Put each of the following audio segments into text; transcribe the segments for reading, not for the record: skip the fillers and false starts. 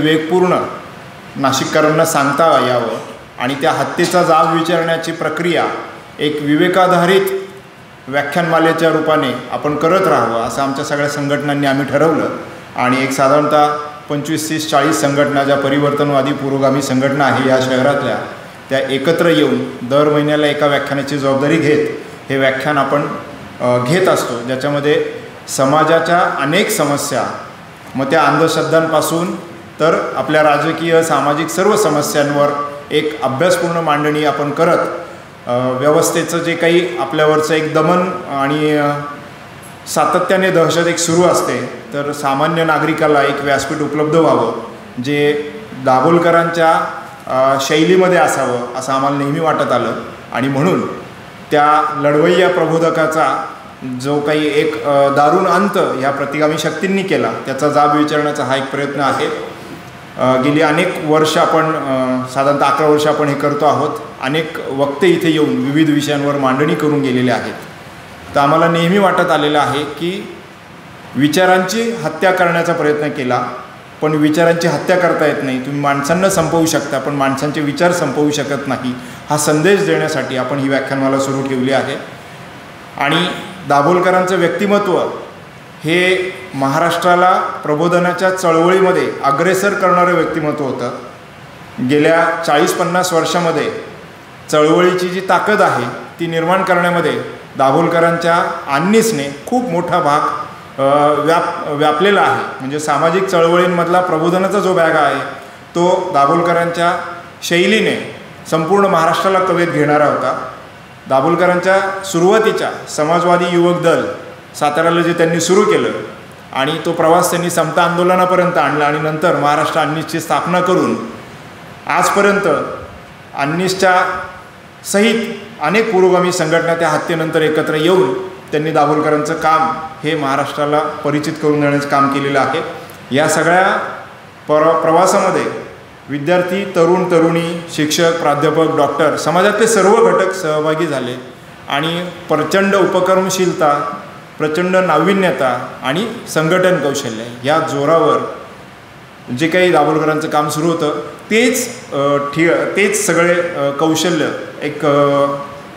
विवेकपूर्ण नाशिककरांना सांगता यावं आणि त्या हत्येचा जाब विचारण्याची प्रक्रिया एक विवेकाधारित व्याख्यानमालेच्या रूपाने आपण करत राहावं असं आमच्या सगळ्या संघटनांनी आम्ही ठरवलं. आणि एक साधारणतः 25, 30, 40 संघटना ज्या परिवर्तनवादी पुरोगामी संघटना आहे या शहरातल्या, त्या एकत्र येऊन दर महिन्याला एका व्याख्यानाची जबाबदारी घेत हे व्याख्यान आपण घेत असतो, ज्याच्यामध्ये समाजाच्या अनेक समस्या, मग त्या अंधश्रद्धांपासून तर आपल्या राजकीय सामाजिक सर्व समस्यांवर एक अभ्यासपूर्ण मांडणी आपण करत व्यवस्थेचं जे काही आपल्यावरचं एक दमन आणि सातत्याने दहशत एक सुरू असते, तर सामान्य नागरिकाला एक व्यासपीठ उपलब्ध व्हावं जे दाभोलकरांच्या शैलीमध्ये असावं असं आम्हाला नेहमी वाटत आलं. आणि म्हणून त्या लढवय्या प्रबोधकाचा जो काही एक दारुण अंत ह्या प्रतिगामी शक्तींनी केला त्याचा जाब विचारण्याचा हा एक प्रयत्न आहे. गेली अनेक वर्ष आपण साधारणतः 11 वर्ष आपण हे करतो आहोत. अनेक वक्ते इथे येऊन विविध विषयांवर मांडणी करून गेलेले आहेत. तर आम्हाला नेहमी वाटत आलेलं आहे की विचारांची हत्या करण्याचा प्रयत्न केला, पण विचारांची हत्या करता येत नाही. तुम्ही माणसांना संपवू शकता, पण माणसांचे विचार संपवू शकत नाही, हा संदेश देण्यासाठी आपण ही व्याख्यानमाला सुरू ठेवली आहे. आणि दाभोलकरांचं व्यक्तिमत्व हे महाराष्ट्राला प्रबोधनाच्या चळवळीमध्ये अग्रेसर करणारं व्यक्तिमत्व होतं. गेल्या 40-50 वर्षामध्ये चळवळीची जी ताकद आहे ती निर्माण करण्यामध्ये दाभोलकरांच्या अन्नीसने खूप मोठा भाग व्यापलेला आहे. म्हणजे सामाजिक चळवळींमधला प्रबोधनाचा जो भाग आहे तो दाभोलकरांच्या शैलीने संपूर्ण महाराष्ट्राला कवेत घेणारा होता. दाभोलकरांच्या सुरुवातीच्या समाजवादी युवक दल साताऱ्याला जे त्यांनी सुरू केलं आणि तो प्रवास त्यांनी समता आंदोलनापर्यंत आणला आणि नंतर महाराष्ट्र अन्नीसची स्थापना करून आजपर्यंत अन्नीसच्या सहित अनेक पुरोगामी संघटना त्या हत्येनंतर एकत्र येऊन त्यांनी दाभोलकरांचं काम हे महाराष्ट्राला परिचित करून देण्याचं काम केलेलं आहे. या सगळ्या प्रवासामध्ये विद्यार्थी, तरुण तरुणी, शिक्षक, प्राध्यापक, डॉक्टर, समाजातले सर्व घटक सहभागी झाले आणि प्रचंड उपक्रमशीलता, प्रचंड नाविन्यता आणि संघटन कौशल्य या जोरावर जे काही दाभोलकरांचं काम सुरू होतं तेच सगळे कौशल्य एक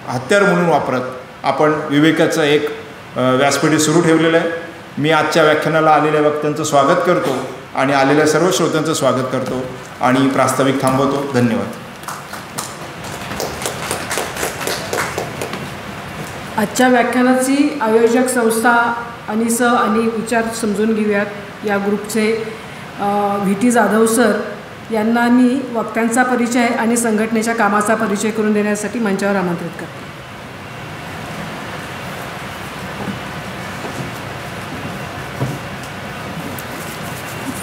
हत्यार म्हणून वापरत आपण विवेकाचं एक व्यासपीठ सुरू ठेवलेलं आहे. मी आजच्या व्याख्यानाला आलेल्या वक्त्यांचं स्वागत करतो आणि आलेल्या सर्व श्रोत्यांचं स्वागत करतो आणि प्रास्ताविक थांबवतो. धन्यवाद. आजच्या व्याख्यानाची आयोजक संस्था अनिस आणि विचार समजून घेऊयात या ग्रुपचे VT जाधव सर यांना मी वक्त्यांचा परिचय आणि संघटनेच्या कामाचा परिचय करून देण्यासाठी मंचावर आमंत्रित करते.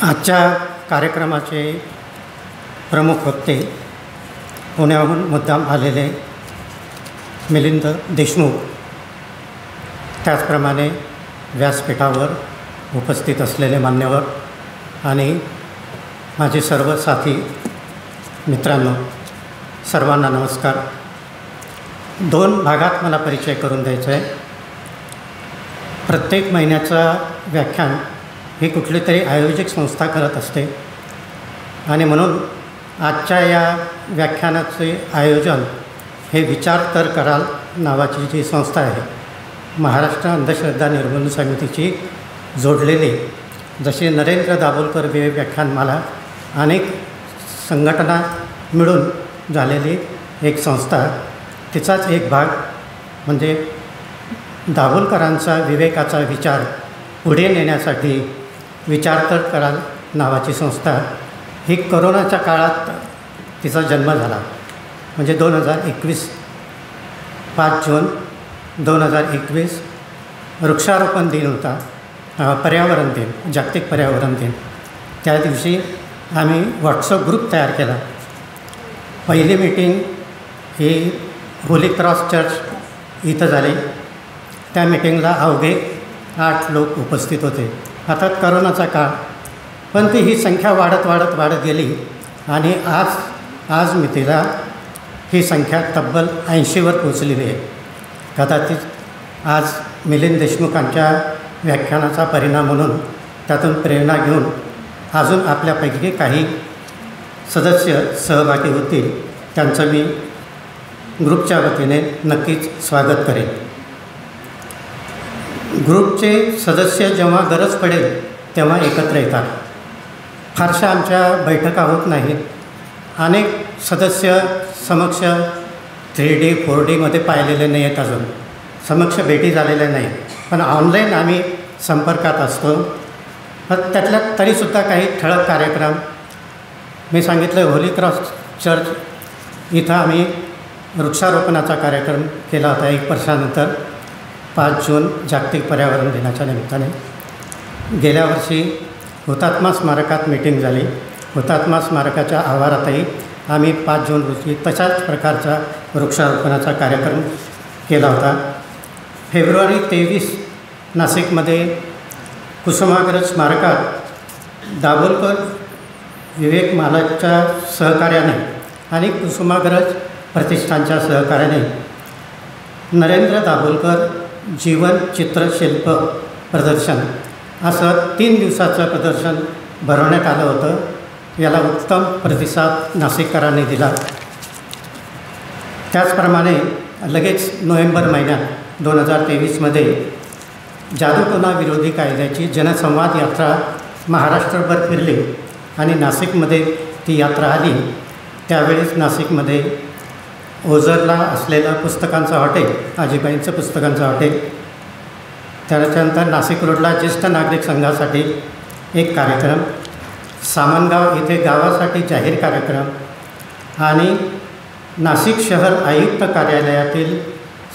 आजच्या कार्यक्रमाचे प्रमुख वक्ते पुण्याहून मुद्दाम आलेले मिलिंद देशमुख, त्याचप्रमाणे व्यासपीठावर उपस्थित असलेले मान्यवर आणि माझे सर्व साथी मित्रांनो, सर्वांना नमस्कार. 2 भागात मला परिचय करून द्यायचा आहे. प्रत्येक महिन्याचा व्याख्यान ही कुठली तरी आयोजक संस्था करत असते आणि म्हणून आजच्या या व्याख्यानाचे आयोजन हे विचार तर कराल नावाची जी संस्था आहे, महाराष्ट्र अंधश्रद्धा निर्मूलन समितीची जोडलेली, जसे नरेंद्र दाभोलकर व्याख्यानमाला अनेक संघटना मिळून झालेली एक संस्था, तिचाच एक भाग म्हणजे दाभोलकरांचा विवेकाचा विचार पुढे नेण्यासाठी विचार तर कराल नावाची संस्था ही कोरोनाच्या काळात तिचा जन्म झाला. म्हणजे 2021 5 जून 2021 वृक्षारोपण दिन होता, पर्यावरण दिन, जागतिक पर्यावरण दिन. त्या दिवशी आम्ही व्हॉट्सअप ग्रुप तयार केला. पहिली मीटिंग ही होली क्रॉस चर्च इथं झाली. त्या मीटिंगला अवघे 8 लोक उपस्थित होते. अर्थात करोनाचा काळ, पण ती ही संख्या वाढत गेली आणि आज मितीला ही संख्या तब्बल 80वर पोचलेली आहे. कदाचित आज मिलिंद देशमुखांच्या व्याख्यानाचा परिणाम म्हणून त्यातून प्रेरणा घेऊन अजून आपल्यापैकी काही सदस्य सहभागी होतील त्यांचं मी ग्रुपच्या वतीने नक्कीच स्वागत करेन. ग्रुपचे सदस्य जेव्हा गरज पडेल तेव्हा एकत्र येतात. फारशा आमच्या बैठका होत नाहीत. अनेक सदस्य समक्ष 3D 4Dमध्ये पाहिलेले नाही आहेत, अजून समक्ष भेटी झालेल्या नाही, पण ऑनलाईन आम्ही संपर्कात असतो. त्यातल्या तरीसुद्धा काही ठळक कार्यक्रम मी सांगितलं. होली क्रॉस चर्च इथं आम्ही वृक्षारोपणाचा कार्यक्रम केला होता 1 वर्षानंतर 5 जून जागतिक पर्यावरण दिनाच्या निमित्ताने. गेल्या वर्षी हुतात्मा स्मारकात मीटिंग झाली. हुतात्मा स्मारकाच्या आवारातही आम्ही 5 जून रोजी तशाच प्रकारचा वृक्षारोपणाचा कार्यक्रम केला होता. फेब्रुवारी 23 नाशिकमध्ये कुसुमाग्रज स्मारकात दाभोलकर विवेक मालाच्या सहकार्याने आणि कुसुमाग्रज प्रतिष्ठानच्या सहकार्याने नरेंद्र दाभोलकर जीवन चित्रशिल्प प्रदर्शन असं 3 दिवसाचं प्रदर्शन भरवण्यात आलं होतं. याला उत्तम प्रतिसाद नाशिककरांनी दिला. त्याचप्रमाणे लगेच नोव्हेंबर महिन्यात 2023मध्ये जादूटोणा विरोधी कायद्याची जनसंवाद यात्रा महाराष्ट्रभर फिरली आणि नाशिकमध्ये ती यात्रा आली. त्यावेळेस नाशिकमध्ये ओझरला असलेलं पुस्तकांचं हॉटेल, आजीबाईंचं पुस्तकांचं हॉटेल, त्याच्यानंतर नाशिक रोडला ज्येष्ठ नागरिक संघासाठी एक कार्यक्रम, सामनगाव येथे गावासाठी जाहीर कार्यक्रम आणि नाशिक शहर आयुक्त कार्यालयातील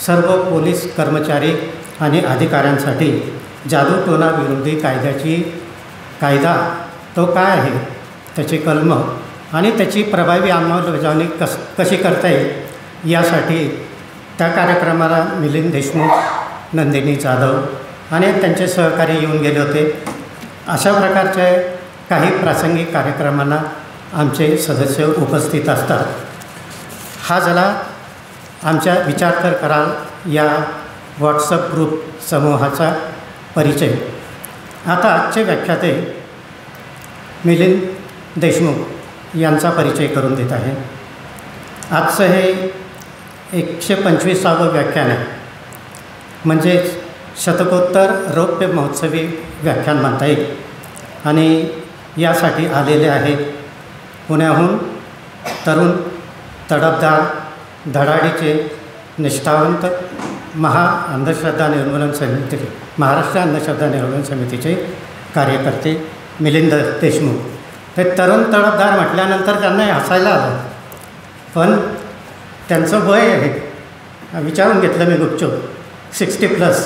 सर्व पोलीस कर्मचारी आणि अधिकाऱ्यांसाठी जादूटोणा विरोधी कायदा तो काय आहे, त्याची कलमं आणि त्याची प्रभावी अंमलबजावणी कशी करता येईल यासाठी त्या कार्यक्रमाला मिलिंद देशमुख, नंदिनी जाधव आणि त्यांचे सहकारी येऊन गेले होते. अशा प्रकारचे काही प्रासंगिक कार्यक्रमांना आमचे सदस्य उपस्थित असतात. हा झाला आमच्या विचार तर कराल या व्हॉट्सअप ग्रुप समूहाचा परिचय. आता आजचे व्याख्याते मिलिंद देशमुख यांचा परिचय करून देत आहे. आजचं हे 125वं व्याख्यान आहे, म्हणजेच शतकोत्तर रौप्य महोत्सवी व्याख्यान म्हणता येईल. आणि यासाठी आलेले आहेत पुण्याहून तरुण, तडफदार, धडाडीचे, निष्ठावंत अंधश्रद्धा निर्मूलन समितीचे, महाराष्ट्र अंधश्रद्धा निर्मूलन समितीचे कार्यकर्ते मिलिंद देशमुख. ते तरुण तडफदार म्हटल्यानंतर त्यांना हसायला आलं, पण त्यांचं वय आहे विचारून घेतलं मी गुपचूप 60+,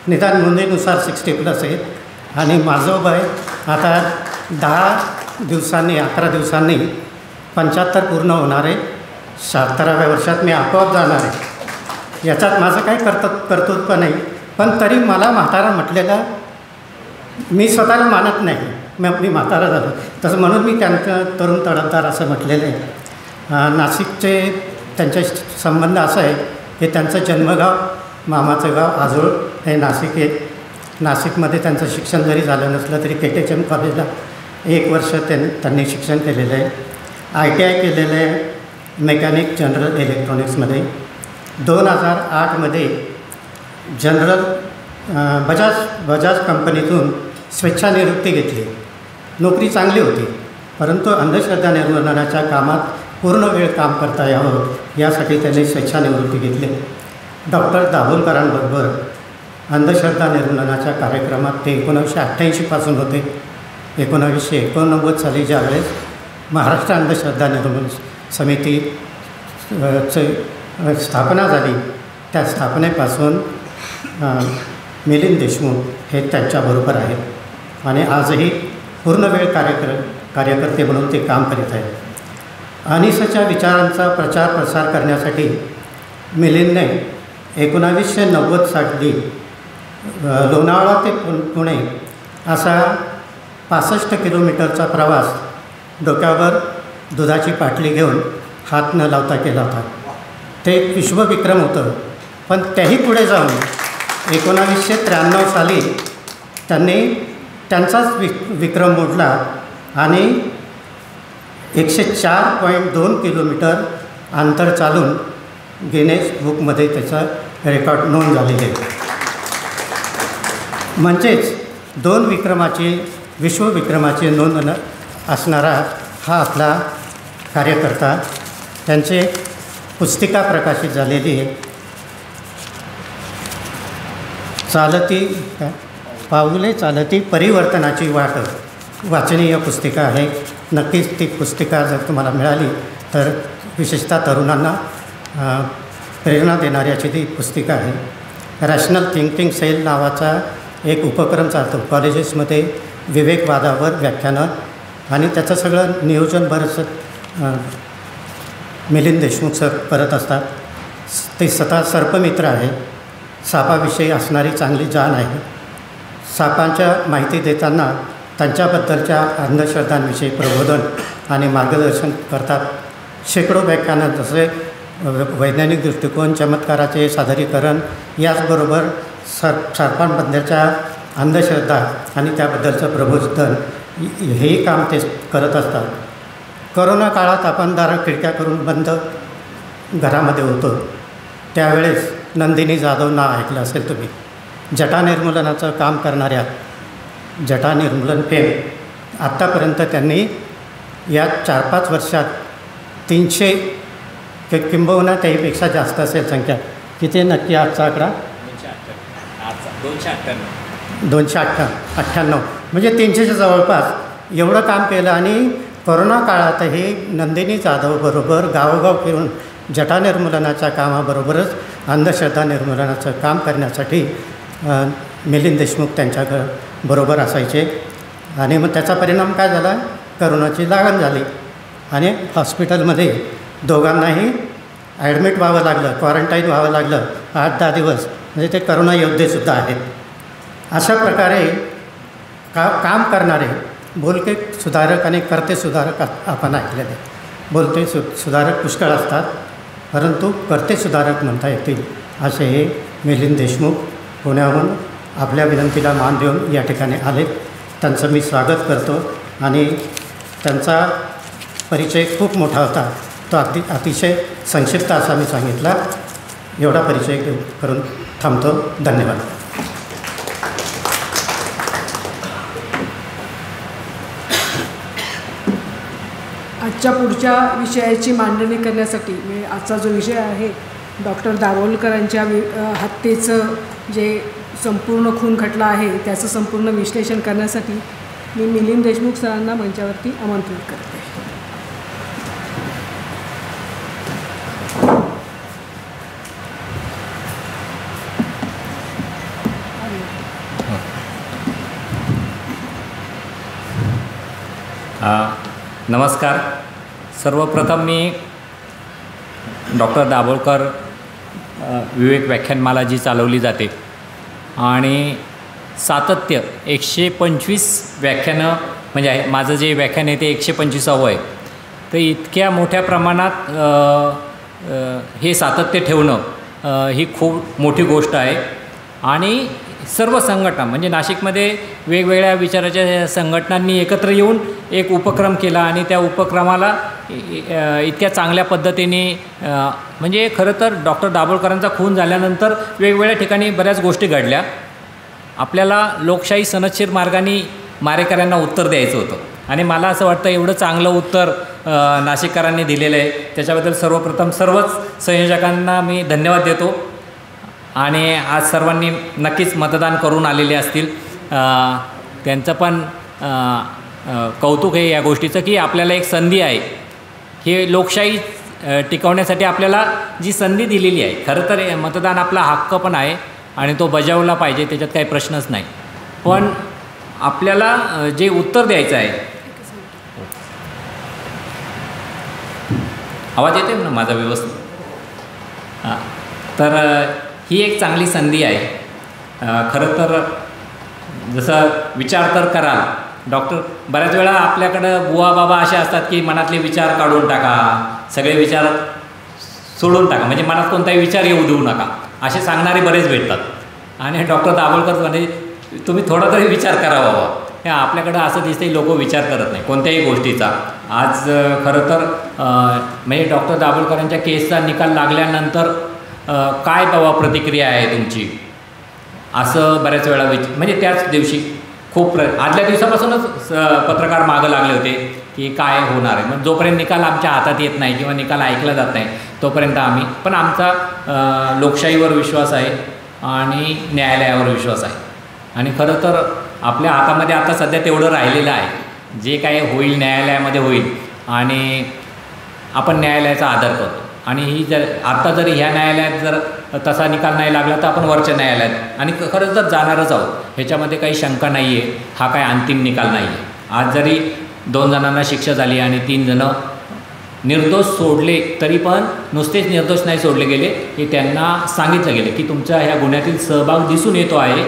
निदान नोंदीनुसार 60+ आहे. आणि माझं वय आता 11 दिवसांनी 75 पूर्ण होणार आहे. 76व्या वर्षात मी आपोआप जाणार आहे. याच्यात माझं काही कर्तृत्व नाही, पण तरी मला म्हातारा म्हटलेलं मी स्वतःला मानत नाही. मी म्हातारा झालो तसं म्हणून मी त्यांचं तरुण तडफदार असं म्हटलेलं आहे. नाशिकचे त्यांचे संबंध असा आहे की त्यांचं जन्मगाव, मामाचं गाव आजोळ हे नाशिक आहे. नाशिकमध्ये त्यांचं शिक्षण जरी झालं नसलं तरी KTHM कॉलेजला 1 वर्ष त्यांनी शिक्षण केलेलं आहे. ITI केलेलं आहे मेकॅनिक जनरल इलेक्ट्रॉनिक्समध्ये. 2008मध्ये बजाज कंपनीतून स्वेच्छानिवृत्ती घेतली. नोकरी चांगली होती, परंतु अंधश्रद्धा निर्मूलनाच्या कामात पूर्ण वेळ काम करता यावं यासाठी त्यांनी स्वेच्छानिवृत्ती घेतली. डॉक्टर दाभोलकरांबरोबर अंधश्रद्धा निर्मूलनाच्या कार्यक्रमात ते 1988पासून होते. 1989 साली ज्यावेळेस महाराष्ट्र अंधश्रद्धा निर्मूलन समितीची स्थापना झाली, त्या स्थापनेपासून मिलिंद देशमुख हे त्यांच्याबरोबर आहेत आणि आजही पूर्णवेळ कार्यकर्ते म्हणून ते काम करीत आहेत. अनिसच्या विचारांचा प्रचार प्रसार करण्यासाठी मिलिंदने 1990 साली लोणावळा ते पुणे असा 65 किलोमीटरचा प्रवास डोक्यावर दुधाची बाटली घेऊन हात न लावता केला होता. ते एक विश्वविक्रम होतं. पण त्याही पुढे जाऊन 1993 साली त्यांनी त्यांचाच विक्रम मोडला आणि 104.2 किलोमीटर अंतर चालून गिनेस बुकमध्ये त्याचा रेकॉर्ड नोंद झालेली आहे. म्हणजेच 2 विश्वविक्रमाची नोंद असणारा हा आपला कार्यकर्ता. त्यांचे पुस्तिका प्रकाशित झालेली आहे. पाऊले चालती परिवर्तनाची वाट वाचनीय पुस्तिका आहे. नक्कीच ती पुस्तिका जर तुम्हाला मिळाली तर विशेषतः तरुणांना प्रेरणा देणाऱ्याची ती पुस्तिका आहे. रॅशनल थिंकिंग सेल नावाचा एक उपक्रम चालतो कॉलेजेसमध्ये विवेकवादावर व्याख्यानं, आणि त्याचं सगळं नियोजन बरंचसं मिलिंद देशमुख सर करत असतात. ते स्वतः सर्पमित्र आहे. सापाविषयी असणारी चांगली जाण आहे. सापांच्या माहिती देताना त्यांच्याबद्दलच्या अंधश्रद्धांविषयी प्रबोधन आणि मार्गदर्शन करतात. शेकडो व्याख्यानं जसे वैज्ञानिक दृष्टिकोन, चमत्काराचे सादरीकरण, याचबरोबर सर्पांबद्दलच्या अंधश्रद्धा आणि त्याबद्दलचं प्रबोधन हेही काम ते करत असतात. करोना काळात आपण दारं खिडक्या करून बंद घरामध्ये होतो. त्यावेळेस नंदिनी जाधव नाव ऐकलं असेल तुम्ही. जटा निर्मूलनाचं काम करणाऱ्या जटा निर्मूलन फेम आत्तापर्यंत त्यांनी या 4-5 वर्षात 300 किंबहुना त्याहीपेक्षा जास्त असेल संख्या. किती नक्की आजचा आकडा? 298 म्हणजे 300च्या जवळपास एवढं काम केलं. आणि कोरोना काळातही नंदिनी जाधवबरोबर गावोगाव फिरून जटा निर्मूलनाच्या कामाबरोबरच अंधश्रद्धा निर्मूलनाचं काम करण्यासाठी मिलिंद देशमुख त्यांच्याबरोबर असायचे. आणि मग त्याचा परिणाम काय झाला? करोनाची लागण झाली आणि हॉस्पिटलमध्ये दोघांनाही ॲडमिट व्हावं लागलं, क्वारंटाईन व्हावं लागलं 8-10 दिवस. म्हणजे ते करोना योद्धेसुद्धा आहेत. अशा प्रकारे काम करणारे बोलके सुधारक आणि कर्ते सुधारक आपण ऐकलेले. बोलते सुधारक पुष्कळ असतात, परंतु कर्ते सुधारक म्हणता येतील असे हे मिलिंद देशमुख पुण्याहून आपल्या विनंतीला मान देऊन या ठिकाणी आले. त्यांचं मी स्वागत करतो. आणि त्यांचा परिचय खूप मोठा होता, तो अतिशय संक्षिप्त असा मी सांगितला. एवढा परिचय करून थांबतो. धन्यवाद. आजच्या पुढच्या विषयाची मांडणी करण्यासाठी म्हणजे आजचा जो विषय आहे डॉक्टर दाभोलकरांच्या हत्येचं जे संपूर्ण खून खटला आहे त्याचं संपूर्ण विश्लेषण करण्यासाठी मी मिलिंद देशमुख सरांना मंचावरती आमंत्रित करते. नमस्कार. सर्वप्रथम मी डॉक्टर दाभोलकर विवेक व्याख्यानमाला जी चालवली जाते आणि सातत्य 125 व्याख्यानं म्हणजे आहे माझं जे व्याख्यान आहे ते 125वे आहे. तर इतक्या मोठ्या प्रमाणात हे सातत्य ठेवणं ही खूप मोठी गोष्ट आहे. आणि सर्व संघटना म्हणजे नाशिकमध्ये वेगवेगळ्या विचाराच्या संघटनांनी एकत्र येऊन एक उपक्रम केला आणि त्या उपक्रमाला इतक्या चांगल्या पद्धतीने म्हणजे खरं तर डॉक्टर दाभोलकरांचा खून झाल्यानंतर वेगवेगळ्या ठिकाणी बऱ्याच गोष्टी घडल्या. आपल्याला लोकशाही सनदशीर मार्गाने मारेकऱ्यांना उत्तर द्यायचं होतं आणि मला असं वाटतं एवढं चांगलं उत्तर नाशिककरांनी दिलेलं आहे. त्याच्याबद्दल सर्वप्रथम सर्वच संयोजकांना मी धन्यवाद देतो. आणि आज सर्वांनी नक्कीच मतदान करून आलेले असतील. त्यांचं पण कौतुक आहे या गोष्टीचं की आपल्याला एक संधी आहे. हे लोकशाही टिकवण्यासाठी आपल्याला जी संधी दिलेली आहे. खरं तर मतदान आपला हक्क पण आहे आणि तो बजावला पाहिजे, त्याच्यात काही प्रश्नच नाही. पण आपल्याला जे उत्तर द्यायचं आहे. आवाज येते ना माझा व्यवस्थित? हां. तर ही एक चांगली संधी आहे. खरं तर जसं विचार तर कराल डॉक्टर, बऱ्याच वेळा आपल्याकडं बुवा बाबा असे असतात की मनातले विचार काढून टाका, सगळे विचार सोडून टाका, म्हणजे मनात कोणताही विचार येऊ देऊ नका असे सांगणारे बरेच भेटतात. आणि डॉक्टर दाभोलकर म्हणजे तुम्ही थोडा तरी विचार करा बाबा. हे आपल्याकडं असं दिसते लोक विचार करत नाही कोणत्याही गोष्टीचा. आज खरं तर म्हणजे डॉक्टर दाभोळकरांच्या केसचा निकाल लागल्यानंतर काय बाबा प्रतिक्रिया आहे तुमची, असं बऱ्याच वेळा म्हणजे त्याच दिवशी खूप आदल्या दिवसापासूनच पत्रकार मागं लागले होते की काय होणार आहे. मग जोपर्यंत निकाल आमच्या हातात येत नाही किंवा निकाल ऐकला जात नाही तोपर्यंत पण आमचा लोकशाहीवर विश्वास आहे आणि न्यायालयावर विश्वास आहे. आणि खरं तर आपल्या हातामध्ये आता सध्या तेवढं राहिलेलं आहे, जे काय होईल न्यायालयामध्ये होईल आणि आपण न्यायालयाचा आदर करतो. आणि ही आत्ता जरी ह्या न्यायालयात जर तसा निकाल नाही लागला तर आपण वरच्या न्यायालयात आणि खरंच तर जाणारच आहोत, ह्याच्यामध्ये काही शंका नाही आहे. हा काय अंतिम निकाल नाही आहे. आज जरी 2 जणांना शिक्षा झाली आणि 3 जणं निर्दोष सोडले तरी पण नुसतेच निर्दोष नाही सोडले गेले की त्यांना सांगितलं गेलं की तुमच्या ह्या गुन्ह्यातील सहभाग दिसून येतो आहे,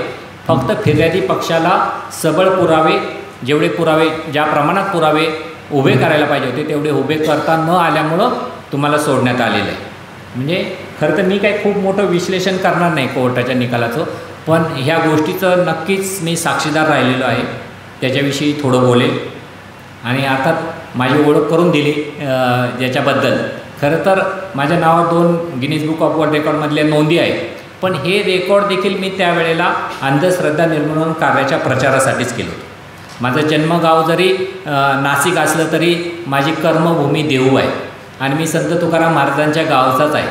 फक्त फिर्यादी पक्षाला सबळ पुरावे, जेवढे पुरावे ज्या प्रमाणात पुरावे उभे करायला पाहिजे होते तेवढे उभे करता न आल्यामुळं तुम्हाला सोडण्यात आलेलं आहे. म्हणजे खरं तर मी काही खूप मोठं विश्लेषण करणार नाही कोर्टाच्या निकालाचं, पण ह्या गोष्टीचं नक्कीच मी साक्षीदार राहिलेलो आहे, त्याच्याविषयी थोडं बोलेल. आणि अर्थात माझी ओळख करून दिली याच्याबद्दल. खरं तर माझ्या नावावर 2 गिनीज बुक ऑफ वर्ल्ड रेकॉर्डमधल्या नोंदी आहेत, पण हे रेकॉर्ड देखील मी त्यावेळेला अंधश्रद्धा निर्मूलन कार्याच्या प्रचारासाठीच केलं होतं. माझं जन्मगाव जरी नाशिक असलं तरी माझी कर्मभूमी देऊ आहे आणि मी संत तुकाराम महाराजांच्या गावचाच आहे.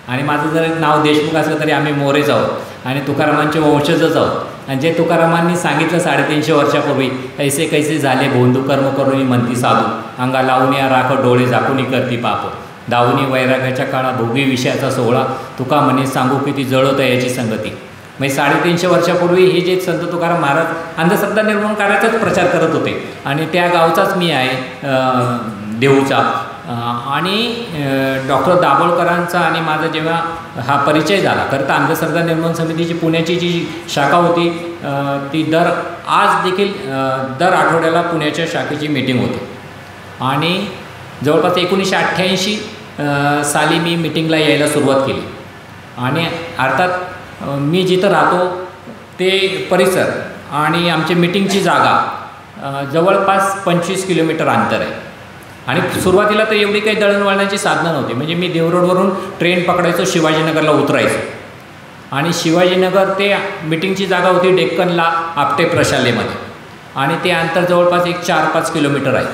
आणि माझं जर नाव देशमुख असलं तरी आम्ही मोरेच आहोत आणि तुकारामांचे वंशजच आहोत. आणि जे तुकारामांनी सांगितलं 350 वर्षापूर्वी, ऐसे कैसे झाले भोंदू कर्म करून म्हणती साधू, अंगा लावून या राख डोळे झाकून करती पाप, दावुनी वैराग्याच्या काळा भोगी विषयाचा सोहळा, तुका म्हणे सांगू किती जळत आहे याची संगती. म्हणजे 350 वर्षापूर्वी हे जे संत तुकाराम महाराज अंधश्रद्धा निर्मूलन कार्याचाच प्रचार करत होते आणि त्या गावचाच मी आहे देऊचा. आणि डॉक्टर दाभोळकरांचा आणि माझा जेव्हा हा परिचय झाला, खरं तर अंधश्रद्धा निर्मूलन समितीची पुण्याची जी शाखा होती ती आज देखील दर आठवड्याला पुण्याच्या शाखेची मीटिंग होती. आणि जवळपास 1988 साली मी मीटिंगला यायला सुरुवात केली. आणि अर्थात मी जिथं राहतो ते परिसर आणि आमची मीटिंगची जागा जवळपास 25 किलोमीटर अंतर आहे. आणि सुरुवातीला तर एवढी काही दळणवळणाची साधनं नव्हती. म्हणजे मी देवरोडवरून ट्रेन पकडायचो, शिवाजीनगरला उतरायचो आणि शिवाजीनगर ते मीटिंगची जागा होती डेक्कनला आपटे प्रशालेमध्ये आणि ते अंतर जवळपास 4-5 किलोमीटर आहे.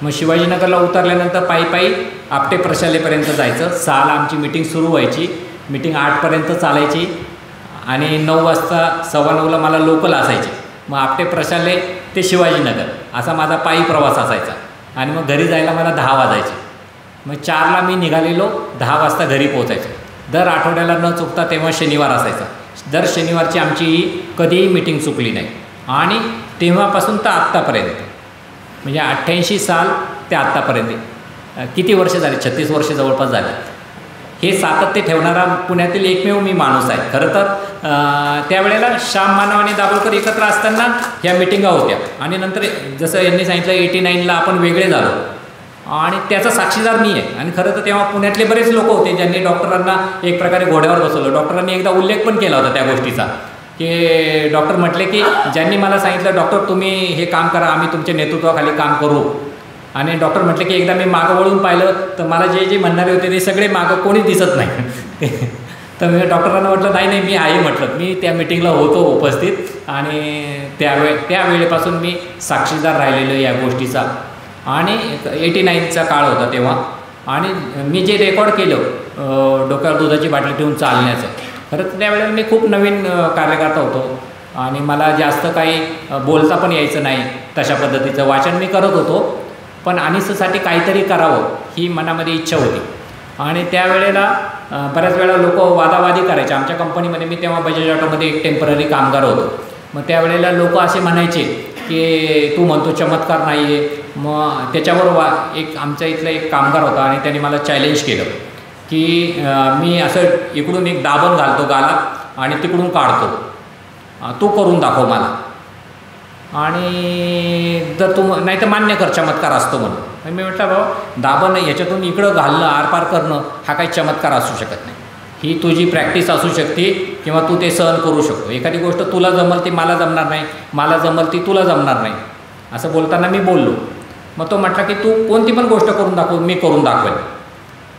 मग शिवाजीनगरला उतरल्यानंतर पायी आपटे प्रशालेपर्यंत जायचं. 6ला आमची मीटिंग सुरू व्हायची, मीटिंग 8पर्यंत चालायची आणि 9 वाजता 9:15ला मला लोकल असायचे. मग आपटे प्रशाले ते शिवाजीनगर असा माझा पायी प्रवास असायचा आणि मग घरी जायला मला 10 वाजायचे. मग 4ला मी निघालेलो, 10 वाजता घरी पोचायचो. दर आठवड्याला न चुकता तेव्हा शनिवार असायचा. दर शनिवारची आमची कधीही मीटिंग चुकली नाही. आणि तेव्हापासून तर आत्तापर्यंत म्हणजे 88 साल ते आत्तापर्यंत किती वर्ष झाली, 36 वर्ष जवळपास झाली. हे सातत्य ठेवणारा पुण्यातील एकमेव मी माणूस आहे. खरं तर त्यावेळेला श्याम मानव आणि दाभोळकर एकत्र असताना ह्या मिटिंगा होत्या आणि नंतर जसं यांनी सांगितलं 89ला आपण वेगळे झालो आणि त्याचा साक्षीदार मी आहे. आणि खरं तर तेव्हा पुण्यातले बरेच लोक होते ज्यांनी डॉक्टरांना एक प्रकारे घोड्यावर बसवलं. डॉक्टरांनी एकदा उल्लेख पण केला होता त्या गोष्टीचा की डॉक्टर म्हटले की ज्यांनी मला सांगितलं डॉक्टर तुम्ही हे काम करा, आम्ही तुमच्या नेतृत्वाखाली काम करू. आणि डॉक्टर म्हटले की एकदा मी मागं वळून पाहिलं तर मला जे म्हणणारे होते ते सगळे मागं कोणीच दिसत नाही. तर मी डॉक्टरांना म्हटलं नाही मी आहे, म्हटलं मी त्या मिटिंगला होतो उपस्थित आणि त्या वेळेपासून मी साक्षीदार राहिलेलो या गोष्टीचा. आणि 89चा काळ होता तेव्हा. आणि मी जे रेकॉर्ड केलं डोक्यावर दुधाची बाटली ठेवून चालण्याचं, खरं तर त्यावेळेला मी खूप नवीन कार्यकर्ता होतो आणि मला जास्त काही बोलता पण यायचं नाही. तशा पद्धतीचं वाचन मी करत होतो, पण अनिससाठी काहीतरी करावं ही मनामध्ये इच्छा होती. आणि त्यावेळेला बऱ्याच वेळा लोक वादावादी करायचे. आमच्या कंपनीमध्ये मी तेव्हा बजाज ऑटोमध्ये एक टेम्पररी कामगार होतो. मग त्यावेळेला लोक असे म्हणायचे की तू म्हणतो चमत्कार नाही आहे. मग त्याच्यावर एक आमच्या इथला एक कामगार होता आणि त्यांनी मला चॅलेंज केलं की मी असं इकडून एक दाबण घालतो गालात आणि तिकडून काढतो, तू करून दाखव मला. आणि जर तू नाही तर मान्य कर चमत्कार असतो म्हणून. मी म्हटलं बाबा दाबण ह्याच्यातून इकडं घालणं आरपार करणं हा काही चमत्कार असू शकत नाही. ही तुझी प्रॅक्टिस असू शकते किंवा तू ते सहन करू शकतो. एखादी गोष्ट तुला जमल ती मला जमणार नाही, मला जमल ती तुला जमणार नाही. असं बोलताना मी बोललो. मग तो म्हटला की तू कोणती पण गोष्ट करून दाखव, मी करून दाखवेल.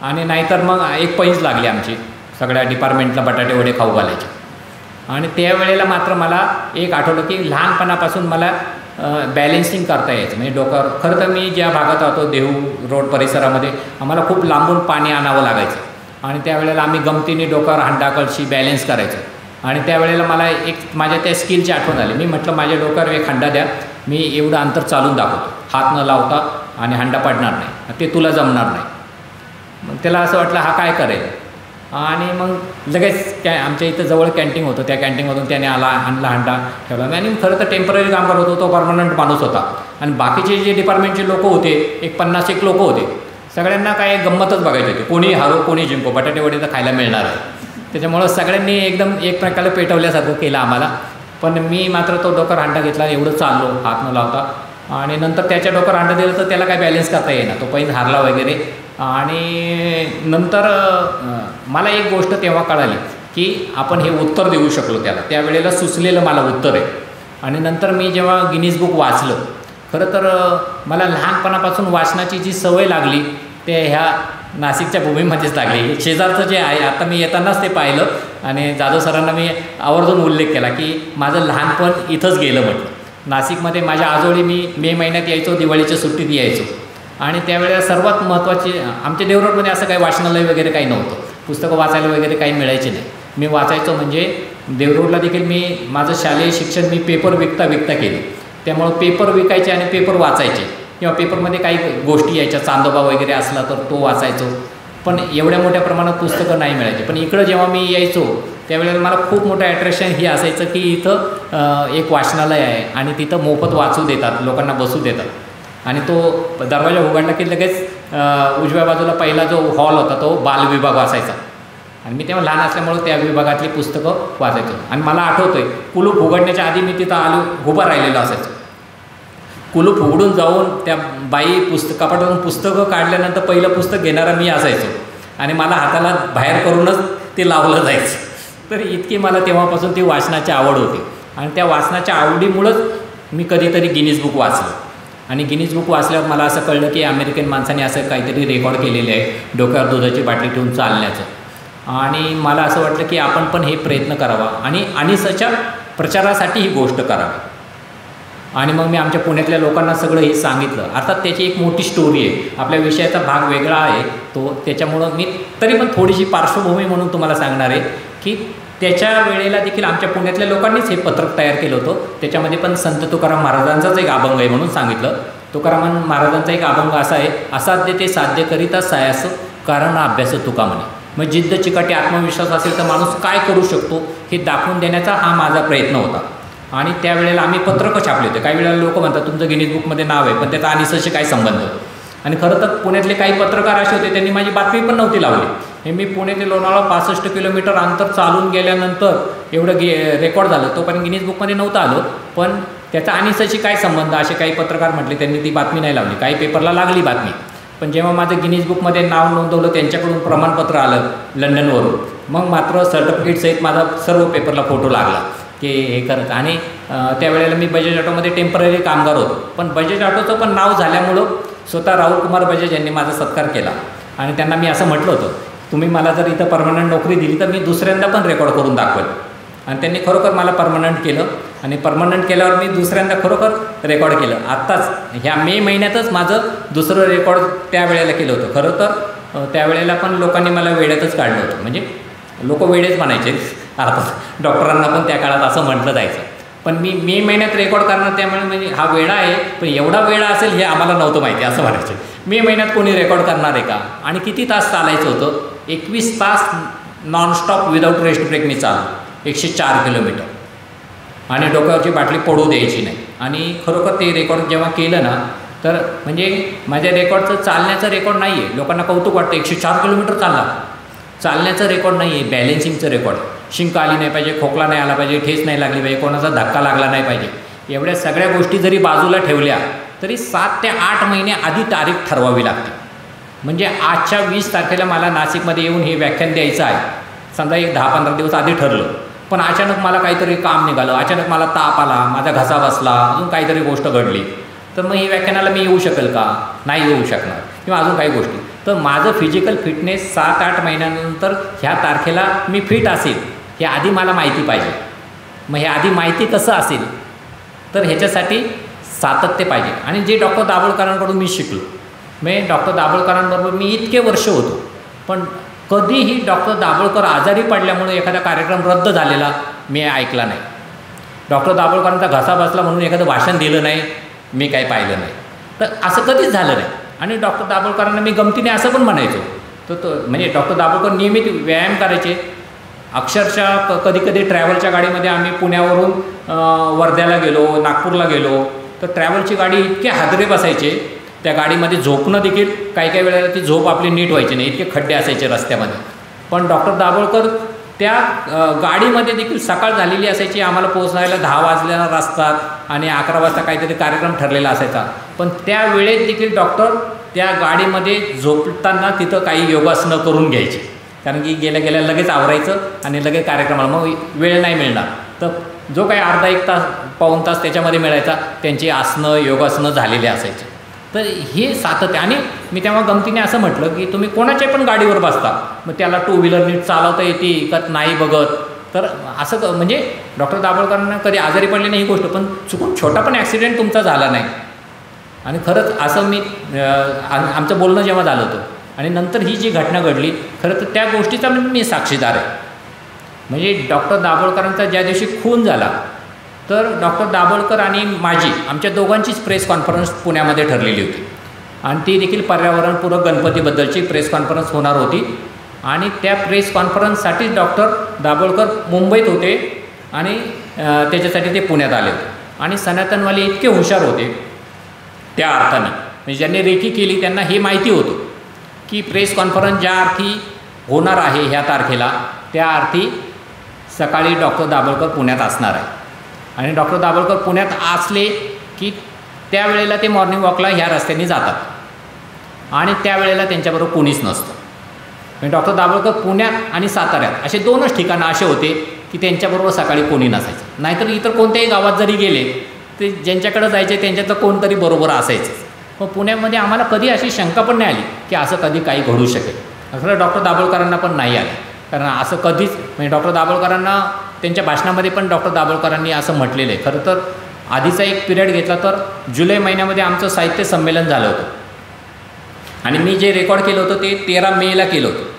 आणि नाहीतर मग एक पैंच लागली आमची, सगळ्या डिपार्टमेंटला बटाटे वडे खाऊ घालायचे. आणि त्यावेळेला मात्र मला एक आठवलं की लहानपणापासून मला बॅलेन्सिंग करता यायचं. म्हणजे डोक्यावर, खरं तर मी ज्या भागात राहतो देहू रोड परिसरामध्ये, आम्हाला खूप लांबून पाणी आणावं लागायचं. आणि त्यावेळेला आम्ही गमतीने डोक्यावर हांडा कळशी बॅलेन्स करायचो. आणि त्यावेळेला मला एक माझ्या त्या स्किलची आठवण आली. मी म्हटलं माझ्या डोक्यावर एक हांडा द्या, मी एवढं अंतर चालून दाखवतो, हात न लावता, आणि हांडा पडणार नाही, ते तुला जमणार नाही. मग त्याला असं वाटलं हा काय करेल. आणि मग लगेच आमच्या इथं जवळ कॅन्टीन होतं, त्या कॅन्टीनमधून त्याने आणला हांडा ठेवला. आणि खरं तर टेम्पररी काम करत होतो, तो परमनंट माणूस होता. आणि बाकीचे जे डिपार्टमेंटचे लोक होते, एक 50-1 लोक होते, सगळ्यांना काय गंमतच बघायची होती. कोणी हारो कोणी जिंको, बटाटे वडे तर खायला मिळणार आहे. त्याच्यामुळं सगळ्यांनी एकदम एक प्रकारे पेटवल्यासारखं केलं आम्हाला. पण मी मात्र तो डोक्यावर हांडा घेतला, एवढं चाललो हात न लावता. आणि नंतर त्याच्या डोक्यावर हांडा दिलं तर त्याला काय बॅलेन्स करता येईना, तो पैंच हारला वगैरे. आणि नंतर मला एक गोष्ट तेव्हा कळाली की आपण हे उत्तर देऊ शकलो त्याला, त्यावेळेला सुचलेलं मला उत्तर आहे. आणि नंतर मी जेव्हा गिनीज बुक वाचलं, खरं तर मला लहानपणापासून वाचनाची जी सवय लागली ते ह्या नाशिकच्या भूमीमध्येच लागली. शेजारचं जे आहे, आता मी येतानाच ते पाहिलं आणि जाधव सरांना मी आवर्जून उल्लेख केला की माझं लहानपण इथंच गेलं म्हटलं. नाशिकमध्ये माझ्या आजोळी मी मे महिन्यात यायचो, दिवाळीच्या सुट्टीत यायचो. आणि त्यावेळेला सर्वात महत्त्वाची, आमच्या देवरोडमध्ये असं काही वाचनालय वगैरे काही नव्हतं, पुस्तकं वाचायला वगैरे काही मिळायचे नाही. मी वाचायचो म्हणजे देवरोडला देखील मी माझं शालेय शिक्षण मी पेपर विकता केलं. त्यामुळं पेपर विकायचे आणि पेपर वाचायचे, किंवा पेपरमध्ये काही गोष्टी यायच्या, चांदोबा वगैरे असला तर तो वाचायचो. पण एवढ्या मोठ्या प्रमाणात पुस्तकं नाही मिळायची. पण इकडं जेव्हा मी यायचो त्यावेळेला मला खूप मोठं अट्रॅक्शन हे असायचं की इथं एक वाचनालय आहे आणि तिथं मोफत वाचू देतात, लोकांना बसू देतात. आणि तो दरवाजा उघडला की लगेच उजव्या बाजूला पहिला जो हॉल होता तो बालविभाग असायचा. आणि मी तेव्हा लहान असल्यामुळं त्या विभागातली पुस्तकं वाचायचो. आणि मला आठवतं आहे, कुलूप उघडण्याच्या आधी मी तिथं उभा राहिलेलो असायचो. कुलूप उघडून जाऊन त्या बाई कपाटातून पुस्तकं काढल्यानंतर पहिलं पुस्तक घेणारा मी असायचो. आणि मला हाताला बाहेर करूनच ते लावलं जायचं. तर इतकी मला तेव्हापासून ती वाचनाची आवड होती. आणि त्या वाचनाच्या आवडीमुळंच मी कधीतरी गिनीज बुक वाचलं. आणि गिनीज बुक वाचल्यावर मला असं कळलं की अमेरिकन माणसाने असं काहीतरी रेकॉर्ड केलेले आहे, डोक्यावर दुधाची बाटली ठेवून चालण्याचं. आणि मला असं वाटलं की आपण पण हे प्रयत्न करावा आणि अनिसच्या प्रचारासाठी ही गोष्ट करावी. आणि मग मी आमच्या पुण्यातल्या लोकांना सगळं हे सांगितलं. अर्थात त्याची एक मोठी स्टोरी आहे, आपल्या विषयाचा भाग वेगळा आहे तो, त्याच्यामुळं मी तरी पण थोडीशी पार्श्वभूमी म्हणून तुम्हाला सांगणार आहे की त्याच्या वेळेला देखील आमच्या पुण्यातल्या लोकांनीच हे पत्रक तयार केलं होतं. त्याच्यामध्ये पण संत तुकाराम महाराजांचाच एक अभंग आहे म्हणून सांगितलं. तुकाराम महाराजांचा एक अभंग असा आहे, असाध्य ते साध्य करिता सायास कारण अभ्यास तुका म्हणे. मग जिद्द चिकाटी आत्मविश्वास असेल तर माणूस काय करू शकतो हे दाखवून देण्याचा हा माझा प्रयत्न होता. आणि त्यावेळेला आम्ही पत्रकं छापले होते. काही वेळेला लोक म्हणतात तुमचं गिनीज बुकमध्ये नाव आहे, पण त्याचा अनिसशी काय संबंध. आणि खरं तर पुण्यातले काही पत्रकार असे होते, त्यांनी माझी बातमी पण नव्हती लावली. हे मी पुणे ते लोणावळा 65 किलोमीटर अंतर चालून गेल्यानंतर एवढं रेकॉर्ड झालं, तोपर्यंत गिनीज बुकमध्ये नव्हतं आलं. पण त्याचा अनिसशी काय संबंध असे काही पत्रकार म्हटले, त्यांनी ती बातमी नाही लावली. काही पेपरला लागली बातमी, पण जेव्हा माझं गिनीज बुकमध्ये नाव नोंदवलं, त्यांच्याकडून प्रमाणपत्र आलं लंडनवरून, मग मात्र सर्टिफिकेटसहित माझा सर्व पेपरला फोटो लागला की हे करत. आणि त्यावेळेला मी बजाज ऑटोमध्ये टेम्पररी कामगार होतो. पण बजाज ऑटोचं पण नाव झाल्यामुळं स्वतः राहुल कुमार बजाज यांनी माझा सत्कार केला. आणि त्यांना मी असं म्हटलं होतं, तुम्ही मला जर इथं परमनंट नोकरी दिली तर मी दुसऱ्यांदा पण रेकॉर्ड करून दाखवेल. आणि त्यांनी खरोखर मला परमनंट केलं. आणि परमनंट केल्यावर मी दुसऱ्यांदा खरोखर रेकॉर्ड केलं. आत्ताच ह्या मे महिन्यातच माझं दुसरं रेकॉर्ड त्यावेळेला केलं होतं. खरं तर त्यावेळेला पण लोकांनी मला वेड्यातच काढलं होतं. म्हणजे लोक वेळेच म्हणायचे, अर्थात डॉक्टरांना पण त्या काळात असं म्हटलं जायचं. पण मी मे महिन्यात रेकॉर्ड करणार, त्यामुळे म्हणजे हा वेळा आहे, पण एवढा वेळा असेल हे आम्हाला नव्हतं माहिती, असं म्हणायचं. मे महिन्यात कोणी रेकॉर्ड करणार आहे का. आणि किती तास चालायचं होतं, 21 तास नॉनस्टॉप विदाऊट रेस्ट ब्रेकनी चालू, 104 किलोमीटर. आणि डोक्यावरची बाटली पडू द्यायची नाही. आणि खरोखर ते रेकॉर्ड जेव्हा केलं ना, तर म्हणजे माझ्या रेकॉर्डचं चालण्याचं रेकॉर्ड नाही आहे. लोकांना कौतुक वाटतं, 104 किलोमीटर चालला. चालण्याचं रेकॉर्ड नाही आहे, बॅलेन्सिंगचं रेकॉर्ड. शिंक आली नाही पाहिजे, खोकला नाही आला पाहिजे, ठेच नाही लागली पाहिजे, कोणाचा धक्का लागला नाही पाहिजे. एवढ्या सगळ्या गोष्टी जरी बाजूला ठेवल्या तरी 7 ते 8 महिने आधी तारीख ठरवावी लागते. म्हणजे आजच्या 20 तारखेला मला नाशिकमध्ये येऊन हे व्याख्यान द्यायचं आहे, समजा एक 10-15 दिवस आधी ठरलं. पण अचानक मला काहीतरी काम निघालं, अचानक मला ताप आला, माझा घसा बसला, अजून काहीतरी गोष्ट घडली. तर मग ही व्याख्यानाला मी येऊ शकेल का? नाही येऊ शकणार, किंवा अजून काही गोष्टी. तर माझं फिजिकल फिटनेस 7-8 महिन्यानंतर ह्या तारखेला मी फिट असेल हे आधी मला माहिती पाहिजे. मग हे आधी माहिती कसं असेल, तर ह्याच्यासाठी सातत्य पाहिजे. आणि जे डॉक्टर दाभोळकरांकडून मी शिकलो, म्हणजे डॉक्टर दाभोळकरांबरोबर मी इतके वर्ष होतो, पण कधीही डॉक्टर दाभोळकर आजारी पडल्यामुळे एखादा कार्यक्रम रद्द झालेला मी ऐकला नाही. डॉक्टर दाभोळकरांचा घसा बसला म्हणून एखादं भाषण दिलं नाही मी काही पाहिलं नाही. तर असं कधीच झालं नाही. आणि डॉक्टर दाभोळकरांना मी गमतीने असं पण म्हणायचो, तो म्हणजे डॉक्टर दाभोळकर नियमित व्यायाम करायचे. अक्षरशः कधी कधी ट्रॅव्हलच्या गाडीमध्ये आम्ही पुण्यावरून वर्ध्याला गेलो, नागपूरला गेलो, तर ट्रॅव्हलची गाडी इतके हादरे बसायचे, त्या गाडीमध्ये झोपणं देखील काही वेळेला ती झोप आपली नीट व्हायची नाही, इतके खड्डे असायचे रस्त्यामध्ये. पण डॉक्टर दाभोळकर त्या गाडीमध्ये देखील सकाळ झालेली असायची, आम्हाला पोहोचायला 10 वाजलेला रस्तात आणि 11 वाजता काहीतरी कार्यक्रम ठरलेला असायचा. पण त्या वेळेत देखील डॉक्टर त्या गाडीमध्ये झोपताना तिथं काही योगासनं करून घ्यायचे, कारण की गेल्या गेल्या लगेच आवरायचं आणि लगेच कार्यक्रमाला मग वेळ नाही मिळणार. तर जो काही अर्धा 1 तास पाऊण तास त्याच्यामध्ये मिळायचा, त्यांची आसनं योगासनं झालेले असायचे. तर हे सातत्य. आणि मी तेव्हा गमतीने असं म्हटलं की तुम्ही कोणाच्या पण गाडीवर बसता, मग त्याला 2 व्हीलर नीट चालवता येते का नाही बघत. तर असं म्हणजे डॉक्टर दाभोळकरांना कधी आजारी पडले नाही ही गोष्ट, पण चुकून छोटा पण ॲक्सिडेंट तुमचा झाला नाही. आणि खरंच असं मी आमचं बोलणं जेव्हा झालं होतं आणि नंतर ही जी घटना घडली, खरं तर त्या गोष्टीचा मी साक्षीदार आहे. म्हणजे डॉक्टर दाभोळकरांचा ज्या दिवशी खून झाला, तर डॉक्टर दाभोळकर आणि माझी आमच्या दोघांचीच प्रेस कॉन्फरन्स पुण्यामध्ये ठरलेली होती. आणि ती देखील पर्यावरणपूरक गणपतीबद्दलची प्रेस कॉन्फरन्स होणार होती. आणि त्या प्रेस कॉन्फरन्ससाठीच डॉक्टर दाभोळकर मुंबईत होते आणि त्याच्यासाठी ते पुण्यात आले होते. आणि सनातनवाले इतके हुशार होते त्या अर्थाने, म्हणजे ज्यांनी रेकी केली त्यांना हे माहिती होतं की प्रेस कॉन्फरन्स ज्या अर्थी होणार आहे ह्या तारखेला, त्या अर्थी सकाळी डॉक्टर दाभोळकर पुण्यात असणार आहे. आणि डॉक्टर दाभोळकर पुण्यात असले की त्यावेळेला ते मॉर्निंग वॉकला ह्या रस्त्याने जातात आणि त्यावेळेला त्यांच्याबरोबर कोणीच नसतं. म्हणजे डॉक्टर दाभोळकर पुण्यात आणि साताऱ्यात असे 2च ठिकाणं असे होते की त्यांच्याबरोबर सकाळी कोणी नसायचं. नाहीतर इतर कोणत्याही गावात जरी गेले ते ज्यांच्याकडे जायचे त्यांच्यातलं कोणतरी बरोबर असायचं. मग पुण्यामध्ये आम्हाला कधी अशी शंका पण नाही आली की असं कधी काही घडू शकेल. खरं डॉक्टर दाभोळकरांना पण नाही आलं, कारण असं कधीच म्हणजे डॉक्टर दाभोळकरांना त्यांच्या भाषणामध्ये पण डॉक्टर दाभोळकरांनी असं म्हटलेलं आहे. खरं तर आधीचा एक पिरियड घेतला तर जुलै महिन्यामध्ये आमचं साहित्य संमेलन झालं होतं आणि मी जे रेकॉर्ड केलं होतं ते 13 मेला केलं होतं.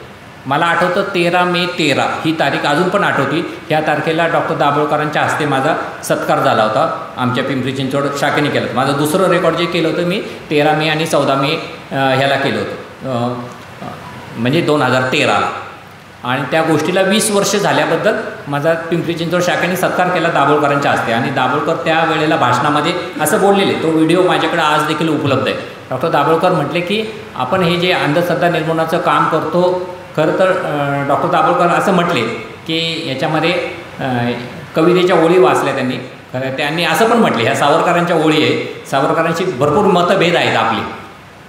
मला आठवतं 13 मे 13 ही तारीख अजून पण आठवती. ह्या तारखेला डॉक्टर दाभोळकरांच्या हस्ते माझा सत्कार झाला होता आमच्या पिंपरी चिंचवड शाखेने केलं होतं. माझं दुसरं रेकॉर्ड जे केलं होतं मी 13 मे आणि 14 मे ह्याला केलं होतं, म्हणजे 2013ला. आणि त्या गोष्टीला 20 वर्ष झाल्याबद्दल माझा पिंपरी चिंचवड शाखेने सत्कार केला दाभोळकरांच्या हस्ते. आणि दाभोळकर त्यावेळेला भाषणामध्ये असं बोललेले, तो व्हिडिओ माझ्याकडे आज देखील उपलब्ध आहे. डॉक्टर दाभोळकर म्हटले की आपण हे जे अंधश्रद्धा निर्मूलनाचं काम करतो, खरं तर डॉक्टर दाभोळकर असं म्हटले की याच्यामध्ये कवितेच्या ओळी वाचल्या त्यांनी. खरं त्यांनी असं पण म्हटले, ह्या सावरकरांच्या ओळी आहे, सावरकरांची भरपूर मतभेद आहेत आपले,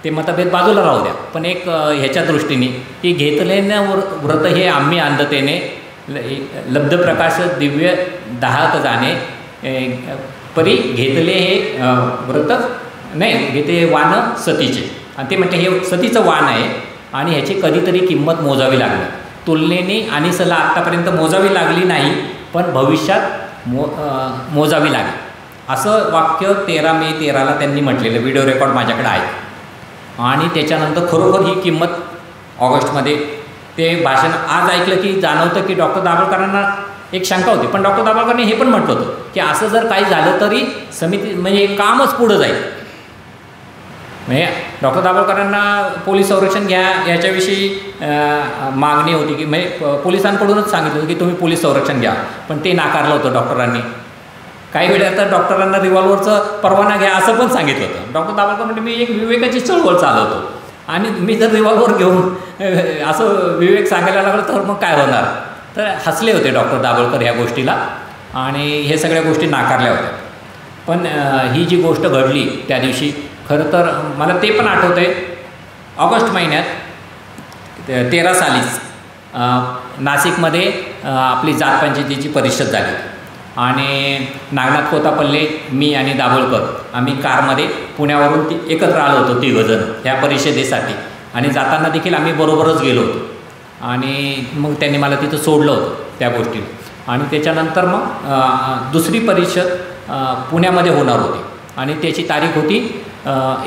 ते मतभेद बाजूला राहू द्या, पण एक ह्याच्या दृष्टीने की घेतले न व्रत हे आम्ही अंधतेने लब्ध प्रकाश दिव्य दाहक जाणे परी घेतले हे व्रत नाही, घेते वाण सतीचे. आणि ते म्हणते हे सतीचं वाण आहे आणि ह्याची कधीतरी किंमत मोजावी लागली. तुलनेने आणि सला आत्तापर्यंत मोजावी लागली नाही, पण भविष्यात मोजावी लागेल, असं वाक्य 13 मे 13ला त्यांनी म्हटलेलं व्हिडिओ रेकॉर्ड माझ्याकडे आहे. आणि त्याच्यानंतर खरोखर ही किंमत ऑगस्टमध्ये ते भाषण आज ऐकलं की जाणवतं की डॉक्टर दाभोळकरांना एक शंका होती, पण डॉक्टर दाभोळकरांनी हे पण म्हटलं होतं की असं जर काही झालं तरी समिती म्हणजे कामच पुढं जाईल. म्हणजे डॉक्टर दाभोळकरांना पोलीस संरक्षण घ्या याच्याविषयी मागणी होती की म्हणजे पोलिसांकडूनच सांगितलं होतं की तुम्ही पोलीस संरक्षण घ्या, पण ते नाकारलं होतं डॉक्टरांनी. काही वेळा तर डॉक्टरांना रिव्हॉल्वरचं परवाना घ्या असं पण सांगितलं होतं. डॉक्टर दाभोळकर म्हणजे मी एक विवेकाची चळवळ चालवतो आणि मी जर रिव्हॉल्वर घेऊन असं विवेक सांगायला लागलं तर मग काय होणार. तर हसले होते डॉक्टर दाभोळकर ह्या गोष्टीला आणि हे सगळ्या गोष्टी नाकारल्या होत्या. पण ही जी गोष्ट घडली त्या दिवशी, खरं तर मला ते पण आठवतं आहे, ऑगस्ट महिन्यात 13 सालीच नाशिकमध्ये आपली जात पंचायतीची परिषद झाली आणि नागनाथ कोतापल्ले, मी आणि दाभोळकर आम्ही कारमध्ये पुण्यावरून एकत्र आलो होतो 3 जण ह्या परिषदेसाठी आणि जाताना देखील आम्ही बरोबरच गेलो होतो आणि मग त्यांनी मला तिथं सोडलं होतं त्या गोष्टी आणि त्याच्यानंतर मग दुसरी परिषद पुण्यामध्ये होणार होती आणि त्याची तारीख होती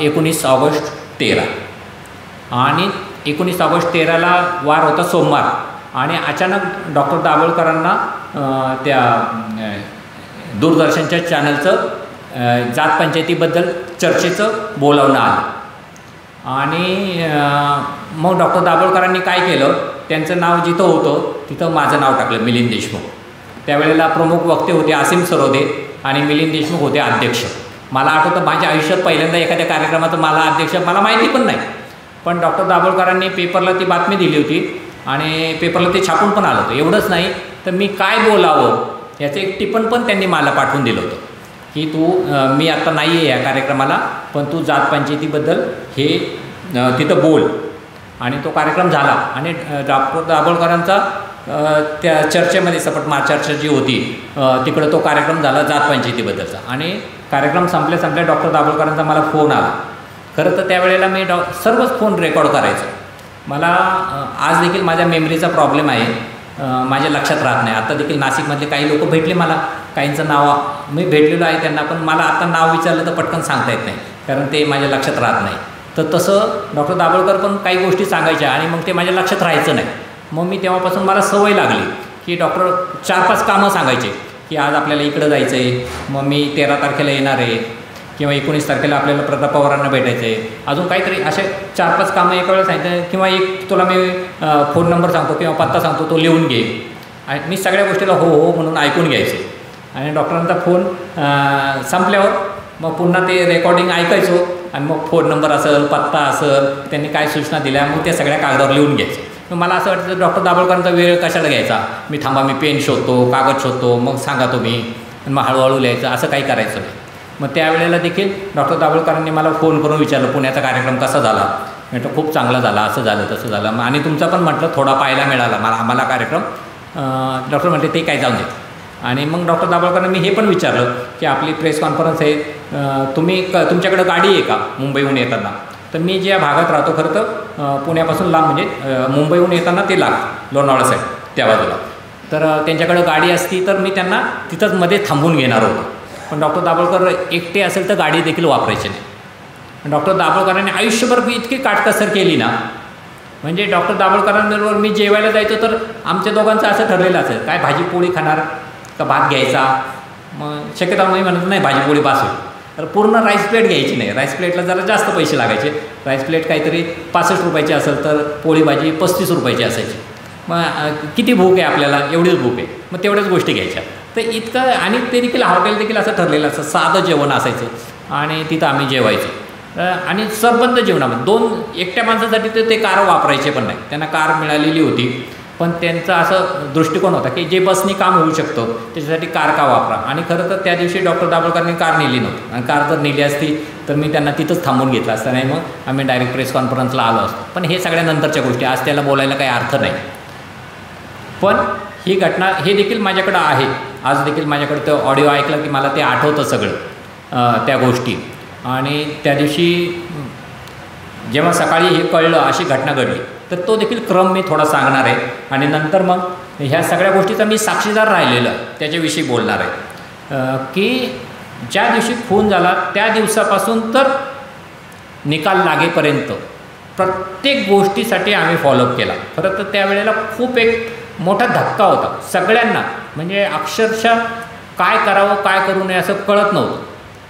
19 ऑगस्ट 13 आणि 19 ऑगस्ट 13ला वार होता सोमवार आणि अचानक डॉक्टर दाभोळकरांना त्या दूरदर्शनच्या चॅनलचं जात पंचायतीबद्दल चर्चेचं बोलावणं आलं आणि मग डॉक्टर दाभोळकरांनी काय केलं, त्यांचं नाव जिथं होतं तिथं माझं नाव टाकलं, मिलिंद देशमुख. त्यावेळेला प्रमुख वक्ते होते आसिम सरोदे आणि मिलिंद देशमुख होते अध्यक्ष. मला आठवतं माझ्या आयुष्यात पहिल्यांदा एखाद्या कार्यक्रमात मला अध्यक्ष मला माहिती पण नाही, पण डॉक्टर दाभोळकरांनी पेपरला ती बातमी दिली होती आणि पेपरला ते छापून पण आलं होतं. एवढंच नाही तर मी काय बोलावं याचं एक टिप्पण पण त्यांनी मला पाठवून दिलं होतं की मी आता नाही आहे या कार्यक्रमाला, पण तू जात पंचायतीबद्दल हे तिथं बोल. आणि तो कार्यक्रम झाला आणि डॉक्टर दाभोळकरांचा त्या चर्चेमध्ये सपट चर्चा जी होती तिकडं तो कार्यक्रम झाला जात पंचायतीबद्दलचा आणि कार्यक्रम संपल्या डॉक्टर दाभोळकरांचा मला फोन आला. खरं तर त्यावेळेला मी सर्वच फोन रेकॉर्ड करायचो. मला आज देखील माझ्या मेमरीचा प्रॉब्लेम आहे, माझ्या लक्षात राहत नाही. आता देखील नाशिकमधले काही लोक भेटले मला, काहींचं नाव मी भेटलेलो आहे त्यांना, पण मला आता नाव विचारलं तर पटकन सांगता येत नाही कारण ते माझ्या लक्षात राहत नाही. तर तसं डॉक्टर दाभोळकर पण काही गोष्टी सांगायच्या आणि मग ते माझ्या लक्षात राहायचं नाही. मग मी तेव्हापासून मला सवय लागली की डॉक्टर 4-5 कामं सांगायचे की आज आपल्याला इकडं जायचं आहे, मग मी 13 तारखेला येणार आहे किंवा 19 तारखेला आपल्याला प्रताप पवारांना भेटायचं आहे, अजून काहीतरी असे 4-5 कामं एका वेळेला सांगितलं किंवा एक तुला मी फोन नंबर सांगतो किंवा पत्ता सांगतो तो लिहून घे. आणि मी सगळ्या गोष्टीला हो हो म्हणून ऐकून घ्यायचे आणि डॉक्टरांचा फोन संपल्यावर मग पुन्हा ते रेकॉर्डिंग ऐकायचो आणि मग फोन नंबर असेल पत्ता असेल त्यांनी काय सूचना दिल्या मग त्या सगळ्या कागदावर लिहून घ्यायचे. मग मला असं वाटतं डॉक्टर दाभोळकरांचा वेळ कशाला घ्यायचा, मी मी पेन शोधतो कागद शोधतो मग सांगा तुम्ही आणि मग हळूहळू लिहायचं, असं काही करायचं नाही. मग त्यावेळेला देखील डॉक्टर दाभोळकरांनी मला फोन करून विचारलं पुण्याचा कार्यक्रम कसा झाला. म्हटलं खूप चांगला झाला, असं झालं तसं झालं. मग आणि तुमचा पण म्हटलं थोडा पाहायला मिळाला आम्हाला कार्यक्रम. डॉक्टर म्हटले ते काय जाऊन दे. आणि मग डॉक्टर दाभोळकरांनी मी हे पण विचारलं की आपली प्रेस कॉन्फरन्स आहे, तुमच्याकडं गाडी आहे का मुंबईहून येताना. तर मी ज्या भागात राहतो खरं तर पुण्यापासून लांब म्हणजे मुंबईहून येताना ते लागतं लोणावळा साईड त्या बाजूला, तर त्यांच्याकडं गाडी असती तर मी त्यांना तिथंच मध्ये थांबून घेणार होतो. पण डॉक्टर दाभोळकर एकटे असेल तर गाडी देखील वापरायची नाही. डॉक्टर दाभोळकरांनी आयुष्यभर मी इतकी काटकसर केली ना, म्हणजे डॉक्टर दाभोळकरांबरोबर मी जेवायला जायचो तर आमच्या दोघांचं असं ठरलेलं असेल काय भाजी पोळी खाणार का भात घ्यायचा. मग शक्यता मी म्हणत नाही भाजी पोळी बास होईल, तर पूर्ण राईस प्लेट घ्यायची नाही. राईस प्लेटला जरा जास्त पैसे लागायचे. राईस प्लेट काहीतरी 65 रुपयाची असेल तर पोळी भाजी 35 रुपयाची असायची. मग किती भूक आहे आपल्याला, एवढीच भूक आहे, मग तेवढ्याच गोष्टी घ्यायच्या. तर इतकं आणि ते देखील हॉटेल देखील असं ठरलेलं असं साधं जेवण असायचं आणि तिथं आम्ही जेवायचो. आणि सरबंद जेवणामध्ये 2 एकट्या माणसासाठी तर ते कार वापरायचे पण नाही, त्यांना कार मिळालेली होती पण त्यांचा असं दृष्टिकोन होता की जे बसनी काम होऊ शकतं त्याच्यासाठी कार का वापरा. आणि खरं तर त्या दिवशी डॉक्टर दाभोळकरांनी कार नेली नव्हती आणि कार जर नेली असती तर मी त्यांना तिथंच थांबून घेतलं असतं, नाही मग आम्ही डायरेक्ट प्रेस कॉन्फरन्सला आलो असतो. पण हे सगळ्यानंतरच्या गोष्टी, आज त्याला बोलायला काही अर्थ नाही. पण ही घटना हे देखील माझ्याकडं आहे, आज देखील माझ्याकडं तो ऑडिओ ऐकलं की मला ते आठवतं सगळं त्या गोष्टी. आणि त्या दिवशी जेव्हा सकाळी हे कळलं अशी घटना घडली तर तो देखील क्रम मी थोडा सांगणार आहे आणि नंतर मग ह्या सगळ्या गोष्टीचा मी साक्षीदार राहिलेलं त्याच्याविषयी बोलणार आहे. की ज्या दिवशी खून झाला त्या दिवसापासून तर निकाल लागेपर्यंत प्रत्येक गोष्टीसाठी आम्ही फॉलोअप केला. खरं तर त्यावेळेला खूप एक मोठा धक्का होता सगळ्यांना, म्हणजे अक्षरशः काय करावं काय करू नये असं कळत नव्हतं.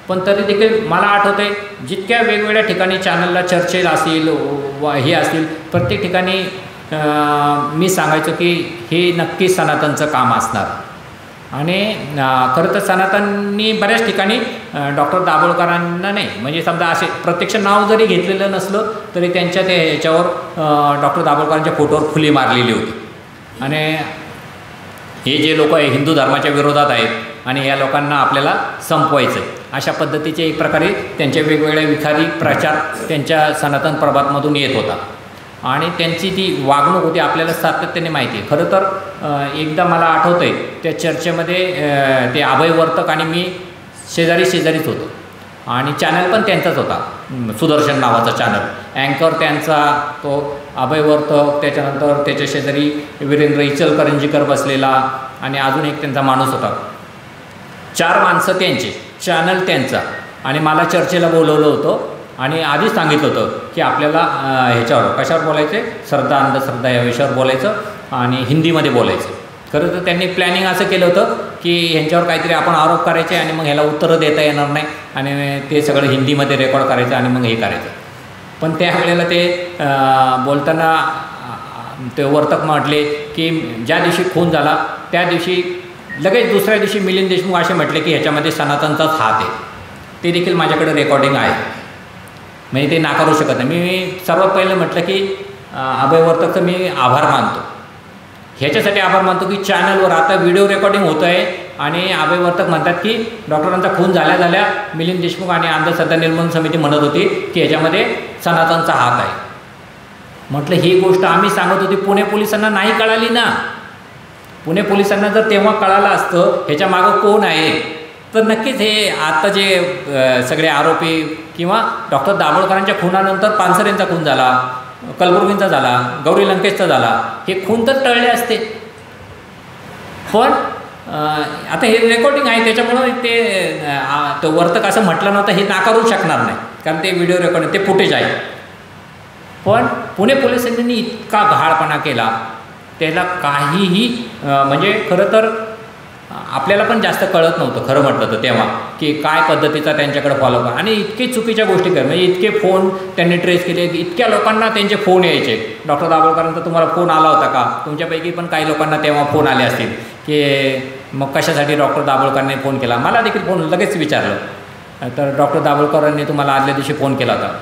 पण तरी देखील मला आठवतं आहे जितक्या वेगवेगळ्या ठिकाणी चॅनलला चर्चेला असतील हे असतील प्रत्येक ठिकाणी मी सांगायचो की हे नक्की सनातनचं काम असणार. आणि खरं तर सनातननी बऱ्याच ठिकाणी डॉक्टर दाभोळकरांना नाही म्हणजे समजा असे प्रत्यक्ष नाव जरी घेतलेलं नसलं तरी त्यांच्या ते ह्याच्यावर डॉक्टर दाभोळकरांच्या फोटोवर फुली मारलेली होती. आणि हे जे लोक आहे हिंदू धर्माच्या विरोधात आहेत आणि या लोकांना आपल्याला संपवायचं आहे अशा पद्धतीचे एक प्रकारे त्यांच्या वेगवेगळ्या विखारी प्रचार त्यांच्या सनातन प्रभातमधून येत होता. आणि त्यांची ती वागणूक होती आपल्याला सातत्याने माहिती आहे. खरं तर एकदा मला आठवतं आहे त्या चर्चेमध्ये ते अभयवर्तक आणि मी शेजारीच होतो आणि चॅनल पण त्यांचाच होता, सुदर्शन नावाचा चॅनल. अँकर त्यांचा तो अभय वर्तक, त्याच्यानंतर त्याच्या शेजारी वीरेंद्र इचलकरंजीकर बसलेला आणि अजून एक त्यांचा माणूस होता. 4 माणसं त्यांची, चॅनल त्यांचा. आणि मला चर्चेला बोलवलं होतं आणि आधीच सांगितलं होतं की आपल्याला ह्याच्यावर कशावर बोलायचे, श्रद्धा अंधश्रद्धा या विषयावर बोलायचं आणि हिंदीमध्ये बोलायचं. खरं तर त्यांनी प्लॅनिंग असं केलं होतं की ह्यांच्यावर काहीतरी आपण आरोप करायचे आणि मग ह्याला उत्तरं देता येणार नाही आणि ते सगळं हिंदीमध्ये रेकॉर्ड करायचं आणि मग हे करायचं. पण त्यावेळेला ते बोलताना ते वर्तक म्हटले की ज्या दिवशी खून झाला त्या दिवशी लगेच दुसऱ्या दिवशी मिलिंद देशमुख असे म्हटले की ह्याच्यामध्ये सनातनचाच हात आहे. ते देखील माझ्याकडे रेकॉर्डिंग आहे, म्हणजे ते नाकारू शकत नाही. मी सर्वात पहिलं म्हटलं की अभय वर्तकचं मी आभार मानतो. ह्याच्यासाठी आभार मानतो की चॅनलवर आता व्हिडिओ रेकॉर्डिंग होतं आहे आणि अभय वर्तक म्हणतात की डॉक्टरांचा खून झाल्या मिलिंद देशमुख आणि अंधश्रद्धा निर्मूलन समिती म्हणत होती की ह्याच्यामध्ये सनातनचा हात आहे. म्हटलं ही गोष्ट आम्ही सांगत होती, पुणे पोलिसांना नाही कळाली ना. पुणे पोलिसांना जर तेव्हा कळालं असतं ह्याच्या मागं कोण आहे तर नक्कीच हे आता जे सगळे आरोपी किंवा डॉक्टर दाभोळकरांच्या खुनानंतर पानसरेंचा खून झाला, कलबुर्गींचा झाला, गौरी लंकेशचा झाला, हे खून तर टळले असते. पण आता हे रेकॉर्डिंग आहे त्याच्यामुळं ते वर्तक असं म्हटलं नव्हतं हे नाकारू शकणार नाही, कारण ते व्हिडिओ रेकॉर्डिंग ते फुटेज आहे. पण पुणे पोलिसांनी इतका घाळपणा केला, त्याला काहीही म्हणजे खरं तर आपल्याला पण जास्त कळत नव्हतं खरं म्हटलं तर तेव्हा की काय पद्धतीचा त्यांच्याकडे फॉलो करा. आणि इतके चुकीच्या गोष्टी कर, म्हणजे इतके फोन त्यांनी ट्रेस केले, इतक्या लोकांना त्यांचे फोन यायचे. डॉक्टर दाभोळकरांचा तुम्हाला फोन आला होता का? तुमच्यापैकी पण काही लोकांना तेव्हा फोन आले असतील की मग कशासाठी डॉक्टर दाभोळकरांनी फोन केला. मला देखील फोन लगेच विचारलं तर डॉक्टर दाभोळकरांनी तुम्हाला आदल्या दिवशी फोन केला होता.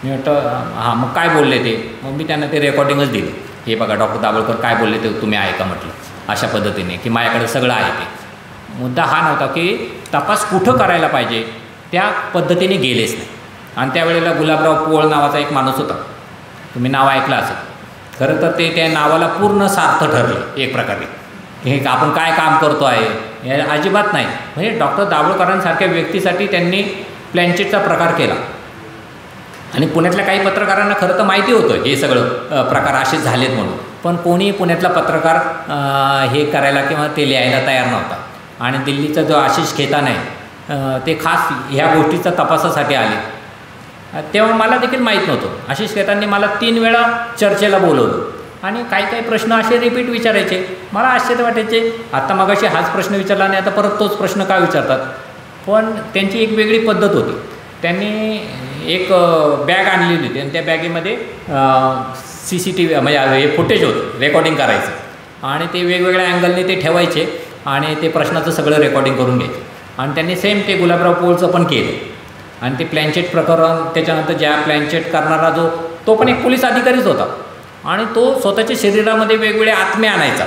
मी म्हटलं हां, मग काय बोलले ते? मग मी त्यांना ते रेकॉर्डिंगच दिलं. हे बघा डॉक्टर दाभोळकर काय बोलले ते तुम्ही ऐका म्हटलं, अशा पद्धतीने की माझ्याकडे सगळं आहे. ते मुद्दा हा नव्हता की तपास कुठं करायला पाहिजे त्या पद्धतीने गेलेच नाही. आणि त्यावेळेला गुलाबराव पोळ नावाचा एक माणूस होता, तुम्ही नाव ऐकलं असेल. खरं तर ते त्या नावाला पूर्ण सार्थ ठरलं एक प्रकारे, हे आपण काय काम करतो आहे हे अजिबात नाही. म्हणजे डॉक्टर दाभोळकरांसारख्या व्यक्तीसाठी त्यांनी प्लॅनचेटचा प्रकार केला. आणि पुण्यातल्या काही पत्रकारांना खरं तर माहिती होतं हे सगळं प्रकार असे झालेत म्हणून, पण कोणी पुण्यातला पत्रकार हे करायला किंवा ते लिहायला तयार नव्हता. आणि दिल्लीचा जो आशिष खेतान आहे ते खास ह्या गोष्टीचा तपासासाठी आले. तेव्हा मला देखील माहीत नव्हतं. आशिष खेतानने मला 3 वेळा चर्चेला बोलवलं आणि काही काही प्रश्न असे रिपीट विचारायचे. मला आश्चर्य वाटायचे, आता मगाशी हाच प्रश्न विचारला आणि आता परत तोच प्रश्न का विचारतात. पण त्यांची एक वेगळी पद्धत होती. त्यांनी एक बॅग आणलेली होती आणि त्या बॅगेमध्ये CCTV म्हणजे हे फुटेज होतं, रेकॉर्डिंग करायचं आणि ते वेगवेगळ्या अँगलने ते ठेवायचे आणि ते प्रश्नाचं सगळं रेकॉर्डिंग करून घ्यायचे. आणि त्यांनी सेम ते गुलाबराव पोळचं पण केलं. आणि ते प्लॅनचेट प्रकरण, त्याच्यानंतर ज्या प्लॅनचेट करणारा तो पण एक पोलीस अधिकारीच होता आणि तो स्वतःच्या शरीरामध्ये वेगवेगळे आत्मे आणायचा.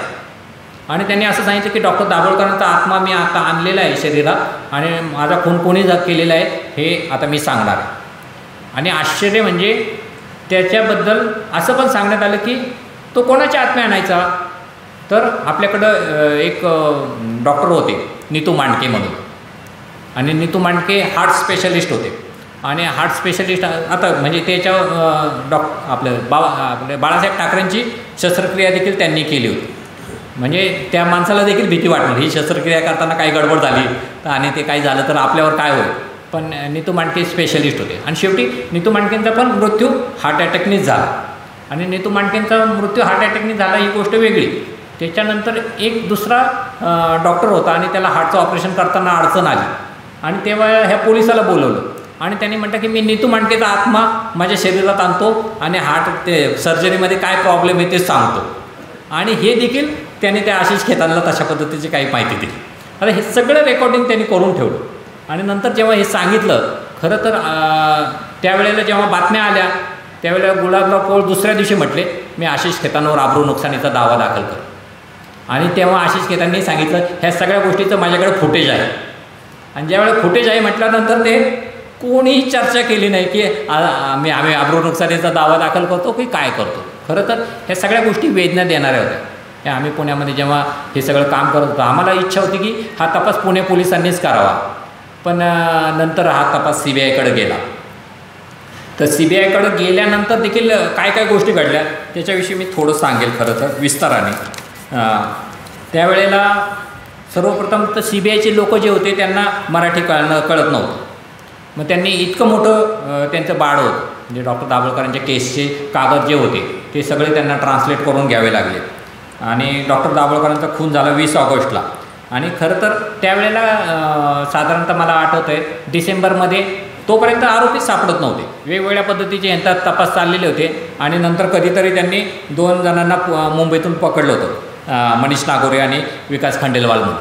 आणि त्यांनी असं सांगितलं की डॉक्टर दाभोळकरांचा आत्मा मी आता आणलेला आहे शरीरात आणि माझा खून कोणी केलेला आहे हे आता मी सांगणार आहे. आणि आश्चर्य म्हणजे त्याच्याबद्दल असं पण सांगण्यात आलं की तो कोणाच्या आत्मे आणायचा, तर आपल्याकडं एक डॉक्टर होते नीतू मांडके म्हणून. आणि नीतू मांडके हार्ट स्पेशलिस्ट होते. आणि हार्ट स्पेशलिस्ट आता म्हणजे त्याच्या आपले बाळासाहेब ठाकरेंची शस्त्रक्रिया देखील त्यांनी केली होती. म्हणजे त्या माणसाला देखील भीती वाटणार ही शस्त्रक्रिया करताना काही गडबड झाली आणि ते काही झालं तर आपल्यावर काय होईल. पण नीतू मांडके स्पेशलिस्ट होते. आणि शेवटी नीतू मांडकेंचा पण मृत्यू हार्ट अटॅकनीच झाला. आणि नीतू मांडकेंचा मृत्यू हार्ट अटॅकनी झाला ही गोष्ट वेगळी. त्याच्यानंतर एक दुसरा डॉक्टर होता आणि त्याला हार्टचं ऑपरेशन करताना अडचण आली आणि तेव्हा ह्या पोलिसाला बोलवलं आणि त्यांनी म्हटलं की मी नीतू मांडकेचा आत्मा माझ्या शरीरात आणतो आणि हार्ट ते सर्जरीमध्ये काय प्रॉब्लेम आहे ते सांगतो. आणि हे देखील त्याने त्या आशिष खेतानला तशा पद्धतीची काही माहिती दिली. आता हे सगळं रेकॉर्डिंग त्यांनी करून ठेवलं. आणि नंतर जेव्हा हे सांगितलं, खरं तर त्यावेळेला जेव्हा बातम्या आल्या त्यावेळेला गुलाबराव पोळ दुसऱ्या दिवशी म्हटले मी आशिष खेतानवर अब्रू नुकसानीचा दावा दाखल कर. आणि तेव्हा आशिष खेतानने सांगितलं ह्या सगळ्या गोष्टीचं माझ्याकडे फुटेज आहे. आणि ज्यावेळेला फुटेज आहे म्हटल्यानंतर ते कोणीही चर्चा केली नाही की आम्ही अब्रू नुकसानीचा दावा दाखल करतो की काय करतो. खरं तर ह्या सगळ्या गोष्टी वेदना देणाऱ्या होत्या. हे आम्ही पुण्यामध्ये जेव्हा हे सगळं काम करत होतो आम्हाला इच्छा होती की हा तपास पुणे पोलिसांनीच करावा. पण नंतर हा तपास CBIकडे गेला. तर CBIकडे गेल्यानंतर देखील काय काय गोष्टी घडल्या त्याच्याविषयी मी थोडं सांगेल खरं तर विस्ताराने. त्यावेळेला सर्वप्रथम तर CBIचे लोक जे होते त्यांना मराठी कळत नव्हतं. मग त्यांनी इतकं मोठं त्यांचं बाळ होतं, म्हणजे डॉक्टर दाभोळकरांच्या केसचे कागद जे होते ते सगळे त्यांना ट्रान्सलेट करून घ्यावे लागले. आणि डॉक्टर दाभोळकरांचा खून झाला 20 ऑगस्टला. आणि खरं तर त्यावेळेला साधारणतः मला आठवतं आहे डिसेंबरमध्ये तोपर्यंत आरोपी सापडत नव्हते. वेगवेगळ्या पद्धतीचे यांचा तपास चाललेले होते. आणि नंतर कधीतरी त्यांनी 2 जणांना मुंबईतून पकडलं होतं, मनीष नागोरे आणि विकास खंडेलवाल म्हणून.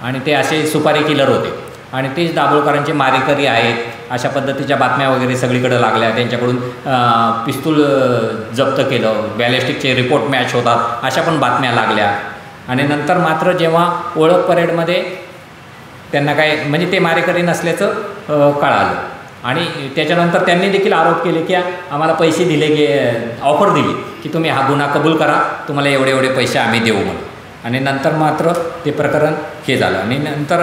आणि ते असे सुपारी किलर होते आणि तेच दाभोळकरांचे मारेकरी आहेत अशा पद्धतीच्या बातम्या वगैरे सगळीकडे लागल्या. त्यांच्याकडून पिस्तूल जप्त केलं, बॅलिस्टिकचे रिपोर्ट मॅच होतात अशा पण बातम्या लागल्या. आणि नंतर मात्र जेव्हा ओळख परेडमध्ये त्यांना काय म्हणजे ते मारेकरी नसल्याचं कळालं आणि त्याच्यानंतर त्यांनी देखील आरोप केले की आम्हाला पैसे दिले की ऑफर दिली की तुम्ही हा गुन्हा कबूल करा, तुम्हाला एवढे एवढे पैसे आम्ही देऊ म्हणून. आणि नंतर मात्र ते प्रकरण हे झालं. आणि नंतर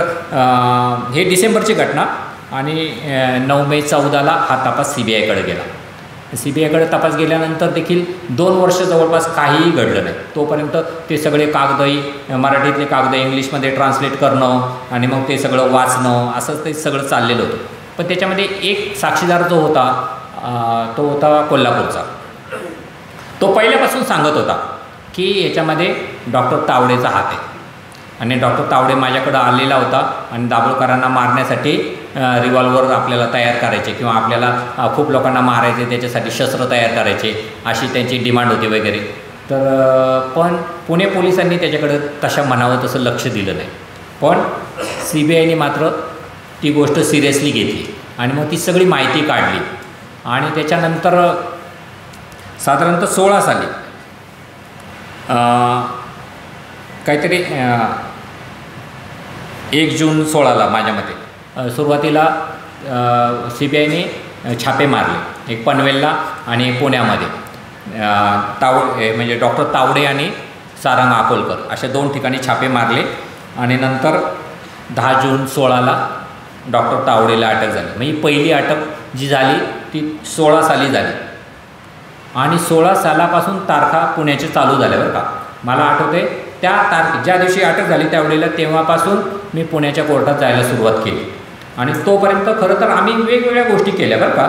हे डिसेंबरची घटना आणि 9 मे 14ला हा तपास CBIकडे गेला. CBIकडे तपास गेल्यानंतर देखील 2 वर्ष जवळपास काहीही घडलं नाही. तोपर्यंत ते सगळे कागदही मराठीतले कागद इंग्लिशमध्ये ट्रान्सलेट करणं आणि मग ते सगळं वाचणं असं ते सगळं चाललेलं होतं. पण त्याच्यामध्ये एक साक्षीदार जो होता तो होता कोल्हापूरचा. तो पहिल्यापासून सांगत होता की याच्यामध्ये डॉक्टर तावडेचा हात आहे. आणि डॉक्टर तावडे माझ्याकडं आलेला होता आणि दाभोळकरांना मारण्यासाठी रिव्हॉल्वर आपल्याला तयार करायचे किंवा आपल्याला खूप लोकांना मारायचे त्याच्यासाठी शस्त्र तयार करायचे अशी त्यांची डिमांड होती वगैरे. तर पण पुणे पोलिसांनी त्याच्याकडं तशा म्हणावं तसं लक्ष दिलं नाही. पण CBIने मात्र ती गोष्ट सिरियसली घेतली आणि मग ती सगळी माहिती काढली. आणि त्याच्यानंतर साधारणतः 16 साली काहीतरी 1 जून 16ला माझ्या मते सुरुवातीला CBIने छापे मारले, एक पनवेलला आणि पुण्यामध्ये. म्हणजे डॉक्टर तावडे आणि सारंग अकोलकर अशा 2 ठिकाणी छापे मारले. आणि नंतर 10 जून 16ला डॉक्टर तावडेला अटक झाली. म्हणजे पहिली अटक जी झाली ती 16 साली झाली. आणि 16 सालापासून तारखा पुण्याचे चालू झाल्या बरं का. मला आठवते त्या ज्या दिवशी अटक झाली त्यावेळेला तेव्हापासून मी पुण्याच्या कोर्टात जायला सुरुवात केली. आणि तोपर्यंत खरं तर आम्ही वेगवेगळ्या गोष्टी केल्या बरं का.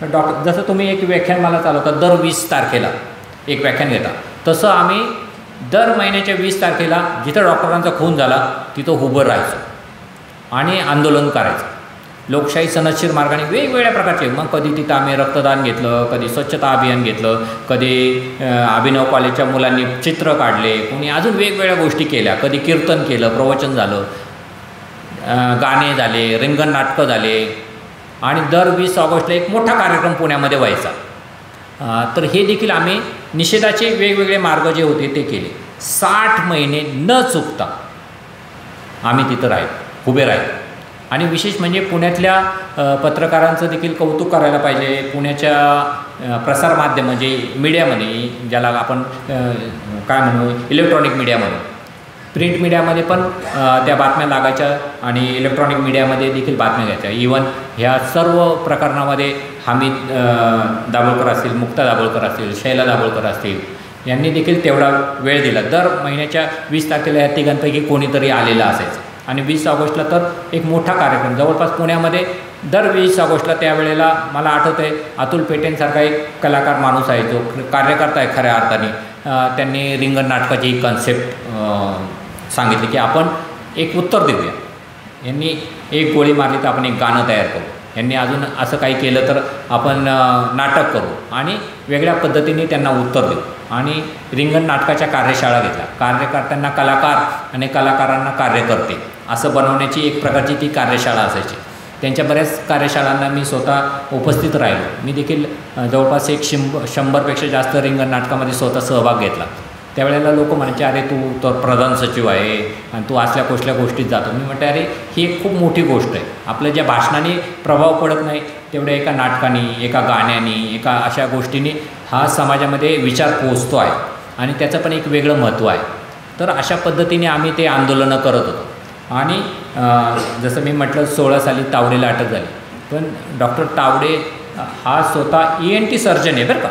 तर जसं तुम्ही एक व्याख्यान मला चालवता दर 20 तारखेला एक व्याख्यान घेता, तसं आम्ही दर महिन्याच्या 20 तारखेला जिथं डॉक्टरांचा खून झाला तिथं उभं राहायचो आणि आंदोलन करायचं लोकशाही सनदशीर मार्गाने वेगवेगळ्या प्रकारचे. मग कधी तिथं आम्ही रक्तदान घेतलं, कधी स्वच्छता अभियान घेतलं, कधी अभिनव कॉलेजच्या मुलांनी चित्र काढले, कोणी अजून वेगवेगळ्या गोष्टी केल्या, कधी कीर्तन केलं, प्रवचन झालं, गाणे झाले, रिंगण नाटकं झाले. आणि दर 20 ऑगस्टला एक मोठा कार्यक्रम पुण्यामध्ये व्हायचा. तर हे देखील आम्ही निषेधाचे वेगवेगळे मार्ग जे होते ते केले. 60 महिने न चुकता आम्ही तिथं उभे राहिलो. आणि विशेष म्हणजे पुण्यातल्या पत्रकारांचं देखील कौतुक करायला पाहिजे. पुण्याच्या प्रसारमाध्यम म्हणजे मीडियामध्ये ज्याला आपण काय म्हणू इलेक्ट्रॉनिक मीडिया म्हणू, प्रिंट मीडियामध्ये पण त्या बातम्या लागायच्या आणि इलेक्ट्रॉनिक मीडियामध्ये देखील बातम्या घ्यायच्या. इवन ह्या सर्व प्रकरणामध्ये हमीद दाभोळकर असतील, मुक्ता दाभोळकर असतील, शैला दाभोळकर असतील यांनी देखील तेवढा वेळ दिला. दर महिन्याच्या 20 तारखेला या तिघांपैकी कोणीतरी आलेलं असायचं. आणि 20 ऑगस्टला तर एक मोठा कार्यक्रम जवळपास पुण्यामध्ये दर 20 ऑगस्टला त्यावेळेला मला आठवतं आहे अतुल पेटेंसारखा एक कलाकार माणूस आहे जो कार्यकर्ता आहे खऱ्या अर्थाने. त्यांनी रिंगण नाटकाची एक कन्सेप्ट सांगितली की आपण एक उत्तर देऊया. यांनी एक गोळी मारली तर आपण एक गाणं तयार करू, यांनी अजून असं काही केलं तर आपण नाटक करू आणि वेगळ्या पद्धतीने त्यांना उत्तर देऊ. आणि रिंगण नाटकाच्या कार्यशाळा घेतल्या. कार्यकर्त्यांना कलाकार आणि कलाकारांना कार्यकर्ते असं बनवण्याची एक प्रकारची ती कार्यशाळा असायची. त्यांच्या बऱ्याच कार्यशाळांना मी स्वतः उपस्थित राहिलो. मी देखील जवळपास एक 100पेक्षा जास्त रिंगण नाटकामध्ये स्वतः सहभाग घेतला. त्यावेळेला लोक म्हणायचे अरे तू तर प्रधान सचिव आहे आणि तू असल्या कुठल्या गोष्टीत जातो. मी म्हणते अरे ही एक खूप मोठी गोष्ट आहे. आपल्या ज्या भाषणाने प्रभाव पडत नाही तेवढ्या एका नाटकाने, एका गाण्याने, एका अशा गोष्टींनी हा समाजामध्ये विचार पोचतो आहे आणि त्याचं पण एक वेगळं महत्त्व आहे. तर अशा पद्धतीने आम्ही ते आंदोलनं करत होतो. आणि जसं मी म्हटलं 16 साली तावडेला अटक झाली. पण डॉक्टर तावडे हा स्वतः ENT सर्जन आहे बरं का.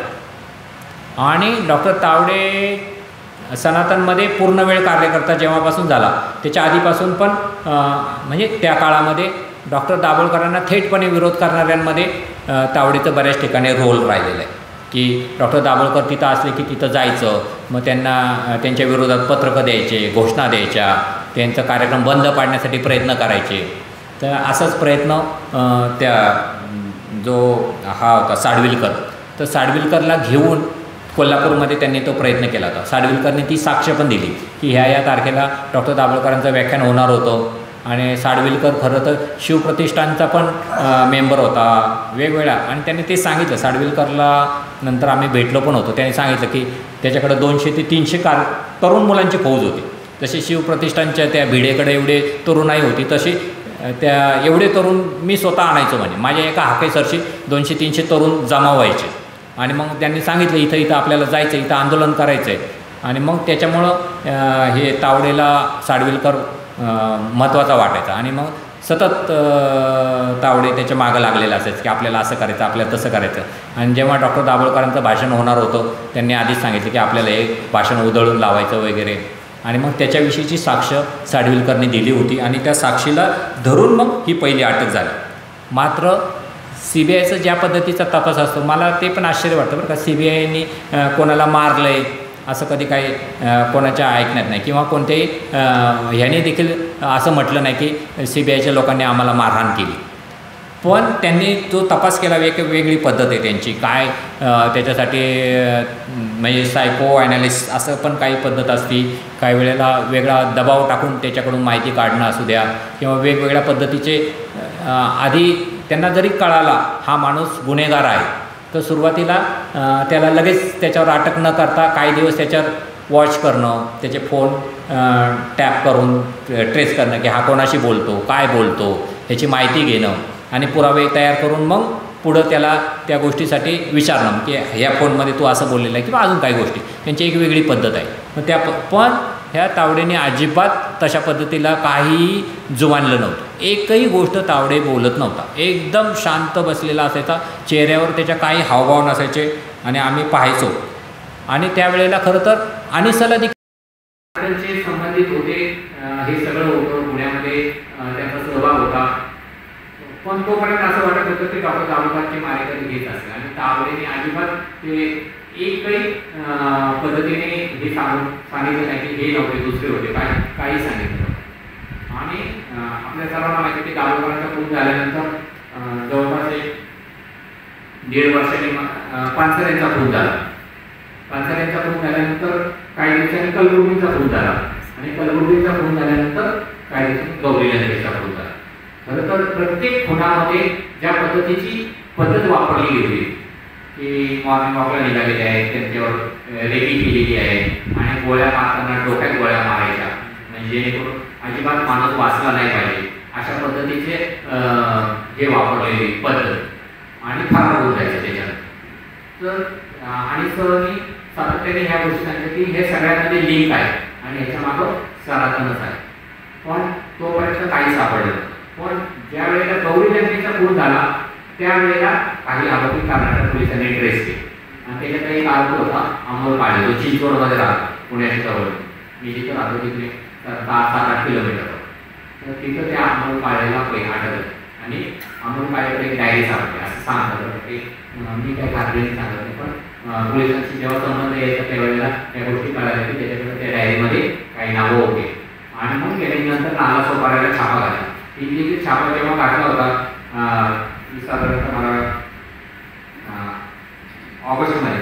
आणि डॉक्टर तावडे सनातनमध्ये पूर्ण वेळ कार्यकर्ता जेव्हापासून झाला त्याच्या आधीपासून पण म्हणजे त्या काळामध्ये डॉक्टर दाभोळकरांना थेटपणे विरोध करणाऱ्यांमध्ये तावडेचं बऱ्याच ठिकाणी रोल राहिलेलं आहे की डॉक्टर दाभोळकर तिथं असले की तिथं जायचं, मग त्यांना त्यांच्या विरोधात पत्रकं द्यायचे, घोषणा द्यायच्या, त्यांचा कार्यक्रम बंद पाडण्यासाठी प्रयत्न करायचे. तर असाच प्रयत्न त्या जो हा होता साडविलकर, तर साडविलकरला घेऊन कोल्हापूरमध्ये त्यांनी तो प्रयत्न केला होता. साडविलकरने ती साक्ष पण दिली की ह्या तारखेला डॉक्टर दाभोळकरांचं व्याख्यान होणार होतं. आणि साडविलकर खरं तर शिवप्रतिष्ठानचा पण मेंबर होता वेगवेगळ्या. आणि त्यांनी ते सांगितलं, साडविलकरला नंतर आम्ही भेटलो पण होतो, त्यांनी सांगितलं की त्याच्याकडे 200 ते 300 तरुण मुलांची फौज होती. जसे शिवप्रतिष्ठानच्या त्या भिडेकडे एवढे तरुणाई होती तशी त्या एवढे तरुण मी स्वतः आणायचो. म्हणजे माझ्या एका हाकेसरशी 200-300 तरुण जमा व्हायचे. आणि मग त्यांनी सांगितलं इथं आपल्याला जायचं, इथं आंदोलन करायचं आहे. आणि मग त्याच्यामुळं हे तावडेला साडविलकर महत्त्वाचा वाटायचा. आणि मग सतत तावडे त्याच्या मागं लागलेलं असायचं की आपल्याला असं करायचं, आपल्याला तसं करायचं. आणि जेव्हा डॉक्टर दाभोळकरांचं भाषण होणार होतं त्यांनी आधीच सांगितलं की आपल्याला हे भाषण उधळून लावायचं वगैरे. आणि मग त्याच्याविषयीची साक्ष साडविलकरने दिली होती आणि त्या साक्षीला धरून मग ही पहिली अटक झाली. मात्र CBIचा ज्या पद्धतीचा तपास असतो, मला ते पण आश्चर्य वाटतं बरं का. CBIने कोणाला मारलं आहे असं कधी काही कोणाच्या ऐकण्यात नाही, किंवा कोणत्याही ह्याने देखील असं म्हटलं नाही की CBIच्या लोकांनी आम्हाला मारहाण केली. पण त्यांनी जो तपास केला वेगवेगळी पद्धत आहे त्यांची, काय त्याच्यासाठी म्हणजे सायको ॲनालिस्ट असं पण काही पद्धत असती. काही वेळेला वेगळा दबाव टाकून त्याच्याकडून माहिती काढणं असू द्या, किंवा वेगवेगळ्या पद्धतीचे आधी त्यांना जरी कळाला हा माणूस गुन्हेगार आहे तर सुरुवातीला त्याला लगेच त्याच्यावर अटक न करता काही दिवस त्याच्यावर वॉच करणं, त्याचे फोन टॅप करून ट्रेस करणं की हा कोणाशी बोलतो, काय बोलतो, ह्याची माहिती घेणं आणि पुरावे तयार करून मग पुढं त्याला त्या गोष्टीसाठी विचारणं की ह्या फोनमध्ये तू असं बोललेलं आहे, किंवा अजून काही गोष्टी. त्यांची एक वेगळी पद्धत आहे. मग पण ह्या तावडेने अजिबात तशा पद्धतीला काहीही जुमानलं नव्हतं. एकही गोष्ट तावडे बोलत नव्हता. एकदम शांत बसलेला असायचा, चेहऱ्यावर त्याच्या काही हावभाव नसायचे आणि आम्ही पाहायचो. आणि त्यावेळेला खरं तर अनिसला देखील संबंधित होते, हे सगळं होतं पुण्यामध्ये, त्यांचा सहभाग होता. पण तोपर्यंत असं वाटत होतं की डॉक्टर दाभोळकरची मारेकरी घेत असते. आणि तावडेने अजिबात ते एकही पद्धतीने हे सांगितलं नाही की हे नव्हते, दुसरे होते, काही सांगितलं. आणि आपल्या सर्वांना माहिती की दाभोळकरांचा खून झाल्यानंतर जवळपास 1.5 वर्षांनी पानसरेंचा खून झाला. पानसरेंचा खून झाल्यानंतर काही दिवसांनी कलबुर्गींचा खून झाला. आणि कलबुर्गींचा खून झाल्यानंतर काही दिवसांनी गौरी लंकेचा खून झाला. खरं तर प्रत्येक खुनामध्ये ज्या पद्धतीची पद्धत वापरली गेली की मॉर्निंग वॉकला निघालेले आहेत, त्यांच्यावर रेकी केलेली आहे आणि गोळ्या मारताना डोक्यात गोळ्या मारायच्या, म्हणजे जेणेकरून अजिबात माणूस वाचला नाही पाहिजे अशा पद्धतीचे हे वापरलेली पद्धत आणि फरार होत जायचं त्याच्यात. तर आणि सरनी सातत्याने ह्या गोष्टी सांगितल्या की हे सगळ्यांमध्ये लिंक आहे आणि ह्याच्या मागं सनातनच आहे. पण तोपर्यंत काही सापडलं. पण ज्या वेळेला गौरी लंकेचा खून झाला त्यावेळेला काही आरोपी कर्नाटक पोलिसांनी ट्रेस केले. आणि त्याच्यात एक आरोपी होता अमोल काळे, जो चिंचवडमध्ये राहतो, पुण्याच्या जवळ. मी जिथं राहतो तिथे 7-8 किलोमीटर. तर तिथं त्या अमोल काळेला अटकलं. आणि अमोल काळेकडे एक डायरी सापडली असं सांगतात की मी काही खात्रीने सांगत नाही, पण पोलिसांशी जेव्हा संबंध यायचा त्यावेळेला त्या गोष्टी कळाल्या की त्याच्याकडे त्या डायरीमध्ये काही नावं होते. आणि मग गेल्यानंतर नाला सोपाऱ्याला छापा घातला. इथे छापा जेव्हा काढला होता साधारणतः मला ऑगस्टमध्ये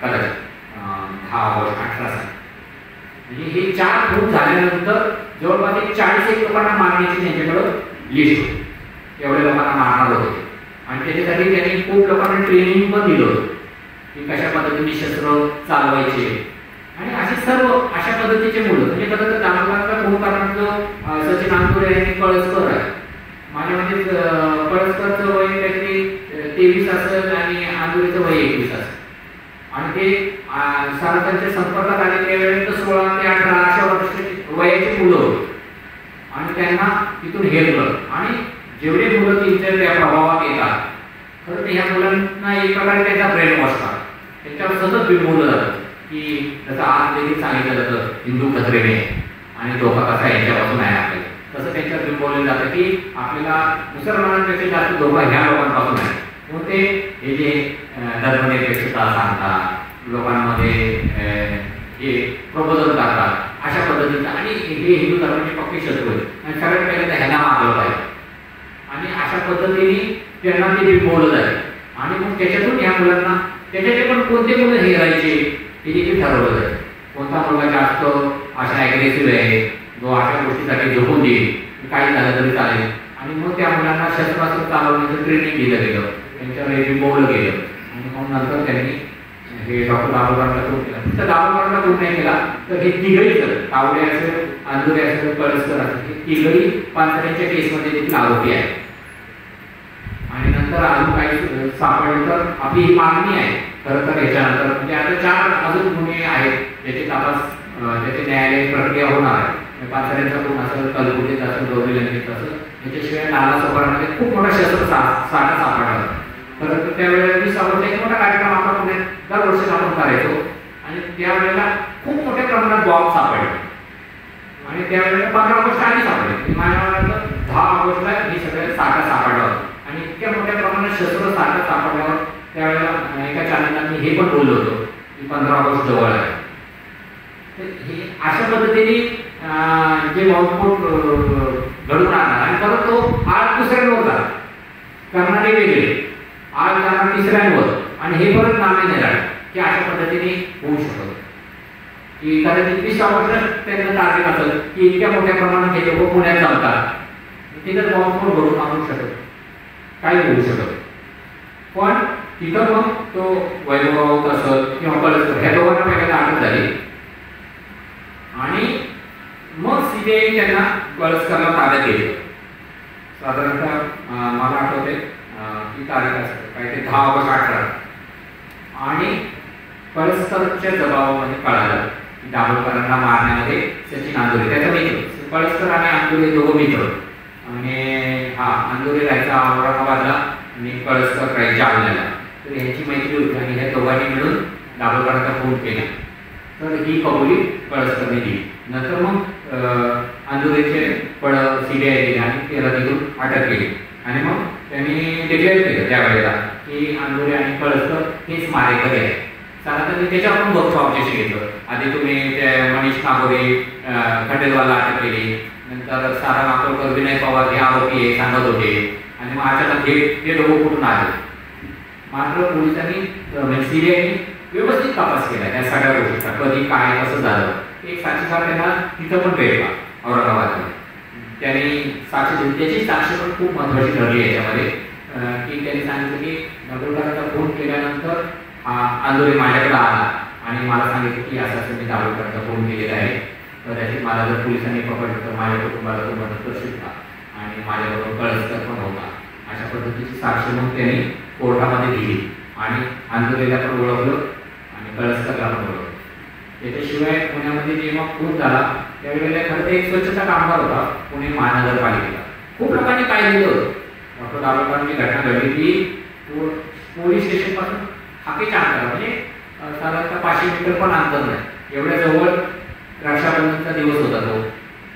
कदाचित 10 ऑगस्ट 18 साली. म्हणजे हे 4 खून झाल्यानंतर जवळपास 40 लोकांना मारण्याची त्यांच्याकडं लिस्ट होती. एवढ्या लोकांना मारणार होते. आणि त्याच्यासाठी त्यांनी खूप लोकांना ट्रेनिंग पण दिलं होतं की कशा पद्धतीने शस्त्र चालवायचे. आणि असे सर्व अशा पद्धतीचे मुलं, म्हणजे खरं तर दाभोळकरांचा खून करणारा सचिन अंतुरे यांनी कळसकर आहे. माझ्या म्हणजे कळसकरचं वय काहीतरी 23 असेल आणि अंतुरेचं वय 21 असेल. आणि ते सनातनच्या संपर्कात आले त्यावेळेस 16 ते 18 अशा वर्षाची वयाची मुलं होती. आणि त्यांना तिथून हेरलं आणि जेवढे मुलं तिच्या त्या प्रभावात येतात खरं तर ह्या मुलांना एक प्रकारे त्यांचा ब्रेन वॉश करा, त्यांच्यावर सतत बिंबवलं जातं की जसं आज देखील सांगितलं जातं हिंदू खतरेने आणि धोका कसा यांच्यापासून आहे आपल्याला, तसं त्यांच्यावर बिंबवलं जातं की आपल्याला मुसलमानांपेक्षा जास्त धोका ह्या लोकांपासून आहे. मग ते हे जे धर्मनिरपेक्षता सांगतात, लोकांमध्ये हे प्रबोधन करतात अशा पद्धतीचं, आणि हे हिंदू धर्माचे पक्के शत्रू आहेत आणि सगळ्यात पहिल्यांदा ह्यांना मागलं पाहिजे आणि अशा पद्धतीने त्यांना ते बिंबवलं जाईल. आणि मग त्याच्यातून ह्या मुलांना त्याच्याचे पण कोणते मुलं हेरायचे हे देखील ठरवलं जाईल. कोणता मुलगा जास्त अशा ॲग्रेसिव्ह आहे, जो अशा गोष्टीसाठी झोपून देईल, काही झालं तरी चालेल, आणि मग त्या मुलांना शस्त्रास्त्र चालवण्याचं ट्रेनिंग दिलं गेलं, त्यांच्यावर हे बिंबवलं गेलं. आणि मग नंतर त्यांनी हे डॉक्टर दाभोळकरांना फोन केला. तर दाभोळकरांना फोन नाही केला तर हे तिघही तर तावडे असेल, अंधुरे असेल, कळसकर असेल, हे तिघही पानसरेंच्या केसमध्ये देखील आरोपी आहे. आणि नंतर अजून काही सापडलं तर आपली ही मागणी आहे खरं तर याच्यानंतर, म्हणजे आता 4 अजून गुन्हे आहेत ज्याचे तपास त्याचे न्यायालयीन प्रक्रिया होणार आहे. पानसरेंचा खून असेल, कलकुटेचा असेल, गौरी लंकेचा असेल, याच्याशिवाय नाला सोपारामध्ये खूप मोठा साठा सापडला. खरं तर त्यावेळेला 20 ऑगस्ट एक मोठा कार्यक्रम आपण पुण्यात दरवर्षी आपण करायचो आणि त्यावेळेला खूप मोठ्या प्रमाणात बॉम्ब सापडले आणि त्यावेळेला 15 ऑगस्ट आधी सापडले. माझ्या मनात 10 ऑगस्टला हे सगळे साठा सापडला आणि इतक्या मोठ्या प्रमाणात शस्त्र साठा सापडल्यावर त्यावेळेला एका चॅनलला मी हे पण बोललो होतो की 15 ऑगस्ट जवळ आहे. हे अशा पद्धतीने जे बॉम्बस्फोट घडून आणणार आणि परत तो आज दुसऱ्यांवर झाला, करणारे वेगळे, आज जाणार तिसऱ्यांवर आणि हे परत नामे नेणार की अशा पद्धतीने होऊ शकतं की कदाचित 20 ऑगस्टला त्यांचं टार्गेट असेल की इतक्या मोठ्या प्रमाणात हे लोक पुण्यात चालतात, तिथं बॉम्बस्फोट घडून आणू शकत, काही होऊ शकत. पण तिथं मग तो वैभव असं किंवा कळसकर ह्या दोघांना पहिल्यांदा अटक झाली आणि मग सीबीआय त्यांना कळसकरला ताब्यात घेतलं. साधारणतः मला आठवते ही तारीख असते काय ते 10 ऑगस्ट 18 आणि कळसकरच्या जबाबामध्ये कळालं की दाभोळकरांना मारण्यामध्ये सचिन अंदुरे त्याचा मित्र, कळसकर आणि अंदुरे दोघं मित्र, आणि हा अंदुरे राहायचा औरंगाबादला आणि कळसकर राहायचा जालन्याला. तर यांची मैत्री होती आणि ह्या दोघांनी मिळून दाभोळकरांचा खून केला. तर ही कबुली कळसकरने दिली. नंतर मग अंदुरेचे पण सीबीआय दिली आणि त्याला तिथून अटक केली आणि मग त्यांनी डिक्लेअर केलं त्यावेळेला की अंदुरे आणि कळसकर हेच मारेकरी आहे. साधारण त्याच्यावर पण बघतो ऑब्जेक्शन घेतलं. आधी तुम्ही त्या मनीष नागोरे खंडेलवालला अटक केली, नंतर सारा नागपूरकर, विनय पवार हे आरोपी आहे सांगत होते आणि मग अचानक हे लोक कुठून आले. मात्र पोलिसांनी सीबीआयने व्यवस्थित तपास केला या सगळ्या गोष्टीचा, कधी काय कसं झालं. एक साक्षीदार त्यांना तिथं पण भेटला औरंगाबादमध्ये, त्यांनी साक्ष दिली. त्याची साक्ष पण खूप महत्त्वाची ठरली याच्यामध्ये की त्यांनी सांगितलं की दाभोळकरांचा फोन केल्यानंतर अंदुरे माझ्याकडे आला आणि मला सांगितलं की असं मी दाभोळकरांचा फोन केलेला आहे, कदाचित मला जर पोलिसांनी पकडलं तर माझ्या कुटुंबाला तो मदत करशील का, आणि माझ्याबरोबर कळसकर पण होता. अशा पद्धतीची साक्ष मग त्यांनी कोर्टामध्ये दिली आणि अंदुरेला पण ओळखलं आणि कळसकरला पण ओळखलं. त्याच्याशिवाय पुण्यामध्ये जेव्हा खून झाला त्यावेळेला खरं तर एक स्वच्छता कामगार होता पुणे महानगरपालिकेला. खूप लोकांनी काय दिलं होतं, डॉक्टर दाभोळकरांची घटना घडली की पोलीस स्टेशनपासून हाकेच्या अंतर, म्हणजे साधारणतः 500 मीटर पण अंतर नाही, एवढ्या जवळ रक्षाबंधनचा दिवस होता तो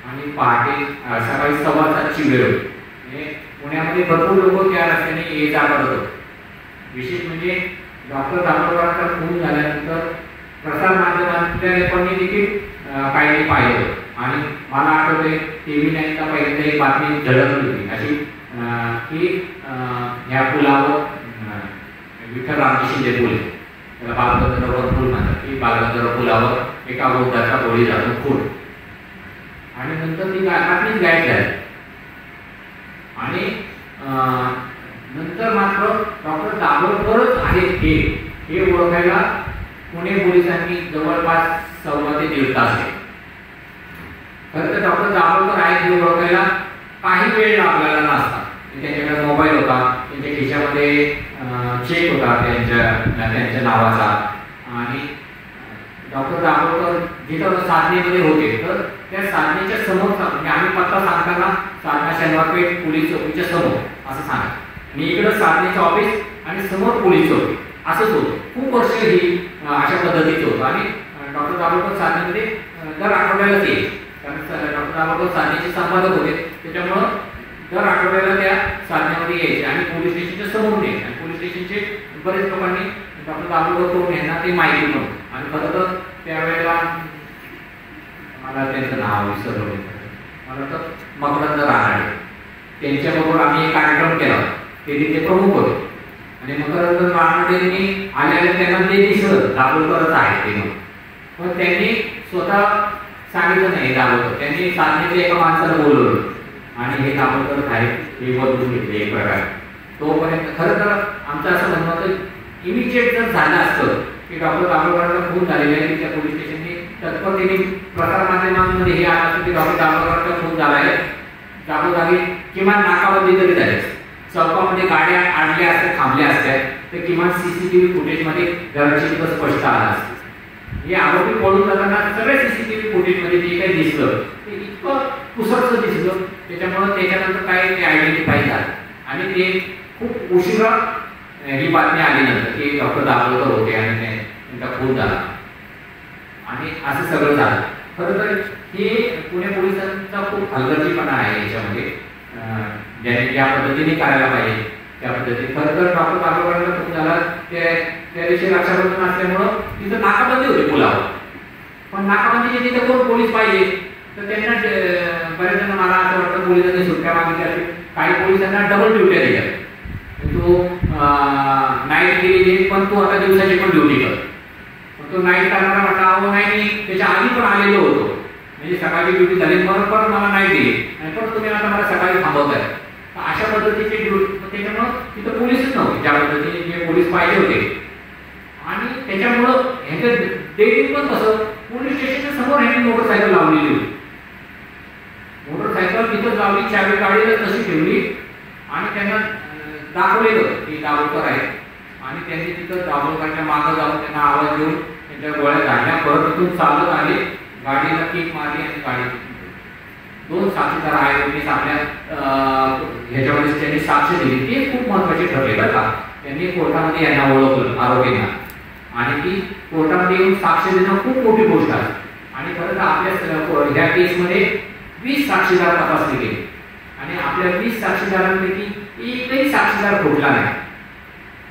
आणि पहाटे सकाळी 7:15ची वेळ होती. म्हणजे पुण्यामध्ये भरपूर लोक त्या रस्त्याने ये जा करत होते. विशेष म्हणजे डॉक्टर दाभोळकरांचा खून झाल्यानंतर प्रसार माध्यमांतल्या लोकांनी देखील काही पाहिलं होतं आणि मला आठवते TV9चा पहिल्यांदा एक बातमी झळकली होती अशी की ह्या पुलावर विठ्ठल रामजी शिंदे पूल, त्याला बालगंधर्व पूल म्हणतात, की बालगंधर्व पुलावर एका वृद्धाचा गोळी झाडून खून, आणि नंतर ती बातमीच गायब झाली. आणि नंतर मात्र डॉक्टर दाभोळकरच आहेत हे ओळखायला पुणे पोलिसांनी जवळपास 1.25 ते 1.5 तास आहे. खरं तर डॉक्टर दाभोळकर आहेत हे ओळखायला काही वेळ लागलेला नसता. त्यांच्याकडे मोबाईल होता, त्यांच्या खिशामध्ये चेक होता त्यांच्या नावाचा, आणि डॉक्टर दाभोळकर जिथं साधनेमध्ये होते तर त्या साधनेच्या समोरचा म्हणजे आम्ही पत्ता सांगताना साधना शनिवारपेठ पोलीस चौकीच्या समोर असं सांगा आणि इकडं साधनेचं ऑफिस आणि समोर पोलीस चौकी असंच होतं. खूप वर्ष ही अशा पद्धतीचं होतं आणि डॉक्टर दाभोळकर साधनेमध्ये दर आठवड्यालाच येईल कारण डॉक्टर दाभोळकर साधनेचे संपादक होते त्याच्यामुळं दर आठवड्याला त्या साधनेमध्ये यायचे आणि पोलीस स्टेशनच्या समोरून यायचे आणि पोलीस स्टेशनचे बरेच लोकांनी डॉक्टर दाभोळकर करून यांना ते माहिती नव्हतं आणि खरं तर त्यावेळेला मला त्यांचं नाव विसरलं मला तर मकरंद रानडे त्यांच्याबरोबर आम्ही एक कार्यक्रम केला ते तिथे प्रमुख होते आणि मकरंद रानडेंनी आल्याला त्यांना ते दिसलं दाभोळकरच आहे ते म्हणून पण त्यांनी स्वतः सांगितलं नाही दाभोळकर त्यांनी साधनेच्या एका माणसाला बोलवलं आणि हे दाभोळकर आहे हे बदलून घेतले एक प्रकारे तोपर्यंत खरं तर आमचं असं म्हणणं होतं इमिजिएट जर झालं असतं की डॉक्टर दाभोळकरांना खून झालेला आहे त्या पोलीस स्टेशनने तत्परतेने प्रसारमाध्यमांमध्ये हे आलं असतं की डॉक्टर दाभोळकरांचा खून झाला आहे जागोजागी किमान नाकाबंदी तरी झाली चौकामध्ये गाड्या आणल्या असत्या थांबल्या असत्या तर किमान CCTV फुटेजमध्ये घराची तिथं स्पष्ट आलं असतं. हे आरोपी पळून जाताना सगळ्या CCTV फुटेजमध्ये जे काही दिसलं ते इतकं पुसरचं दिसलं त्याच्यामुळं त्याच्यानंतर काय ते आयडेंटिफाय झालं आणि ते खूप उशिरा ही बातमी आली नंतर की डॉक्टर दाभोळकर होते आणि त्यांचा खून झाला आणि असं सगळं झालं. खरं तर हे पुणे पोलिसांचा खूप हलगर्जीपणा आहे याच्यामध्ये ज्यांनी ज्या पद्धतीने करायला पाहिजे त्या पद्धतीने. खरं तर डॉक्टर दाभोळकरांचा खून झाला त्या दिवशी रक्षाबंधन असल्यामुळं तिथं नाकाबंदी होती पुलावर पण नाकाबंदीचे तिथं कोण पोलीस पाहिजे तर त्यांना बऱ्याच जण मला असं वाटतं पोलिसांनी सुट्ट्या मागितल्या असतील काही पोलिसांना डबल ड्युट्या दिल्या तू नाईट केली पण तू आता दिवसाची पण ड्युटी कर तो नाईट करणारा म्हटला अहो नाही त्याच्या आधी पण आलेलो होतो म्हणजे सकाळची ड्युटी झाली बरोबर मला नाईट दिली आणि पण तुम्ही आता मला सकाळी थांबवताय अशा पद्धतीची ड्युटी त्याच्यामुळं तिथं पोलीसच नव्हते ज्या पद्धतीने जे पोलीस पाहिजे होते आणि त्याच्यामुळं ह्याचं डेटिंग पण कसं पोलीस स्टेशनच्या समोर ह्यांनी मोटरसायकल लावलेली होती मोटरसायकल तिथं लावली चावी गाडीला तशी ठेवली आणि त्यांना दाखवलेलं की दाभोळकर आहे आणि त्यांनी तिथं दाभोळकरच्या मागं जाऊन त्यांना आवाज देऊन त्यांच्या गोळ्या झाडल्या परत तिथून चालत आले गाडीला किक मारली आणि गाडी दोन साक्षीदार आहेत आपल्या ह्याच्यामध्ये त्यांनी साक्ष दिली ते खूप महत्वाचे ठरले बरं का त्यांनी कोर्टामध्ये यांना ओळखलं आरोपींना आणि ती कोर्टामध्ये येऊन साक्ष देणं खूप मोठी गोष्ट आहे आणि खरं तर आपल्या ह्या केसमध्ये 20 साक्षीदार तपासले गेले आणि आपल्या 20 साक्षीदारांपैकी एकही साक्षीदार फुटला नाही.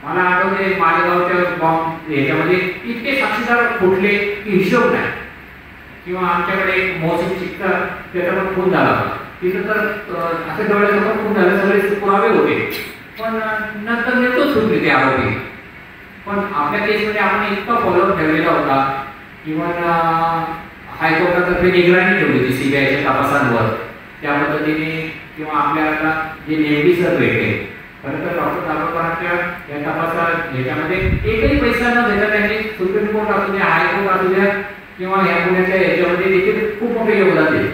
मला आठवते मालेगावच्या बॉम्ब ह्याच्यामध्ये इतके साक्षीदार फुटले की हिशोब नाही किंवा आमच्याकडे मोहसिन चिक्का त्याचा पण खून झाला होता तिथं तर असं डोळ्यासमोर खून झालं सगळे पुरावे होते पण नंतर नेतोच सुटले ते आरोपी पण आपल्या केसमध्ये आपण इतका फॉलोअप ठेवलेला होता किंवा हायकोर्टातर्फे निगराणी ठेवली होती CBIच्या तपासांवर त्या पद्धतीने किंवा आपल्याला जे नेमकी सर भेटले खरं तर डॉक्टर दाभोळकरांच्या या तपासात ह्याच्यामध्ये एकही पैसा न देता त्यांनी सुप्रीम कोर्ट असू द्या हायकोर्ट असू द्या किंवा ह्या पुण्याच्या ह्याच्यामध्ये देखील खूप मोठे योगदान दिले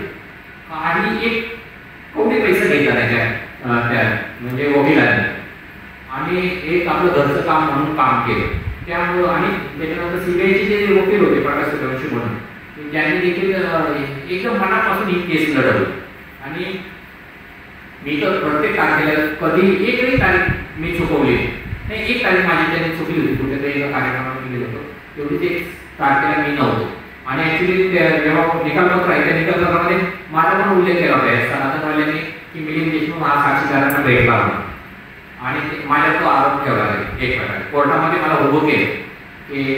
आणि एक कोटी पैसा घेतला त्या म्हणजे वकिलांनी आणि एक आपलं घरचं काम म्हणून काम केलं त्यामुळं आणि त्याच्यानंतर CBIचे जे वकील होते प्रकाश सूर्यवंशी म्हणून ज्यांनी देखील एकदम मनापासून ही केस लढवली आणि मी तर प्रत्येक तारखेला कधी एकही तारीख मी चुकवली नाही एक तारीख माझी त्यांनी चुकली होती कुठेतरी एका कार्यक्रमाला गेलो होतो तेवढीच एक तारखेला मी नव्हतो आणि ऍक्च्युली जेव्हा निकालपत्र आहे त्या निकालपत्रामध्ये माझा पण उल्लेख केला होता सनातनवाल्यांनी की मिलिंद देशमुख हा साक्षीदारांना भेटला आणि माझ्या तो आरोप ठेवला आहे एक प्रकारे कोर्टामध्ये मला उभं केलं की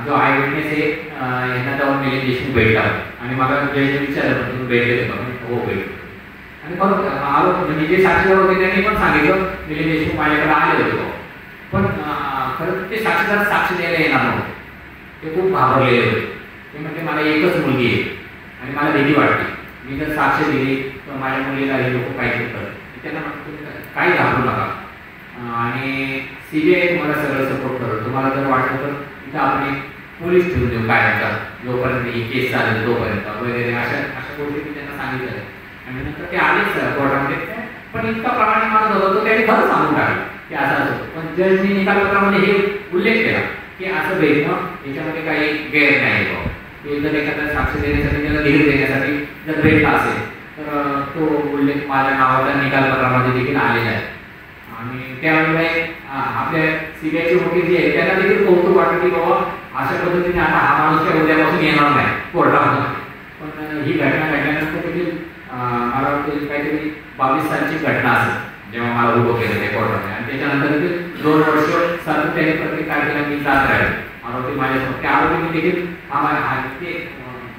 जो आय विटनेस आहे यांना जाऊन मिलिंद देशमुख भेटला आणि मला जयने विचारलं तुम्ही भेटले होतं हो भेटलो आणि मग आरोप म्हणजे जे साक्षीदार होते त्यांनी पण सांगितलं मिलिंद देशमुख माझ्याकडे आले होते पण खरं ते साक्षीदार साक्ष द्यायला येणार नव्हते ते खूप घाबरलेले होते ते म्हणजे मला एकच मुलगी आहे आणि मला भीती वाटते मी जर साक्ष दिली तर माझ्या मुलीला हे लोक काय करतात त्यांना म्हणतो काही घाबरू नका आणि CBI तुम्हाला सगळं सपोर्ट करतो तुम्हाला जर वाटलं तर तिथं आपण एक पोलीस ठेवून देऊ कायमचा जोपर्यंत ही केस चालेल तोपर्यंत वगैरे अशा गोष्टी मी त्यांना सांगितलं आणि नंतर ते आलेच कोर्टामध्ये पण इतका प्रमाणे माणूस होता तो त्यांनी खरं सांगून टाकलं की असं असं पण जजनी निकालपत्रामध्ये हे उल्लेख केला की असं भेटणं याच्यामध्ये काही गैर नाही जर एखादा साक्ष देण्यासाठी त्याला धीर देण्यासाठी जर भेटला असेल तर तो उल्लेख माझ्या नावाच्या निकाल पत्रामध्ये देखील आलेला आहे. आणि त्यावेळेला आपल्या सीबीआयचे वकील जे आहेत त्यांना देखील कौतुक वाटतं की बाबा अशा पद्धतीने आता हा माणूस त्या उद्यापासून येणार नाही कोर्टामध्ये. पण ही घटना घडल्यानंतर देखील मला वाटतं काहीतरी 22 सालची घटना असेल जेव्हा मला उभं केलं ते कोर्टामध्ये. आणि त्याच्यानंतर देखील 2 वर्ष सातत्याने प्रत्येक तारखेला मी जात राहिले. आरोपी माझ्यासमोर त्या आरोपीने देखील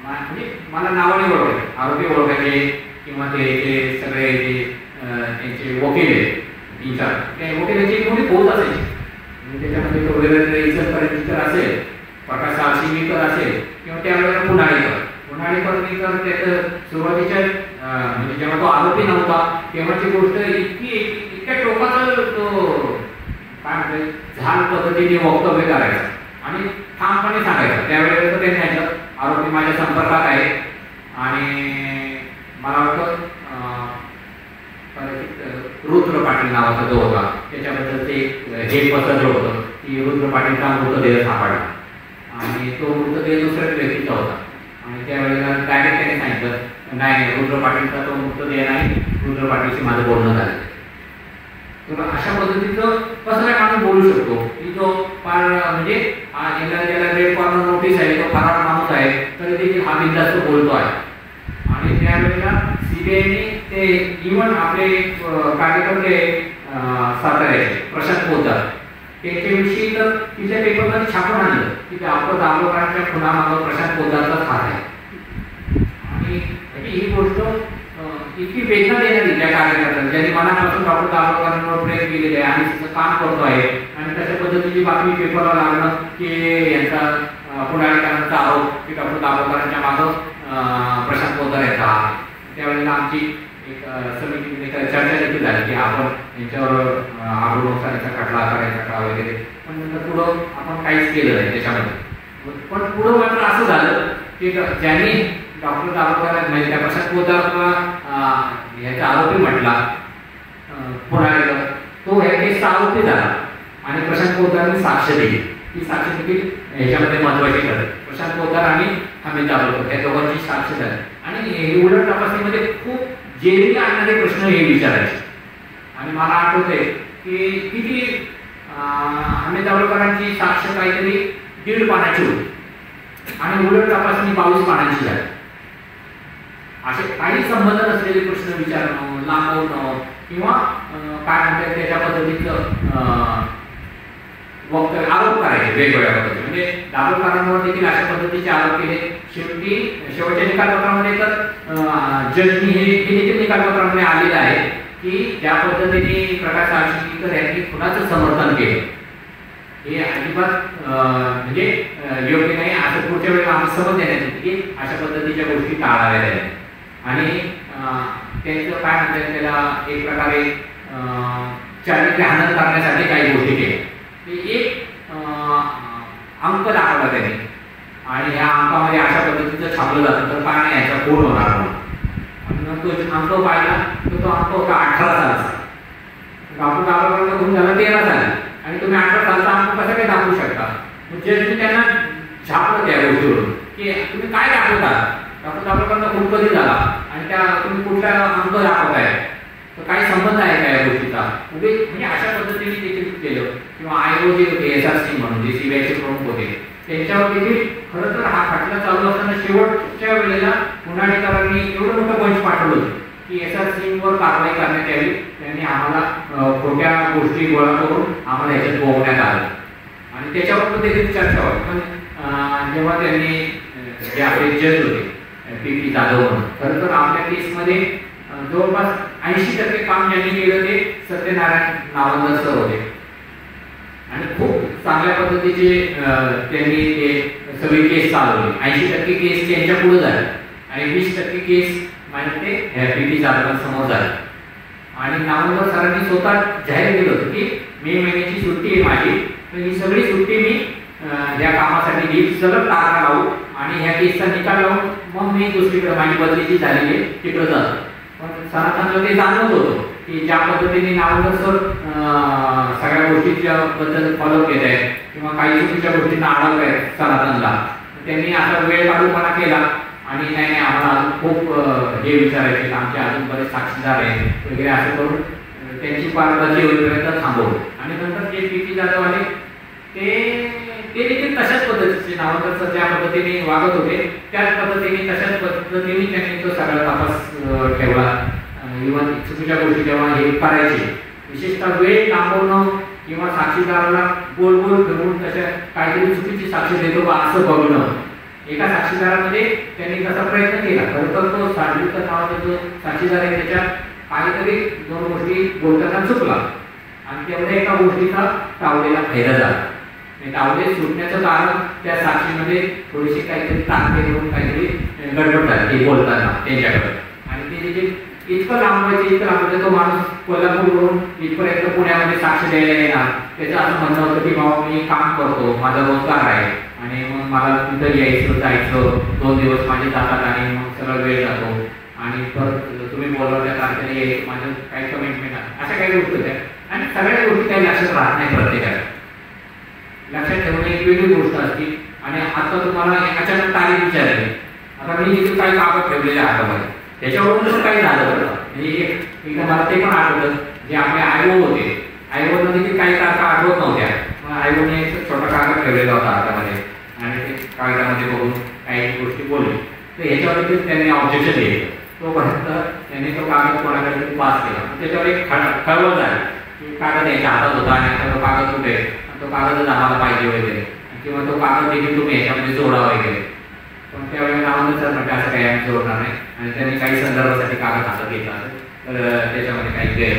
म्हणजे मला नावाने ओळखायचे, आरोपी ओळखायचे किंवा ते सगळे जे त्यांचे वकील आहेत 3-4 त्या वकिलांची मोठी पोच असायची. त्याच्यामध्ये तो वेगवेगळे इचलकरंजीकर असेल, प्रकाश आळशीकर असेल किंवा त्यावेळेला पुनाळेकर त्याचं सुरुवातीच्या म्हणजे जेव्हा तो आरोपी नव्हता तेव्हाची गोष्ट इतक्या टोकाचं तो काय म्हणतात झाल पद्धतीने वक्तव्य करायचं आणि ठामपणे सांगायचं. त्यावेळेला तर त्यांनी सांगितलं आरोपी माझ्या संपर्कात आहे आणि मला वाटतं रुद्र पाटील नावाचा जो होता त्याच्याबद्दल ते हे पसरलं होतं की रुद्र पाटीलचा मृतदेह सापडला आणि तो मृतदेह दुसऱ्याच व्यक्तीचा होता. आणि त्यावेळेला डायरेक्ट त्याने सांगितलं नाही रुद्र पाटीलचा तो मृतदेह नाही, रुद्र पाटीलशी माझं बोलणं झालं. तर अशा पद्धतीचं कसं काय माणूस बोलू शकतो की तो फार म्हणजे ज्याला रेड कॉर्नर नोटीस आहे तो फरार माणूस आहे तरी देखील हा बिनधास्त बोलतो आहे. आणि त्यावेळेला सीबीआयने ते इव्हन आपले कार्यकर्ते साताऱ्याचे प्रशांत पोद्दार त्याच्याविषयी तर तिच्या पेपरमध्ये छापून आणलं की आपण दाभोळकरांच्या खुनामागं प्रशांत पोद्दारचाच हात आहे. आणि ही गोष्ट इतकी वेदना देणारी त्या कार्यकर्त्यांना ज्यांनी मनापासून डॉक्टर दाभोळकरांवर प्रयत्न केलेले आहे आणि तिचं काम करतो आहे आणि तशा पद्धतीची बातमी पेपरला लागणं की यांचा पुढारीकरांचा आरोप की डॉक्टर दाभोळकरांच्या मागं प्रशांत पोद्दार यांचा हात. त्यावेळेला आमची एक समितीने चर्चा देखील झाली की आपण यांच्यावर आरोग्याचा खटला करायचा का वगैरे. पण नंतर पुढं आपण काहीच केलं नाही त्याच्यामध्ये. पण पुढं मात्र असं झालं की ज्यांनी डॉक्टर दाभोळकर म्हणजे त्या प्रशांत पोद्दार याचा आरोपी म्हटला पुढारीकर तो ह्या केसचा आरोपी झाला आणि प्रशांत पोद्दारने साक्ष दिली. ती साक्ष देखील ह्याच्यामध्ये महत्वाची ठरली. प्रशांत पोद्दार आणि हमीद दाभोळकर त्या दोघांची साक्ष झाली. आणि उलट तपासणीमध्ये खूप जेरीला आणणारे प्रश्न हे विचारायचे. आणि मला आठवतंय की किती हमीद दाभोळकरांची साक्ष काहीतरी 1.5 पानाची होती आणि उलट तपासणी 22 पानांची झाली. असे काही संबंध नसलेले प्रश्न विचारणं, लांबवणं किंवा काय म्हणतात त्याच्या पद्धतीचं वक्तव्य आरोप करायचे वेगवेगळ्या पद्धतीने. म्हणजे दाभोळकरांवर देखील अशा पद्धतीचे आरोप केले. शेवटच्या निकालपत्रामध्ये तर जजनी हे देखील निकालपत्रामध्ये आलेलं आहे की ज्या पद्धतीने प्रकाश आळशीकर यांनी खुनाचं समर्थन केलं हे अजिबात म्हणजे योग्य नाही. असं पुढच्या वेळेला आम्ही समज देण्यात येते की अशा पद्धतीच्या गोष्टी टाळाव्या आहेत. आणि त्यांचं काय म्हणतात त्याला एक प्रकारे चारित्र्य हनन करण्यासाठी काही गोष्टी केल्या. एक अंक दाखवला त्यांनी आणि ह्या अंकामध्ये अशा पद्धतीचं छापलं जातं तर काय नाही याचा खून होणार म्हणून. आणि तो अंक पाहिला तर तो अंक होता 18 सालचा. डॉक्टर दाभोळकरांना खून झाला 13 साली आणि तुम्ही 18 सालचा अंक कसा काय दाखवू शकता. म्हणजे त्यांना छापलं त्या गोष्टीवरून की तुम्ही काय दाखवता. डॉक्टर दाभोळकरांना खून कधी झाला आणि त्या तुम्ही कुठला अंक दाखवताय तर काही संबंध आहे का या गोष्टीचा. म्हणजे अशा पद्धतीने देखील केलं. किंवा आयओ जे होते SR सिंग म्हणून जे सीबीआयचे प्रमुख होते त्यांच्यावर देखील खरं तर हा खटला चालू असताना शेवटच्या वेळेला पुनाळेकरांनी एवढं मोठं पंच पाठवलं होतं की SR सिंगवर कारवाई करण्यात यावी. त्यांनी आम्हाला खोट्या गोष्टी गोळा करून आम्हाला याच्यात गोवण्यात आलं आणि त्याच्यावर देखील चर्चा होती. पण जेव्हा त्यांनी जे आपले जज होते PP जाधव म्हणून खरं तर आपल्या केसमध्ये जवळपास 80% काम ज्यांनी केलं ते सत्यनारायण नावंदर सर होते आणि खूप चांगल्या पद्धतीचे त्यांनी ते सगळी केस चालवली. 80% केस त्यांच्या पुढे झाली आणि 20% केस म्हणजे ते PP जाधवांसमोर झाली. आणि नावंदर सरांनी स्वतः जाहीर केलं होतं की मे महिन्याची सुट्टी आहे माझी तर ही सगळी सुट्टी मी या कामासाठी घेईल, सगळं तारखा लावू आणि ह्या केसचा निकाल लावून मग मी दुसरीकडे माझी बदली जी झालेली आहे तिकडे जातो. पण सनातनला ते जाणवत होतं की ज्या पद्धतीने नावंदर सर सगळ्या गोष्टीच्या बद्दल फॉलो केत आहेत किंवा काही चुकीच्या गोष्टींना अडवत आहेत सनातनला त्यांनी आता वेळ काढूपणा केला आणि नाही आम्हाला अजून खूप हे विचारायचे, आमचे अजून बरेच साक्षीदार आहेत वगैरे, असं करून त्यांची पारबंदी होईपर्यंत थांबवलं. आणि नंतर जे पी जाधव आले ते देखील तशाच पद्धतीचे नावांतर ज्या पद्धतीने वागत होते त्याच पद्धतीने तशाच पद्धतीने त्यांनी तो सगळा तपास ठेवला. इव्हन चुकीच्या गोष्टी जेव्हा हे करायचे, विशेषतः वेळ लांबवणं किंवा साक्षीदाराला गोल गोल फिरवून तशा काहीतरी चुकीची साक्ष देतो का असं बघणं. एका साक्षीदारामध्ये त्यांनी तसा प्रयत्न केला. खरं तर तो साडवीकर नावाचा जो साक्षीदार आहे त्याच्यात काहीतरी 2 गोष्टी बोलताना चुकला आणि त्यामध्ये एका गोष्टीचा तावडेला फायदा झाला. तावडे सुटण्याचं कारण त्या साक्षीमध्ये थोडीशी काहीतरी ताकद करून काहीतरी गडबड झाली बोलताना त्यांच्याकडे. आणि ते देखील इतकं लांबवायचे तो माणूस कोल्हापूरवरून इथपर्यंत पुण्यामध्ये साक्ष द्यायला येणार. त्याचं असं म्हणणं होतं की बाबा मी काम करतो, माझा रोजगार आहे आणि मग मला तिथं यायचं जायचं, 2 दिवस माझे जातात आणि मग सगळं वेळ जातो आणि परत तुम्ही बोलवल्या तारखेला यायचं, माझं काही कमिटमेंट आहे, अशा काही गोष्टी होत्या. आणि सगळ्या गोष्टी काही लक्षात राहत नाही प्रत्येकाला. लक्षात ठेवणे एक वेगळी गोष्ट असते. आणि आता तुम्हाला अचानक तारीख विचारली, आता मी तिथे काही कागद ठेवलेले हातामध्ये, त्याच्यावरून जसं काही झालं बरं. म्हणजे एकदा मला ते पण आठवतं, जे आपले आयओ होते, आयओला देखील काही तारखा आठवत नव्हत्या. मग आयओने एक छोटा कागद ठेवलेला होता हातामध्ये आणि ते कागदामध्ये बघून काही गोष्टी बोलली. तर ह्याच्यावरती त्यांनी ऑब्जेक्शन दिलं. तोपर्यंत त्यांनी तो कागद कोणाकडे पास केला. त्याच्यावर एक खळबळ झाली की कागद याच्या हातात होता आणि आता तो कागद कुठे, तो कागदच आम्हाला पाहिजे वगैरे, किंवा तो कागद देखील तुम्ही ह्याच्यामध्ये जोडा वगैरे. पण त्यावेळेला आम्हाला सर म्हणजे असं काही आम्ही जोडणार नाही. आणि त्यांनी काही संदर्भासाठी कागद हातात घेतला तर त्याच्यामध्ये काही गैर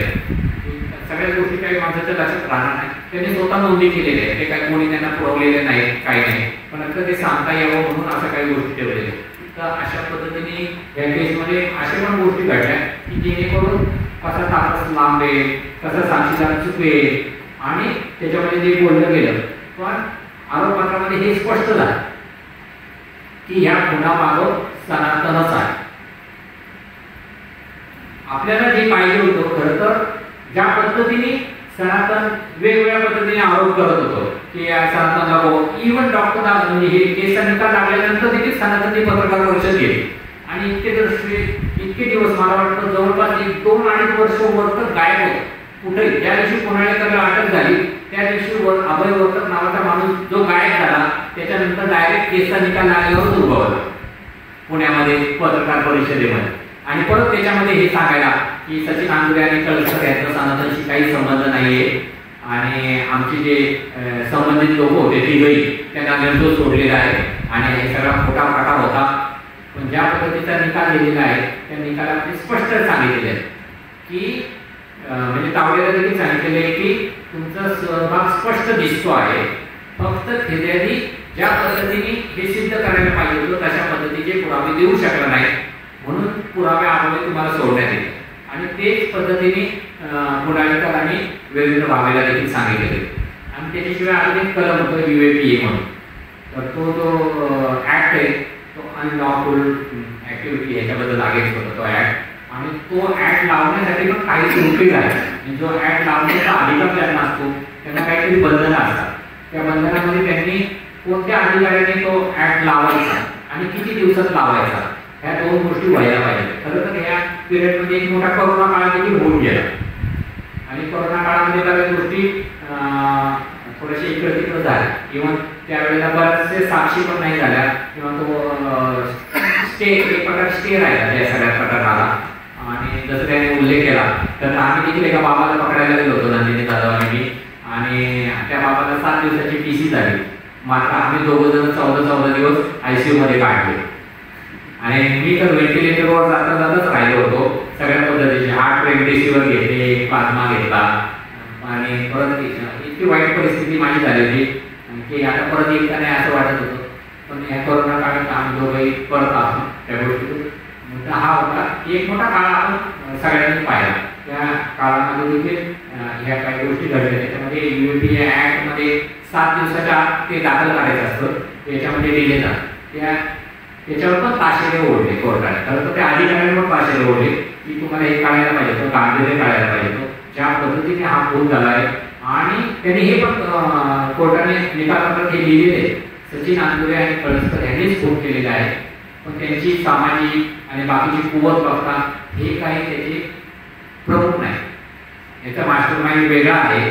सगळ्या गोष्टी काही माणसाच्या लक्षात राहणार नाही. त्यांनी स्वतः नोंदी केलेली आहे, ते काही कोणी त्यांना पुरवलेले नाही, काही नाही. पण आता ते सांगता यावं म्हणून असं काही गोष्टी ठेवलेल्या. तर अशा पद्धतीने या केसमध्ये अशा पण गोष्टी घडल्या की जेणेकरून कसा तापस लांबेल, कसा साक्षीदार चुकेल आणि त्याच्यामध्ये जे बोललं गेलं. पण आरोपपत्रामध्ये हे स्पष्ट झालं की ह्या गुन्ह्यामागं सनातनच आहे. आपल्याला जे पाहिजे होतं खरं तर ज्या पद्धतीने सनातन वेगवेगळ्या पद्धतीने आरोप करत होतो की सनातनला इव्हन डॉक्टर म्हणजे हे केसचा निकाल लागल्यानंतर देखील सनातनची पत्रकार परिषद घेतली आणि इतके दिवस मला वाटतं जवळपास 2-2.5 वर्ष वर्तक गायब होतं. कुठे ज्या दिवशी पुण्याला अटक झाली त्या दिवशी अभय वर्तक नावाचा माणूस जो गायब झाला त्याच्यानंतर डायरेक्ट केसचा निकाल लागल्यावरच उद्भवला पुण्यामध्ये पत्रकार परिषदेमध्ये. आणि परत त्याच्यामध्ये हे सांगायला की सचिन आंदुरे आणि कळसकर यांचा सनातनशी काही संबंध नाहीये आणि आमचे जे संबंधित लोक होते तिघही त्यांना निर्दोष सोडलेला आहे आणि हे सगळा खोटा प्रकार होता. पण ज्या पद्धतीचा निकाल दिलेला आहे त्या निकालामध्ये स्पष्ट सांगितलेलं आहे की म्हणजे तावडेला देखील सांगितलेलं आहे की तुमचा सहभाग स्पष्ट दिसतो आहे, फक्त फिर्यादी ज्या पद्धतीने हे सिद्ध करायला पाहिजे होतं तशा पद्धतीचे पुरावे देऊ शकला नाही म्हणून पुराव्याअभावी तुम्हाला सोडण्यात येईल. आणि तेच पद्धतीने पुढारीकारांनी वेगवेगळ्या भावेला देखील सांगितलेले. आणि त्याच्याशिवाय अजून एक कलम होतं UAPA म्हणून. तर तो जो ऍक्ट आहे तो अनलॉफुल ऍक्टिव्हिटी याच्याबद्दल लागेल होता तो ऍक्ट. आणि तो ऍक्ट लावण्यासाठी पण काही त्रुटी आहे. जो ऍक्ट लावण्याचा अधिकार ज्यांना असतो त्यांना काहीतरी बंधनं असतात. त्या बंधनामध्ये त्यांनी कोणत्या अधिकाऱ्याने तो ऍक्ट लावायचा आणि किती दिवसात लावायचा ह्या 2 गोष्टी व्हायला पाहिजे. खरं तर ह्या पिरियडमध्ये एक मोठा कोरोना काळ देखील होऊन गेला आणि कोरोना काळामध्ये काही गोष्टी थोड्याशा इकडे तिकडे झाल्या किंवा त्यावेळेला बऱ्याचशे साक्षी पण नाही झाल्या किंवा तो स्टे एक प्रकार स्टे राहिला त्या सगळ्या प्रकाराला. आणि जसं त्याने उल्लेख केला तर आम्ही देखील एका बाबाला पकडायला गेलो होतो नंदिनी जाधव आणि मी. आणि त्या बाबाला 7 दिवसाची PC झाली. मात्र आम्ही 2 जण 14 दिवस ICU मध्ये काढले. आणि मी तर व्हेंटिलेटरवर जाताच राहिलो होतो. सगळ्या पद्धतीचे हार्ट रेमडेसिवीर घेतले, प्लाझ्मा घेतला आणि परत इतकी वाईट परिस्थिती माझी झाली होती की आता परत येईल का नाही असं वाटत होतं. पण ह्या कोरोना काळात आम्ही दोघंही परत आलो त्या गोष्टीतून. हा होता एक मोठा काळ आपण सगळ्यांनी पाहिला. त्या काळामध्ये देखील ह्या काही गोष्टी घडल्या. त्याच्यामध्ये UAPA ऍक्टमध्ये 7 दिवसाच्या आत ते दाखल करायचं असतं, त्याच्यामध्ये डिले झाला. त्याच्यावर पण ताशेरे ओढले कोर्टाने. खरं तर त्या अधिकाऱ्यांवर पण ताशेरे ओढले की तुम्हाला हे काढायला पाहिजे होतं, गांभीर्य काढायला पाहिजे होतं ज्या पद्धतीने हा खून झाला आहे. आणि त्यांनी हे पण कोर्टाने निकालात हे लिहिलेले सचिन अंदुरे आणि कळसकर यांनीच फोन केलेला आहे, पण त्यांची सामाजिक आणि बाकीची कुवत बघता हे काही त्याचे प्रमुख नाही. याचा मास्टर माइंड वेगळा आहे,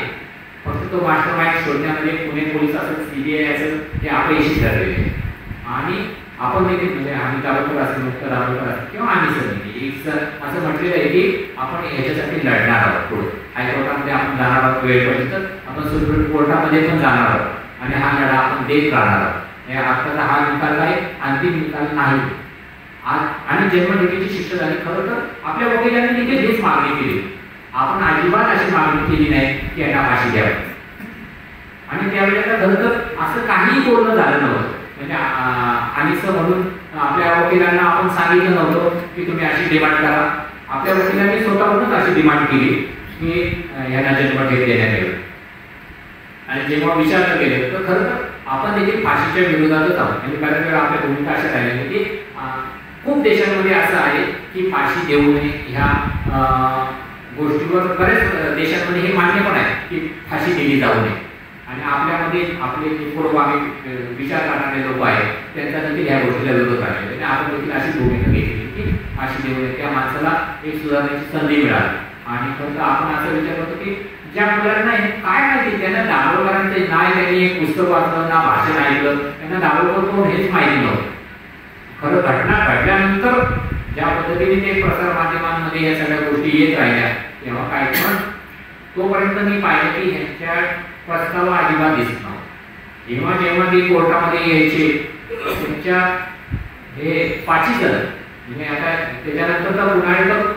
फक्त तो मास्टर माइंड शोधण्यामध्ये पुणे पोलीस असेल, CBI असेल, हे अपयशी ठरलेले आहे. आणि आपण देखील म्हणजे आम्ही दाभोळकर असेल, मुक्त दाभोळकर असेल किंवा आम्ही समिती असं म्हटलेलं आहे की आपण ह्याच्यासाठी लढणार आहोत. पुढे हायकोर्टामध्ये आपण जाणार आहोत, वेळ पडली तर आपण सुप्रीम कोर्टामध्ये पण जाणार आहोत आणि हा लढा आपण देत राहणार आहोत. आताचा हा निकाल आहे, अंतिम निकाल नाही. आणि जन्मठेपेची शिक्षा झाली. खरं तर आपल्या वकिलांनी देखील हेच मागणी केली. आपण अजिबात अशी मागणी केली नाही की यांना फाशी द्यावी. आणि त्यावेळेला खरं तर असं काहीही बोलणं झालं नव्हतं. म्हणजे अनिसं म्हणून आपल्या वकिलांना आपण सांगितलं नव्हतं की तुम्ही अशी डिमांड करा. आपल्या वकिलांनी स्वतःहूनच अशी डिमांड केली की यांना जन्मठेप देण्यात यावी. आणि जेव्हा विचारलं गेलं तर खरं तर आपण देखील फाशीच्या विरोधातच आहोत. म्हणजे बऱ्याच वेळा आपल्या भूमिका अशा राहिल्या की खूप देशांमध्ये असं आहे की फाशी देऊ नये. ह्या गोष्टीवर बऱ्याच देशांमध्ये हे मान्य पण आहे की फाशी दिली जाऊ नये. आणि आपल्यामध्ये आपले जे पूर्वगामी विचार करणारे लोक आहेत त्यांचा देखील ह्या गोष्टीला विरोध आहे. आणि आपण देखील अशी भूमिका घेतली की फाशी देऊ नये, त्या माणसाला एक सुधारण्याची संधी मिळाली. आणि फक्त आपण असं विचार करतो की ज्या मुलांना काय माहिती, त्यांना दाभोळकरांचे नाही, त्यांनी एक पुस्तक वाचलं ना भाषण ऐकलं, त्यांना दाभोळकर कोण हेच माहिती नव्हतं. खरं घटना घडल्यानंतर ज्या पद्धतीने ते प्रसार माध्यमांमध्ये या सगळ्या गोष्टी येत राहिल्या तेव्हा काय, पण तोपर्यंत मी पाहिलं की ह्यांच्या प्रस्ताव अजिबात दिसत नव्हता. जेव्हा जेव्हा ते कोर्टामध्ये यायचे त्यांच्या हे पाची झालं. म्हणजे आता त्याच्यानंतर तर उन्हाळ्यात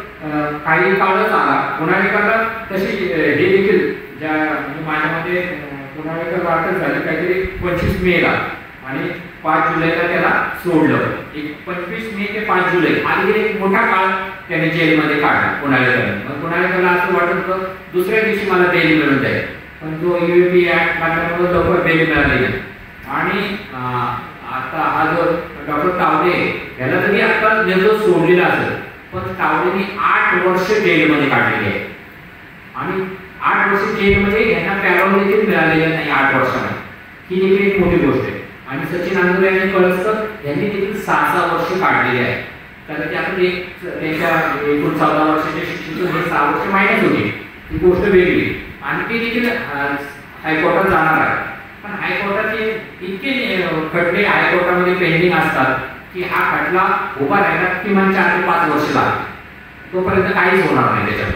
काही काळच आला. उन्हाळ्याला तशी हे देखील ज्या म्हणजे माझ्यामध्ये उन्हाळ्यात वाटत झाली काहीतरी 25 मेला आणि 5 जुलैला त्याला सोडलं. एक 25 मे ते 5 जुलै आणि एक मोठा काळ त्याने जेलमध्ये काढला उन्हाळ्याला. मग उन्हाळ्याला असं वाटत होतं दुसऱ्या दिवशी मला बेल मिळून जाईल, पण जो UAP ऍक्ट लागल्यामुळे लवकर बेल मिळाली नाही. आणि आता हा जो डॉक्टर तावडे याला तरी आता निर्दोष सोडलेला असेल, पण तावडेने 8 वर्ष जेलमध्ये काढलेली आहे. आणि 8 वर्ष जेलमध्ये यांना पॅरोल देखील मिळालेलं नाही 8 वर्षामध्ये. ही देखील एक मोठी गोष्ट आहे. आणि सचिन अंदुरे आणि कळसकर यांनी देखील 6 वर्ष काढलेली आहे. कारण त्यातून त्यांच्या एकूण 14 वर्षाच्या शिक्षेतून हे 6 वर्ष मायनस होती. ही गोष्ट वेगळी. आणि ते देखील हायकोर्टात जाणार आहे. पण हायकोर्टाचे इतके खटले हायकोर्टामध्ये पेंडिंग असतात की हा खटला उभा राहायला किमान 4 ते 5 वर्ष लागतात. तोपर्यंत काहीच होणार नाही. त्याच्यात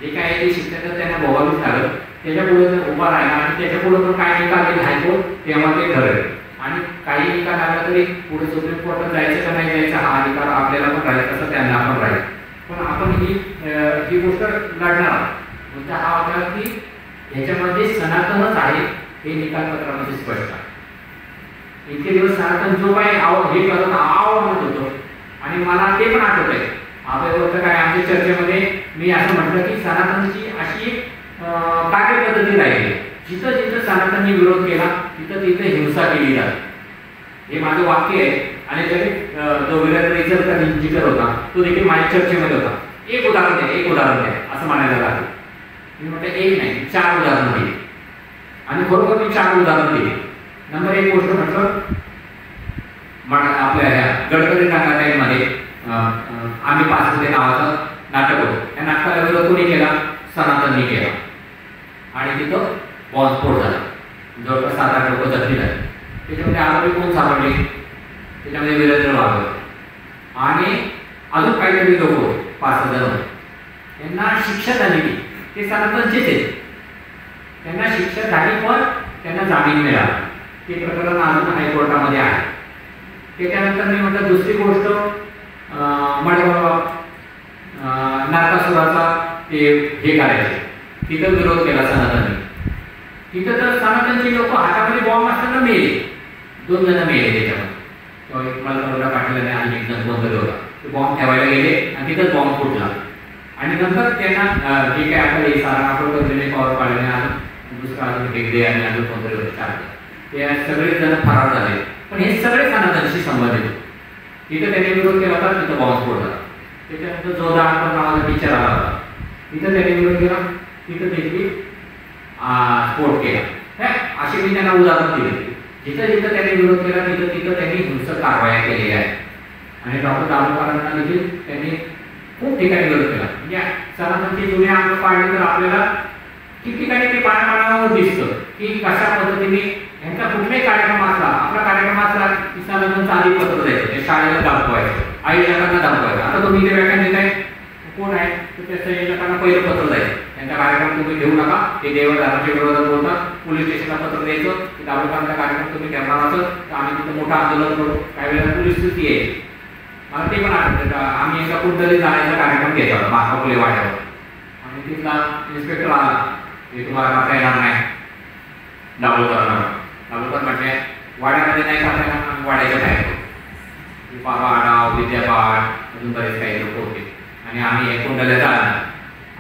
जे काय ते शिक्षण त्यांना भोगावीच लागेल. त्याच्या पुढे उभा राहिला आणि त्याच्या पुढे पण काय निकाल देईल हायकोर्ट तेव्हा ते ठरेल. आणि काही निकाल आला तरी पुढे सुप्रीम कोर्टात जायचं का नाही जायचं हा अधिकार आपल्याला पण राहील, तसं त्यांना पण राहील. पण आपण ही गोष्ट लढणार आहोत. म्हणजे हा होता की ह्याच्यामध्ये सनातनच आहे हे निकालपत्रामध्ये स्पष्ट आहे. इतके दिवस सनातन जो काही हे करत म्हणत होतो आणि मला ते पण आठवत आहे. आपल्याबरोबर काय आमच्या चर्चेमध्ये मी असं म्हटलं की सनातनची अशी कार्यपद्धती राहिली, जिथं जिथं सनातननी विरोध केला तिथं तिथं हिंसा केली जाते. हे माझं वाक्य आहे. आणि जरी जो वीरेंद्र इचलकरंजीकर होता तो देखील माझ्या चर्चेमध्ये होता. एक उदाहरण द्या असं म्हणायला लागलं. मी म्हटलं एक नाही 4 उदाहरणं दिली. आणि बरोबर मी 4 उदाहरणं दिली. नंबर 1 गोष्ट म्हटलं आपल्या ह्या गडकरी नाटकामध्ये आम्ही पासमध्ये नावाचं नाटक होतं. त्या नाटकाला विरोध कोणी केला? सनातननी केला. आणि तिथं बॉम्बस्फोट झाला. जवळपास 7-8 लोक जखमी झाले. त्याच्यामध्ये आरोपी कोण सापडले? त्याच्यामध्ये वीरेंद्र वाघ आणि अजून काहीतरी लोक होते 5,000 होते. त्यांना शिक्षा झाली की ते सनातनचेच आहेत. त्यांना शिक्षा झाली पण त्यांना जामीन मिळाला. ते प्रकरण अजून हायकोर्टामध्ये आहे. त्याच्यानंतर मी म्हटलं दुसरी गोष्ट मडगाव नारकासुराचा ते हे करायचे. तिथं विरोध केला सनातनी. तिथं तर सनातनचे लोक हातामध्ये बॉम्ब असताना मेले. 2 जण मेले त्याच्यामध्ये. तेव्हा एक मला पाठवलं नाही आणि एक जण बंद होता. ते बॉम्ब ठेवायला गेले आणि तिथंच बॉम्ब फुटला. आणि नंतर त्यांना जे काय आपलं सारा आपण पॉवर पाडले आणि दुसरा अजून हेगडे आणि अजून कोणतरी होते 4 ते सगळे जण फरार झाले. पण हे सगळे सनातनशी संबंधित. तिथं त्यांनी विरोध केला होता, तिथं बॉम्बस्फोट झाला. त्याच्यानंतर जोरदार नावाचा टीचर आला होता. तिथं त्यांनी विरोध केला, तिथं देखील स्फोट केला. अशी मी त्यांना उदाहरण दिली. जिथं जिथं त्यांनी विरोध केला तिथं तिथं त्यांनी हिंसक कारवाया केलेल्या आहेत आणि डॉक्टर दाभोळकरांना देखील त्यांनी खूप ठिकाणी विरोध केला. म्हणजे सरांची जुने अंग पाडले तर आपल्याला ठिकठिकाणी ते पाण्यावर दिसतं की कशा पद्धतीने यांचा कुठलाही कार्यक्रम असला, आपला कार्यक्रम असला की सरांचं आधी पत्र द्यायचं, ते शाळेला दाखवायचं, आई जगांना दाखवायचं. आता तुम्ही इथे व्याख्यान देताय कोण आहे तर त्या संयोजकांना पहिलं पत्र द्यायचं, त्यांचा कार्यक्रम तुम्ही घेऊ नका, ते देवदाराच्या विरोधात बोलतात, पोलीस स्टेशनला पत्र द्यायचं की दाभोळकरांचा कार्यक्रम तुम्ही करणार असेल तर आम्ही तिथं मोठं आंदोलन करू. काही वेळेला पोलीस स्थिती आहे. मला ते पण आठवतं, आम्ही एका कुठतरी जाण्याचा कार्यक्रम घेतला होता महात्मा फुले वाड्यावर आणि तिथला इन्स्पेक्टर आला की तुम्हाला करता येणार नाही दाभोळकर म्हटले वाड्यामध्ये नाही करता येणार, आम्ही वाड्याच्या बाहेर करू. बाबा आडाव, विद्यापाठ अजून बरेच काही लोक होते आणि आम्ही हे कुंडल्याचा आणणार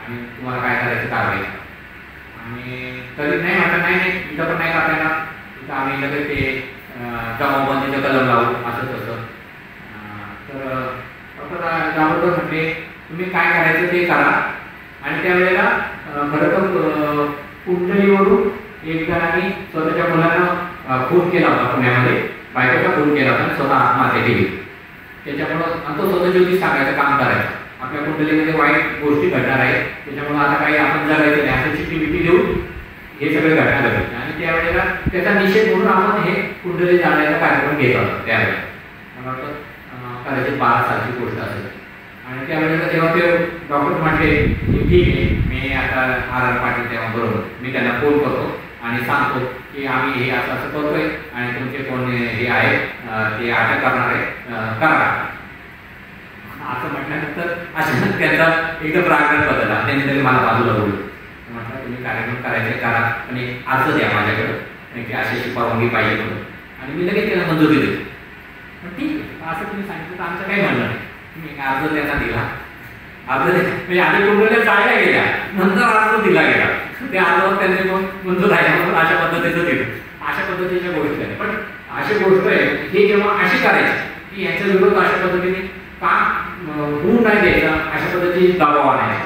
आणि तुम्हाला काय करायचं कारवाई. आणि तरी नाही म्हटलं नाही नाही इथं पण नाही करता येणार, तिथं आम्ही लगेच ते जमावबंदीचं कलम लावू असं तसं. तर डॉक्टर दाभोळकर म्हटले तुम्ही काय करायचं ते करा. आणि त्यावेळेला खरं तर कुंडलीवरून एक जणांनी स्वतःच्या मुलांना खून केला होता पुण्यामध्ये, बायकोचा खून केला होता, स्वतः आत्महत्या केली. त्याच्यामुळं आणि तो स्वतः ज्योतिष सांगायचं काम करायचं, आपल्या कुंडलीमध्ये वाईट गोष्टी घडणार आहेत त्याच्यामुळं आता काही आपण जगायचं नाही असं चिठ्ठी बिट्टी देऊन हे सगळे घटना घडले. आणि त्यावेळेला त्याचा निषेध म्हणून आपण हे कुंडली जाण्याचा कार्यक्रम घेत होतो. त्यावेळेला मला वाटतं कदाचित 12 सालची गोष्ट असेल. आणि त्यावेळेला तेव्हा ते डॉक्टर म्हटले की ठीक आहे, मी आता आर पाटील तेव्हा बरोबर मी त्यांना फोन करतो आणि सांगतो की आम्ही हे असं असं करतोय आणि तुमचे कोण हे आहेत ते अटक करणार आहे, करा असं म्हटल्यानंतर अचानक त्यांचा एकदम रागराग बदलला. त्यांनी तरी मला बाजूला बोललो, म्हटलं तुम्ही कार्यक्रम करायचे करा पण एक अर्ज द्या माझ्याकडं की अशी परवानगी पाहिजे म्हणून. आणि मी लगेच त्याला मंजुरी दिली. पण ठीक आहे असं तुम्ही सांगितलं तर आमचं काही म्हणणं नाही. मी अर्ज त्यांना दिला, अर्ज म्हणजे आधी कुंडल्या जायला गेल्या नंतर अर्ज दिला गेला, त्या अर्जावर त्यांनी मग मंजूर राहिला म्हणून अशा पद्धतीचं दिलं. अशा पद्धतीच्या गोष्टी आहेत. पण अशी गोष्ट आहे हे जेव्हा अशी करायची की यांचा विरोध अशा पद्धतीने का होऊ नाही द्यायचा, अशा पद्धतीची दबाव आणायचा.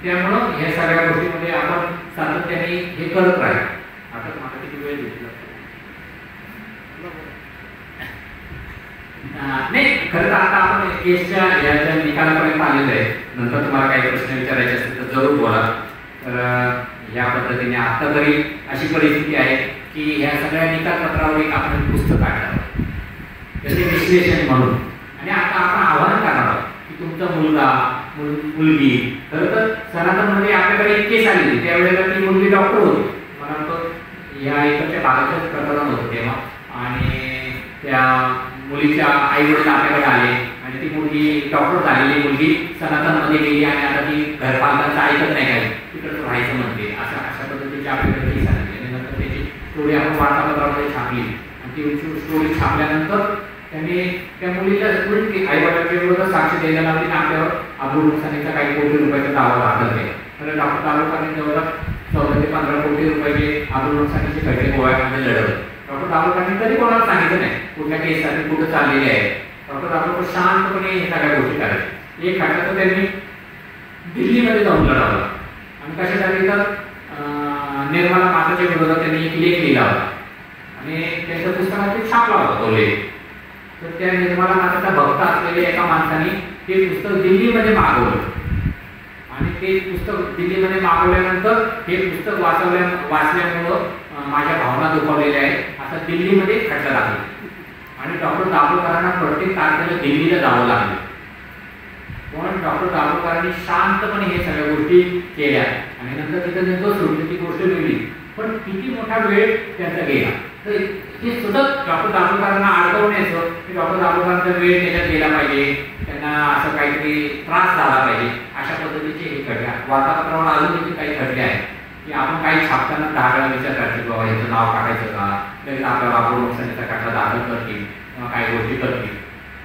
त्यामुळं ह्या सगळ्या गोष्टीमध्ये आपण सातत्याने हे करत राहील. आता मला किती वेळ घेतला नाही, खरं तर आता आपण केसच्या याच्या निकालापर्यंत आलेलं आहे. नंतर तुम्हाला काही प्रश्न विचारायचे असतील तर जरूर बोला. तर या पद्धतीने आता तरी अशी परिस्थिती आहे की ह्या सगळ्या निकाल पत्रावर एक आपण पुस्तक काढलं त्याचे विश्लेषण म्हणून. आणि आता आपण आव्हान करणार आहोत की तुमचा मुलगा मुलगी खरं तर सनातनमध्ये आपल्याकडे एक केस आलेली, त्यावेळेला ती मुलगी डॉक्टर होती. मला वाटतं या इकडच्या भागाचंच प्रकरण होतं तेव्हा. आणि त्या मुलीच्या आई वडील आपल्याकडे आले आणि ती मुलगी डॉक्टर झालेली मुलगी सनातनमध्ये गेली आणि आता ती घरपालकांचं ऐकत नाही काही, तिकडचं राहायचं म्हणते. अशा पद्धतीची आपल्याकडे केस आलेली. आणि नंतर त्याची स्टोरी आपण वार्तापत्रामध्ये छापली आणि ती स्टोरी छापल्यानंतर त्यांनी त्या मुलीच्या आई वडिलांच्या विरोधात साक्ष द्यायला लावली आणि आपल्यावर अब्दुल नुकसानीचा काही कोटी रुपयाचा दावा दाखल केला. तर डॉक्टर दाभोळकरांनी जवळपास 14 ते 15 कोटी रुपये अब्दुल नुकसानीचे खटले गोव्यामध्ये लढवले. डॉक्टर दाभोळकरांनी तरी कोणाला सांगितलं नाही कुठल्या केससाठी कुठं चाललेले आहे. डॉक्टर दाभोळकर शांतपणे हे सगळ्या गोष्टी करायचे. एक खटला तर त्यांनी दिल्लीमध्ये जाऊन लढवला आणि कशासाठी तर निर्मला माताच्या विरोधात त्यांनी एक लेख लिहिला होता आणि त्यांच्या पुस्तकात छापला होता तो लेख. तर त्या निर्मला माताचा भक्त असलेल्या एका माणसाने ते पुस्तक दिल्लीमध्ये मागवलं आणि ते पुस्तक दिल्लीमध्ये मागवल्यानंतर हे पुस्तक वाचल्यामुळं माझ्या भावना दुखावलेल्या आहेत आता दिल्लीमध्ये खटला लागला. आणि डॉक्टर दाभोळकरांना प्रत्येक तारखेला दिल्लीला जावं लागलं. म्हणून डॉक्टर दाभोळकरांनी शांतपणे हे सगळ्या गोष्टी केल्या आणि नंतर तिथं नेमकं सोडली ती गोष्ट वेगळी. पण किती मोठा वेळ त्यांचा गेला. तर हे सतत डॉक्टर दाभोळकरांना अडकवण्याचं की डॉक्टर दाभोळकरांचा वेळ त्याच्यात गेला पाहिजे, त्यांना असं काहीतरी त्रास झाला पाहिजे, अशा पद्धतीचे हे खटले. वार्तापत्रावर अजून देखील काही खटले आहेत की आपण काही छापताना 10 वेळा विचार करायचे बाबा याचं नाव काढायचं का, तरी आपल्याला अब्दुल नुकसानीचा खटला दाखल करतील किंवा काही गोष्टी करतील.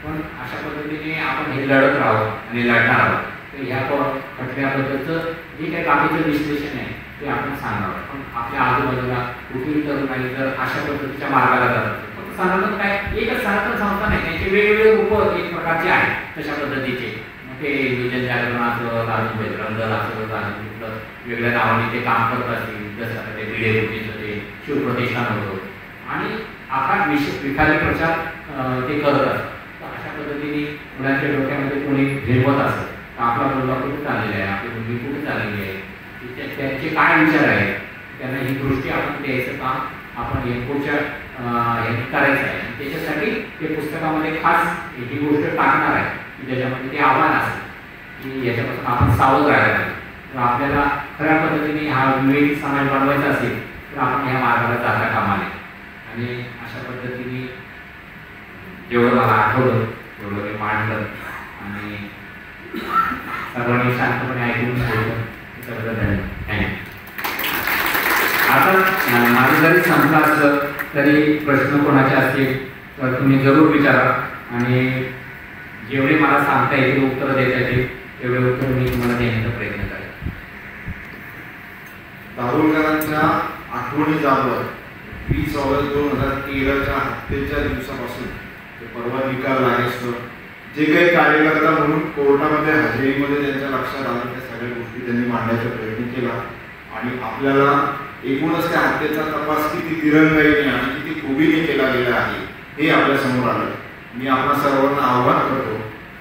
पण अशा पद्धतीने आपण हे लढत राहू आणि लढणार आहोत. तर ह्या खटल्याबद्दलचं जे काही बाकीचं विश्लेषण आहे ते आपण सांगावं. पण आपल्या आजूबाजूला कुठेही तरुणाई जर अशा पद्धतीच्या मार्गाला जातात. फक्त सनातन काय एकच सनातन संस्था नाही, त्यांचे वेगवेगळे रूप एक प्रकारचे आहेत तशा पद्धतीचे. मग ते युजन जागरण असं अजून बजरंग दल असं अजून कुठलं वेगळ्या नावाने ते काम करत असतील. जसं ते भिडे रुटीचं ते शिवप्रतिष्ठान होतं. आणि आकार विखारी प्रचार ते करतात. तर अशा पद्धतीने मुलांच्या डोक्यामध्ये कोणी झेलवत असतं तर आपला मुलगा कुठे चाललेला आहे, आपली मुलगी कुठे चाललेली आहे, त्यांचे काय विचार आहेत, त्यांना ही दृष्टी आपण द्यायचं काम आपण पुढच्या हे करायचं आहे. त्याच्यासाठी ते पुस्तकामध्ये खास ही गोष्ट टाकणार आहे की ज्याच्यामध्ये ते आव्हान असेल की याच्यापासून आपण सावध राहायला पाहिजे. तर आपल्याला खऱ्या पद्धतीने हा विवेक समाज बनवायचा असेल तर आपण ह्या मार्गाला जाता कामा नये. आणि अशा पद्धतीने जेवढं मला आठवलं तेवढं मी मांडलं आणि सर्वांनी शांतपणे ऐकून घेतलं. त्याबद्दल थँक्यू. आता माझं जरी संपलं असलं तरी प्रश्न कोणाचे असतील तर तुम्ही जरूर विचारा आणि जेवढे मला सांगता येतील उत्तरं देता येतील तेवढे उत्तर मी तुम्हाला देण्याचा प्रयत्न करेन. दाभोळकरांच्या आठवणी जागवत 20 ऑगस्ट 2013च्या हत्येच्या दिवसापासून ते परवा निकाल लागेस्तोवर जे काही कार्यकर्ता म्हणून कोर्टामध्ये हजेरीमध्ये त्यांच्या लक्षात आलं त्या सगळ्या गोष्टी त्यांनी मांडण्याचा प्रयत्न केला आणि आपल्याला एकूणच त्या हत्येचा तपास किती दिरंगाईने आणि किती खुबीने केला गेला आहे हे आपल्या समोर आलं. मी आपल्या सर्वांना आव्हान करतो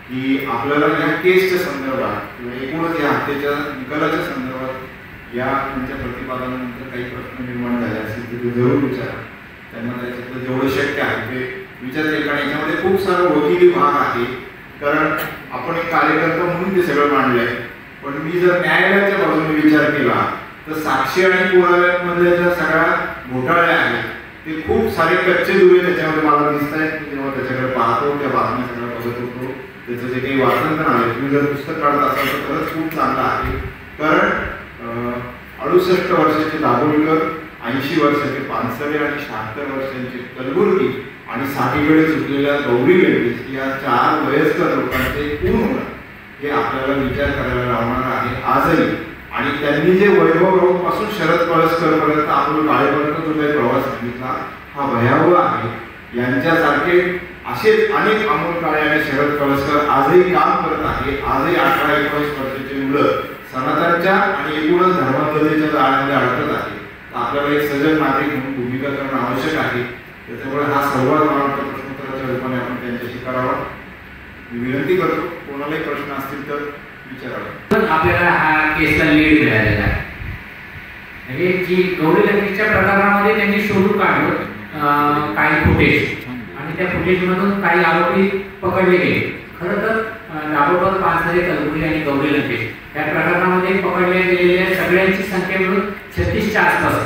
की आपल्याला या केसच्या संदर्भात किंवा एकूणच या हत्येच्या निकालाच्या संदर्भात या त्यांच्या प्रतिपादनानंतर काही प्रश्न निर्माण झाले असतील तर ते जरूर विचारा. त्यांना त्याच्यातलं जेवढं शक्य आहे ते विचारते. कारण याच्यामध्ये खूप सारा वकिली भाग आहे. कारण आपण एक कार्यकर्ता म्हणून ते सगळं मांडलंय. पण मी जर न्यायालयाच्या बाजूने विचार केला तर साक्षी आणि पुराव्यांमधल्या ज्या सगळ्या घोटाळे आहेत ते खूप सारे कच्चे दुवे त्याच्यामध्ये मला दिसत आहेत. जेव्हा त्याच्याकडे पाहतो त्या बातम्या सगळ्या बघत होतो त्याचं जे काही वाचन पण आहे तुम्ही जर पुस्तक काढत असाल तर खरंच खूप चांगलं आहे. कारण 68 वर्षाचे दाभोळकर, 80 वर्षाचे पानसरे आणि 76 वर्षांचे कलबुर्गी आणि 60 वेळे चुकलेल्या गौरी लंकेश या 4 वयस्कर लोकांचे खून होणं हे आपल्याला विचार करायला लावणार आहे आजही. आणि त्यांनी जे वैभव राऊत पासून शरद कळसकर पर्यंत आपण काळेपर्यंत जो काही प्रवास सांगितला हा भयावह आहे. यांच्यासारखे असेच अनेक अमोल काळे आणि शरद कळसकर आजही काम करत आहे. आजही 18-19 वर्षाची मुलं सनातनच्या आणि एकूणच धर्मांधतेच्या जाळ्यामध्ये अडकत आहे. आपल्याला एक सजग नागरिक म्हणून भूमिका करणं आवश्यक आहे. त्याच्यामुळे हा संवाद मला प्रश्नोत्तराच्या रूपाने आपण त्यांच्याशी करावा. मी विनंती करतो कोणालाही प्रश्न असतील तर विचारावे. आपल्याला हा केसला लीड मिळालेला आहे. म्हणजे जी गौरी लंकेशच्या प्रकरणामध्ये त्यांनी शोधून काढलं काही फुटेज आणि त्या फुटेजमधून काही आरोपी पकडले गेले. खरं तर दाभोळकर, पानसरे, कलबुर्गी आणि गौरी लंकेश या प्रकरणामध्ये पकडल्या गेलेल्या सगळ्यांची संख्या मिळून 36च्या आसपास.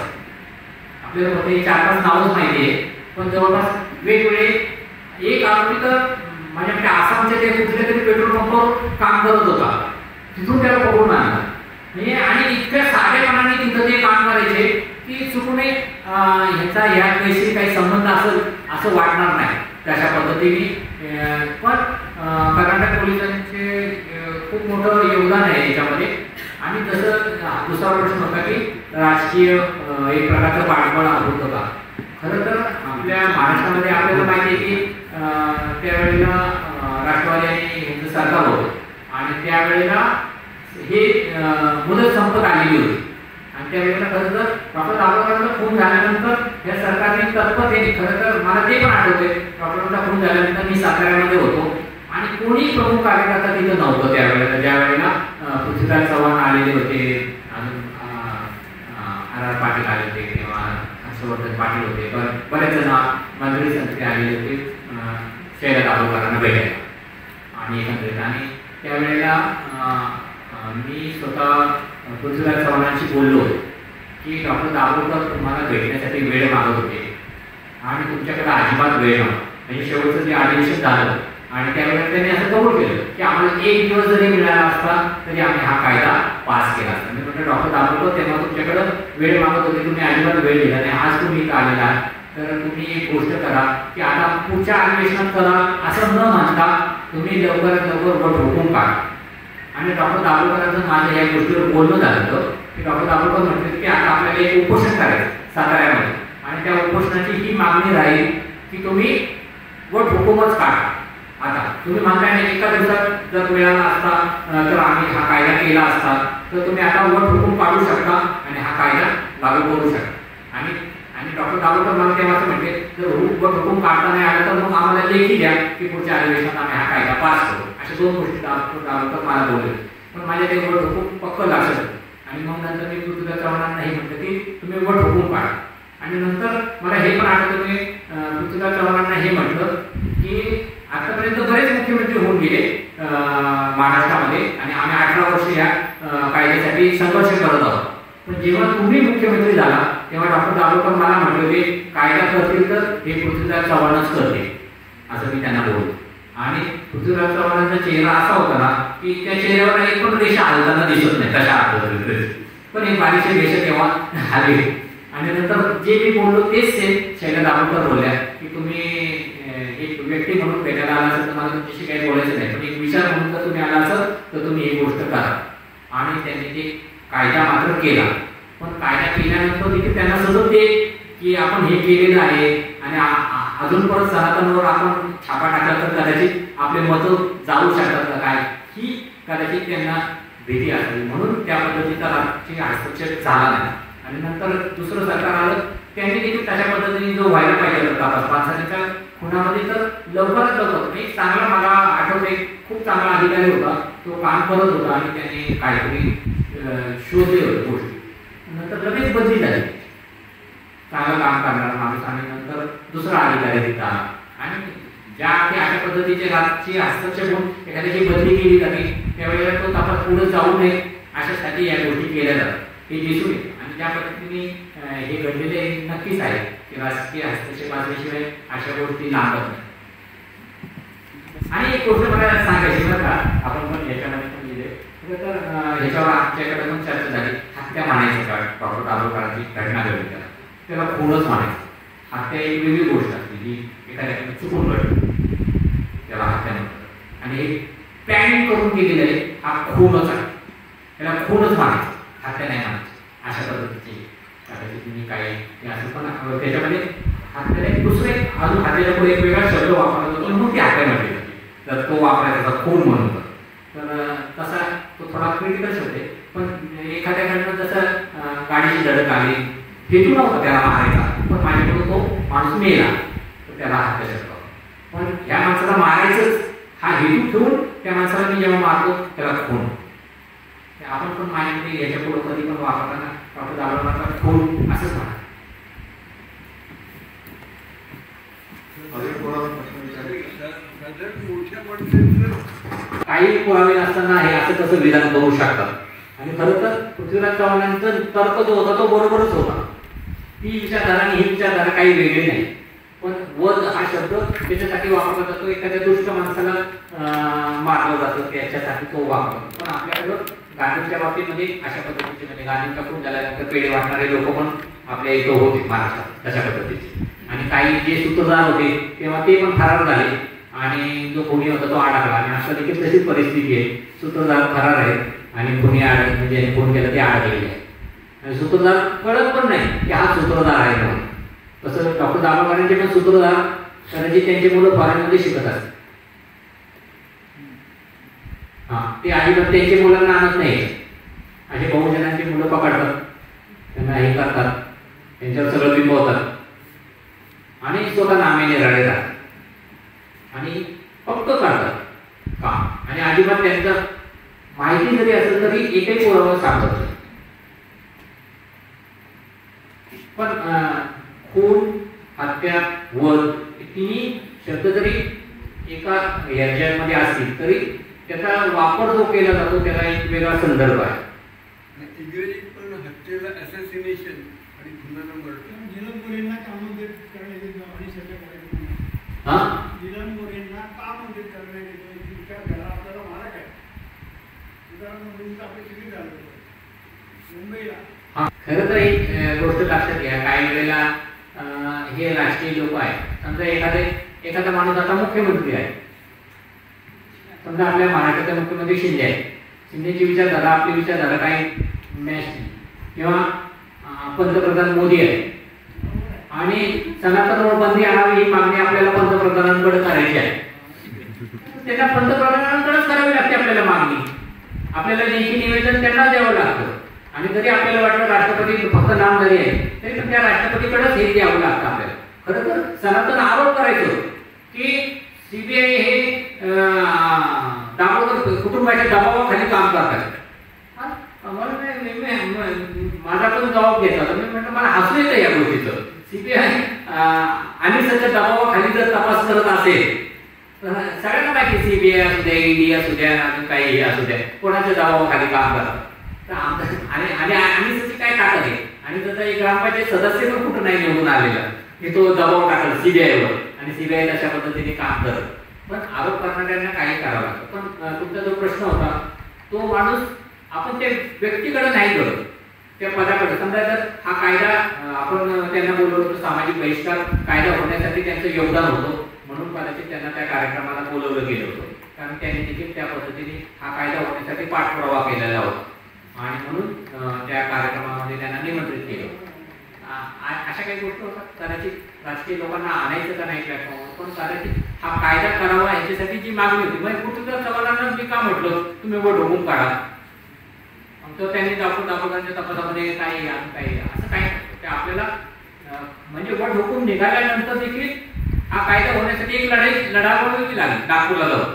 आपल्याला फक्त 4-5 नावच माहिती आहे पण जवळपास वेगवेगळे. एक आरोपी तर माझ्याकडे आसामच्या ते कुठल्या तरी पेट्रोल पंपावर काम करत होता, तिथून त्याला पकडून आणला. म्हणजे आणि इतक्या साधेपणाने तिथं ते काम करायचे की चुकूनही ह्याचा ह्या पैसे काही संबंध असेल असं वाटणार नाही तशा पद्धतीने. पण कर्नाटक पोलिसांचे खूप मोठं योगदान आहे याच्यामध्ये. आणि जसं दुसरा प्रश्न होता की राजकीय एक प्रकारचं पाठबळ होतं का. खरं तर आपल्या महाराष्ट्रामध्ये आपल्याला माहिती आहे की त्यावेळेला राष्ट्रवादी आणि ह्यांचं सरकार होतं आणि त्यावेळेला हे मुदत संपत आलेली होती. आणि त्यावेळेला खरं तर डॉक्टर दाभोळकरांचा खून झाल्यानंतर या सरकारने तत्परतेने, खरं तर मला ते पण आठवते डॉक्टरांचा खून झाल्यानंतर मी साताऱ्यामध्ये होतो आणि कोणी प्रमुख कार्यकर्ता तिथं नव्हतं त्यावेळेला. ज्या वेळेला पृथ्वीराज चव्हाण आलेले होते, अजून आर पाटील आले होते किंवा हर्षवर्धन पाटील होते, बरेच जण मंत्री संत्री आलेले होते शैला दाभोळकरांना भेटायला आणि एकंदरीत. आणि त्यावेळेला मी स्वतः पृथ्वीराज चव्हाणांशी बोललो की डॉक्टर दाभोळकर तुम्हाला भेटण्यासाठी वेळ मागत होते आणि तुमच्याकडे अजिबात वेळ नव्हता. म्हणजे शेवटचं जे अधिवेशन झालं आणि त्यावेळेला त्यांनी असं कबूल केलं की आम्हाला 1 दिवस जरी मिळाला असता तरी आम्ही हा कायदा पास केला असता. मी म्हटलं डॉक्टर दाभोळकर तेव्हा तुमच्याकडं वेळ मागत होते, तुम्ही अजिबात वेळ दिला नाही, आज तुम्ही इथं आलेला आहे तर तुम्ही एक गोष्ट करा की आता पुढच्या अधिवेशनात करा असं न म्हणता तुम्ही लवकरात लवकर वट हुकूम काढा. आणि डॉक्टर दाभोळकरांचं माझं या गोष्टीवर बोलणं झालं होतं की डॉक्टर दाभोळकर म्हटलं की आता आपल्याला एक उपोषण करायचं साताऱ्यामध्ये आणि त्या उपोषणाची ही मागणी राहील की तुम्ही वट हुकूमच काढा. आता तुम्ही म्हणताय एका दिवसात जर मिळाला असता तर आम्ही हा कायदा केला असता तर तुम्ही आता वट हुकूम काढू शकता आणि हा कायदा लागू करू शकता. आणि आणि डॉक्टर दाभोळकर मला तेव्हा असं म्हटले, जर वट हुकूम काढता नाही आलं तर मग आम्हाला लेखी द्या की पुढच्या अधिवेशनात आम्ही हा कायदा पास करू. अशा 2 गोष्टी डॉक्टर दाभोळकर मला बोलले. पण माझ्या ते वट हुकूम पक्क लक्षात. आणि मग नंतर मी पृथ्वीराज चव्हाणांनाही म्हटलं की तुम्ही वट हुकूम काढा. आणि नंतर मला हे पण आठवतं मी पृथ्वीराज चव्हाणांना हे म्हटलं की आतापर्यंत बरेच मुख्यमंत्री होऊन गेले महाराष्ट्रामध्ये आणि आम्ही 18 वर्ष या कायद्यासाठी संघर्ष करत आहोत. पण जेव्हा तुम्ही मुख्यमंत्री झाला तेव्हा डॉक्टर दाभोळकर मला म्हटले होते कायदा करतील तर हे पृथ्वीराज चव्हाणच करते, असं मी त्यांना बोललो. आणि पृथ्वीराज चव्हाणांचा चेहरा असा होता ना की त्या चेहऱ्यावर एक पण रेषा हलताना दिसत नाही, तशा आठवत. पण एक बारीकशी रेषा तेव्हा आली. आणि नंतर जे मी बोललो तेच शैला दाभोळकर बोलल्या की तुम्ही एक व्यक्ती म्हणून भेटायला आला असेल तर मला तुमच्याशी काही बोलायचं नाही, पण एक विचार म्हणून जर तुम्ही आला असाल तर तुम्ही ही गोष्ट करा. आणि त्यांनी ते कायदा मात्र केला. पण कायदा केल्यानंतर देखील त्यांना सतत ते की आपण हे केलेलं आहे आणि अजून परत सनातनवर आपण छापा टाकला तर कदाचित आपले मतं जाऊ शकतात का काय, ही कदाचित त्यांना भीती असावी. म्हणून त्या पद्धतीचा हस्तक्षेप झाला नाही. आणि नंतर दुसरं सरकार आलं, त्यांनी देखील तशा पद्धतीने जो व्हायला पाहिजे होता माणसाच्या खुणामध्ये तर लवकरात लवकर एक चांगला, मला आठवते खूप चांगला अधिकारी होता, तो काम करत होता आणि त्यांनी काहीतरी शोधले होते गोष्टी. नंतर लगेच बदली झाली, चांगलं काम करणारा माणूस. आणि नंतर दुसरा अधिकारी तिथं आला. आणि ज्या अशा पद्धतीचे राजकीय हस्तक्षेप होऊन एखाद्याची बदली केली जाते त्यावेळेला तो तपास पुढे जाऊ नये अशासाठी या गोष्टी केल्या जातात, हे दिसून येते. आणि ज्या पद्धतीने हे घडलेले नक्कीच आहे की राजकीय हस्तक्षेप असल्याशिवाय अशा गोष्टी लांबत नाही. आणि एक गोष्ट मला सांगायची बरं का, आपण पण याच्यामध्ये पण लिहिले तर ह्याच्यावर आमच्याकडे पण चर्चा झाली. हत्या म्हणायचं का डॉक्टर दाभोळकरांची घटना घडली त्याला खूनच म्हणायचं. हत्या एक वेगळी गोष्ट असते जी एखाद्याकडे चुकून घडली त्याला हत्या म्हणतात. आणि हे प्लॅनिंग करून केलेलं आहे हा खूनच आहे, त्याला खूनच म्हणायचं, हत्या नाही म्हणायचं. अशा पद्धतीची कदाचित तुम्ही काही असं पण त्याच्यामध्ये हत्याला एक दुसरं एक अजून हत्याच्या पुढे एक वेगळा शब्द वापरला जातो म्हणून ती हत्या म्हटली जाते. तर तो वापरायचा खून म्हणून तर तसा तो थोडा क्रिटिकल शब्द आहे. पण एखाद्याकडनं जसं गाडीची धडक आली, हेतू नव्हता त्याला मारायचा, पण माझ्याकडून तो माणूस मेला तर त्याला हत्या शकतो. पण ह्या माणसाला मारायचंच हा हेतू ठेवून त्या माणसाला मी जेव्हा मारतो त्याला खून. आपण पण माझ्याकडे याच्या पुढे कधी पण वापरताना डॉक्टर दाभोळकरांचा खून असंच म्हणा. काही पुरावे नसताना हे असं कसं विधान करू शकतात. आणि खरं तर पृथ्वीराज चव्हाणांचा तर्क जो होता तो बरोबरच होता. ती विचारधारा आणि ही विचारधारा काही वेगळी नाही. पण वध हा शब्द त्याच्यासाठी वापरला जातो, एखाद्या दुष्ट माणसाला मारलं जातं त्याच्यासाठी तो वापरतो. पण आपल्याकडं गांधींच्या बाबतीमध्ये अशा पद्धतीचे म्हणजे गांधींचा खून झाल्यानंतर पेढे वाटणारे लोक पण आपल्या इथं होते महाराष्ट्रात तशा पद्धतीचे. आणि काही जे सूत्रधार होते तेव्हा ते पण फरार झाले आणि जो खुनी होता तो अडकला. आणि असं देखील तशीच परिस्थिती आहे, सूत्रधार फरार आहेत आणि खुनी म्हणजे खून केलं ते अडकलेले आहे. आणि सूत्रधार कळत पण नाही की हा सूत्रधार आहे म्हणून. तसं डॉक्टर दाभोळकरांचे पण सूत्रधार कदाचित त्यांची मुलं फॉरेनमध्ये शिकत असतात. ते अजिबात त्यांच्या मुलांना आणत नाही. असे बहुजनांची मुलं पकडतात, त्यांना हे करतात, त्यांच्यावर सगळं बिंबवतात आणि स्वतः नामेने रडतात आणि फक्त करतात काम. आणि अजिबात त्यांचं माहिती जरी असेल तरी एकही पुरावा सापडत नाही. पण खून, हत्या, वध तिन्ही शब्द जरी एका ह्याच्यामध्ये असतील तरी त्याचा वापर जो केला जातो त्याला एक वेगळा संदर्भ आहे. इंग्रजीत पण हत्येला असॅसिनेशन आणि खुनाला मर्डर. नीलम गोरेंना कामंदित करण्याची आणि सगळं करायचं. नीलम गोरेंना कामंदित करण्याची विचार करा. आपल्याला मारा काय उदाहरण आपलं किती झालं मुंबईला. खरं तर एक गोष्ट लक्षात घ्या, काही वेळेला हे राजकीय लोक आहेत. समजा एखादा माणूस आता मुख्यमंत्री आहे, समजा आपल्या महाराष्ट्राचे मुख्यमंत्री शिंदे आहे. शिंदेची विचारधारा आपली विचारधारा काही मॅच नाही. किंवा पंतप्रधान मोदी आहे आणि सनातनवर बंदी आणावी ही मागणी आपल्याला पंतप्रधानांकडे करायची आहे. त्यांना पंतप्रधानांकडेच करावी लागते आपल्याला मागणी. आपल्याला लेखी निवेदन त्यांना द्यावं लागतं आणि जरी आपल्याला वाटलं राष्ट्रपती फक्त नामधारी आहे तरी पण त्या राष्ट्रपतीकडेच हे द्यावं लागतं आपल्याला. खरं तर सनातन आरोप करायचो की सीबीआय हे दाभोळकर कुटुंबाच्या दबावाखाली काम करतात. माझा पण जबाब घेतला तर मी म्हटलं मला हसू येतं या गोष्टीचं. सीबीआय अनिसाच्या दबावाखाली जर तपास करत असेल तर सगळ्यांना माहिती सीबीआय असू द्या, ईडी असू द्या, काही असू द्या, कोणाच्या दबावाखाली काम करतात. तर आणि अनिसाची काय ताकद आहे? आणि त्याचा एक ग्रामपंचायत सदस्य पण कुठं नाही निवडून आलेला की तो दबाव टाकला सीबीआयवर आणि सीबीआय तशा पद्धतीने काम करत. पण आरोप करणाऱ्यांना काही करावं लागतं. पण तुमचा जो प्रश्न होता तो माणूस आपण त्या व्यक्तीकडे नाही करत, त्या पदाकडे. समजा जर हा कायदा आपण त्यांना बोलवलं होतं, सामाजिक बहिष्कार कायदा होण्यासाठी त्यांचं योगदान होतं म्हणून कदाचित त्यांना त्या कार्यक्रमाला बोलवलं गेलं होतं. कारण त्यांनी देखील त्या पद्धतीने हा कायदा होण्यासाठी पाठपुरावा केलेला होता आणि म्हणून त्या कार्यक्रमामध्ये त्यांना निमंत्रित केलं. अशा काही गोष्टी होतात. कदाचित राजकीय लोकांना आणायचं का नाही प्लॅटफॉर्मवर, पण कदाचित हा कायदा करावा याच्यासाठी जी मागणी होती. म्हणजे कुठेतरी चव्हाणांना मी का म्हटलं तुम्ही वर ढोकून काढा, तर त्यांनी दाखवतांच्या तपासामध्ये काही असं काही ते आपल्याला म्हणजे वर ढोकून निघाल्यानंतर देखील हा कायदा होण्यासाठी एक लढावी लागली नागपूरला जाऊन.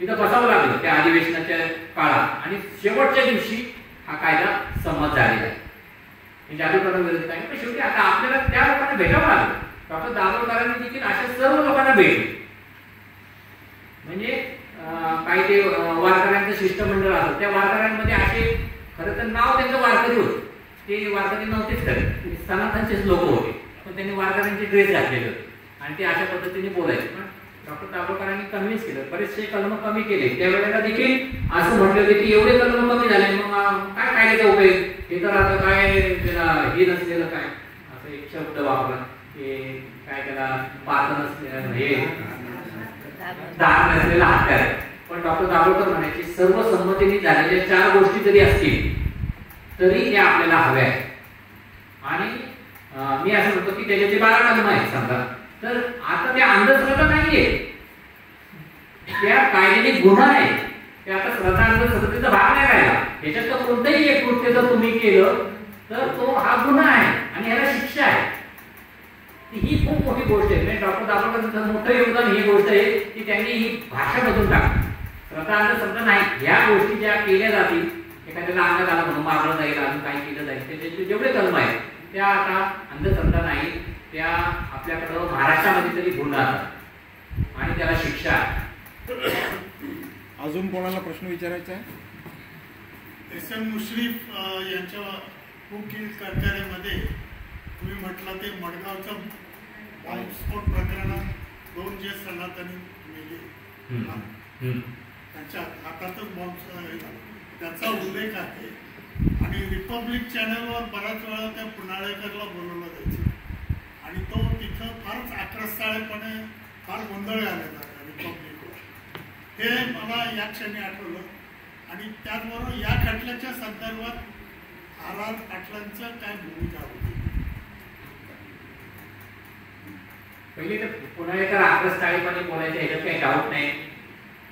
तिथं बसावं लागलं त्या अधिवेशनाच्या काळात आणि शेवटच्या दिवशी हा कायदा संमत झालेला आहे. जादूकरांविरुद्ध काय पण शेवटी आता आपल्याला त्या लोकांना भेटावं लागलं. डॉक्टर दाभोळकरांनी देखील अशा सर्व लोकांना भेटले. म्हणजे काही ते वारकऱ्यांचं शिष्टमंडळ असतं, त्या वारकऱ्यांमध्ये असे खरं तर नाव त्यांचं वारकरी होतं, ते वारकरी नव्हतेच खरे, सनातनचेच लोक होते, पण त्यांनी वारकऱ्यांचे ड्रेस घातलेले होते आणि ते अशा पद्धतीने बोलायचे. पण डॉक्टर दाभोळकरांनी कन्व्हिन्स केलं, बरेचसे कलम कमी केले. त्यावेळेला देखील असं म्हटलं होतं की एवढे कलम कमी झाले मग काय कायद्याचा उपयोग, हे तर आता काय त्याला हे नसलेलं काय असं एक शब्द वापरला की काय त्याला पात नसलेलं हे दार नसलेला हत्यार. पण डॉक्टर दाभोळकर म्हणायचे सर्वसंमतीने झालेल्या 4 गोष्टी जरी असतील तरी त्या आपल्याला हव्या आहेत. आणि मी असं म्हणतो की त्याचे 12 कलम आहेत समजा, तर आता त्या अंधश्रद्धा नाहीये, त्या कायद्याने गुन्हा आहे. ते आता श्रद्धा अंधश्रद्धेचा भाग नाही राहिला. याच्यात तर कोणतंही एक कृत्य जर तुम्ही केलं तर तो हा गुन्हा आहे आणि याला शिक्षा आहे. ही खूप मोठी गोष्ट आहे. डॉक्टर दाभोळकरांचं मोठं योगदान ही गोष्ट आहे की त्यांनी ही भाषा बदलून टाकली. श्रद्धा अंधश्रद्धा नाही, ह्या गोष्टी ज्या केल्या जातील, एखाद्याला अंगात आला म्हणून मारलं जाईल, अजून काही केलं जाईल, त्याचे जेवढे कलम आहेत त्या आता अंधश्रद्धा नाही, त्या आपल्याकडं महाराष्ट्रामध्ये तरी गुन्हा आणि त्याला शिक्षा आहे. अजून कोणाला प्रश्न विचारायचा आहे? एस.एम. मुश्रीफ यांच्या वकील कारखान्यामध्ये तुम्ही म्हटलं ते मडगावचं बॉम्बस्फोट प्रकरणात 2 जे सनातनी मेले त्यांच्या हातातच बॉम्ब, त्याचा उल्लेख आहे. आणि रिपब्लिक चॅनलवर बऱ्याच वेळा त्या पुनाळेकरला बोलवलं जायचं आणि तो तिथं फारच आक्रस्ताळेपणे फार गोंधळ घालायचा रिपब्लिकवर. हे मला या क्षणी आठवलं. आणि त्याचबरोबर या खटल्याच्या संदर्भात आर पाटलांचं काय भूमिका होती? पहिले तर पुनाळेकर आक्रस्ताळेपणे बोलायचं ह्याच्यात काही डाऊट नाही.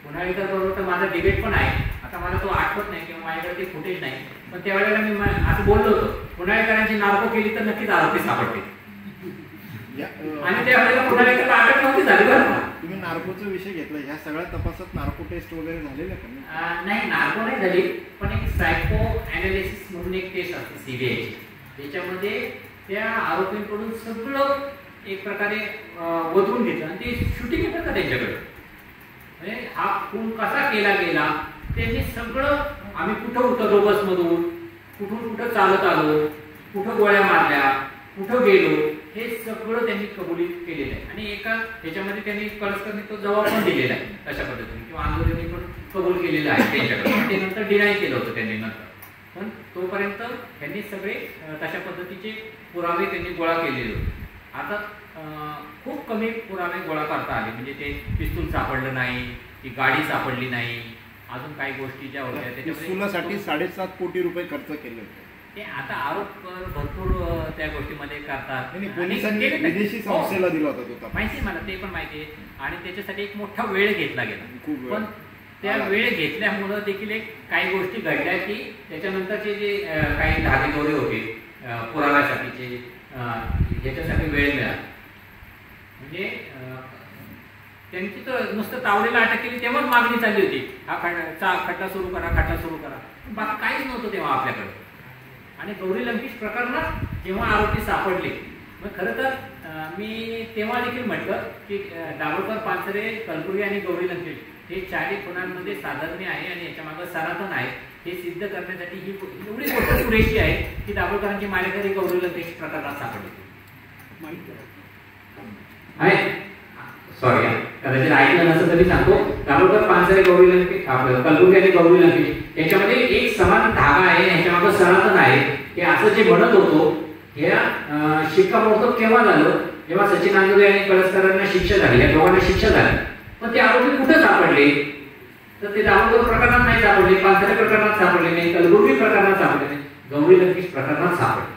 पुनाळेकर बरोबर तर माझा डिबेट पण आहे. आता मला तो आठवत नाही किंवा माझ्याकडे ते फुटेज नाही, पण त्यावेळेला मी असं बोललो होतो पुनाळेकरांची नार्को केली तर नक्कीच आरोपी सापडते. आणि त्यावेळेला पुनाळेकर अटक नव्हती झाली. बरं तुम्ही नार्कोचा विषय घेतला, ह्या सगळ्या तपासात नार्को टेस्ट वगैरे झालेलं का? नाही, नार्को नाही झाली, पण एक सायको अनालिसिस म्हणून एक टेस्ट असते सीबीआयची, त्याच्यामध्ये त्या आरोपींकडून सगळं एक प्रकारे वधवून घेतलं आणि ते शूटिंग येतं का त्यांच्याकडे, म्हणजे हा खून कसा केला गेला त्यांनी सगळं. आम्ही कुठं उतरलो बसमधून, कुठून कुठं चालत आलो, कुठं गोळ्या मारल्या, कुठं गेलो, हे सगळं त्यांनी कबुलीत केलेलं आहे. आणि एका ह्याच्यामध्ये त्यांनी कळसकरनी तो जबाब पण दिलेला आहे तशा पद्धतीने, किंवा आंदोलनाने पण कबूल केलेलं आहे त्यांच्याकडे. ते नंतर डिनाय केलं होतं त्यांनी नंतर, पण तोपर्यंत त्यांनी सगळे तशा पद्धतीचे पुरावे त्यांनी गोळा केलेले होते. आता खूप कमी पुरावे गोळा करता आले, म्हणजे ते पिस्तूल सापडलं नाही, ती गाडी सापडली नाही, अजून काही गोष्टी ज्या होत्या त्याच्यासाठी 7.5 कोटी रुपये खर्च केले होते. ते आता आरोप भरपूर त्या गोष्टीमध्ये करतात. विदेशी संस्थेला दिला होता तो, माहिती मला, ते पण माहिती आहे. आणि त्याच्यासाठी एक मोठा वेळ घेतला गेला. पण त्या वेळ घेतल्यामुळं देखील एक काही गोष्टी घडल्या की त्याच्यानंतरचे जे काही धागेदोरे होते पुराव्यासाठीचे ह्याच्यासाठी वेळ मिळाला. म्हणजे त्यांची तर नुसतं तावडीला अटक केली तेव्हाच मागणी चालली होती, हा खड्डा सुरू करा, खड्डा सुरू करा, बाकी काहीच नव्हतं तेव्हा आपल्याकडे. आणि गौरी लंकेश प्रकरणात जेव्हा आरोपी सापडले, मग खरं तर मी तेव्हा देखील म्हटलं की दाभोळकर, पानसरे, कलबुर्गी आणि गौरी लंकेश हे 4 खुनांमध्ये साधर्म्य आहे आणि याच्यामागं सनातन आहे हे सिद्ध करण्यासाठी ही एवढी गोष्ट पुरेशी आहे की दाभोळकरांची मारेकरी गौरी लंकेश प्रकरणात सापडले आहे. सॉरी, कदाचित ऐकलं नसतं तरी सांगतो. दाभोळकर, पानसरे, गौरी लंकेश, कलबुर्गी आणि गौरी लंकेश याच्यामध्ये एक समान धागा आहे, याच्यामागं सनातन आहे हे असं जे म्हणत होतो. या शिक्कामोर्तब केव्हा झालं? जेव्हा सचिन आंदोले आणि कळसकरांना शिक्षा झाली, या दोघांना शिक्षा झाली. पण ते आरोपी कुठे सापडले? तर ते दाभोळकर प्रकरणात नाही सापडले, पानसरे प्रकरणात सापडले नाही, कलबुर्गी प्रकरणात सापडले नाही, गौरी लंकेश प्रकरणात सापडले.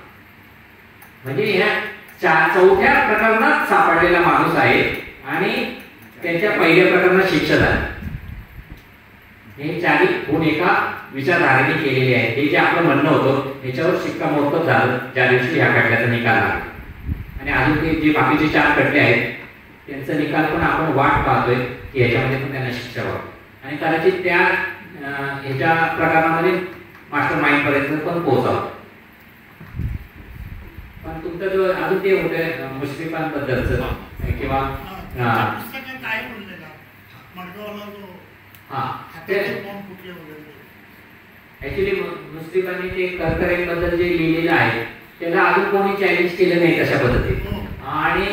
म्हणजे ह्या 4थ्या प्रकरणात सापडलेला माणूस आहे आणि त्याच्या पहिल्या प्रकरणात शिक्षा झाली. हे 4 खून एका विचारधारेने केलेले आहे. हे जे आपलं म्हणणं होतं याच्यावर शिक्कामोर्तब झालं ज्या दिवशी ह्या खटल्याचा निकाल लागला. आणि अजून ते जे बाकीचे 4 खटले आहेत त्यांचा निकाल पण आपण वाट पाहतोय की ह्याच्यामध्ये पण त्यांना शिक्षा व्हावी. आणि कदाचित त्या ह्याच्या प्रकरणामध्ये मास्टर माइंड पर्यंत पण पोहोचावं. पण तुमचं जो अजून ते होतं मुश्रीफांबद्दलचं किंवा पुस्तकात काय बोललेला मडगावला जो ऍक्च्युली मुस्लिमांनी ते करकरेंबद्दल जे लिहिलेलं आहे त्याला अजून कोणी चॅलेंज केलं नाही तशा पद्धतीने. आणि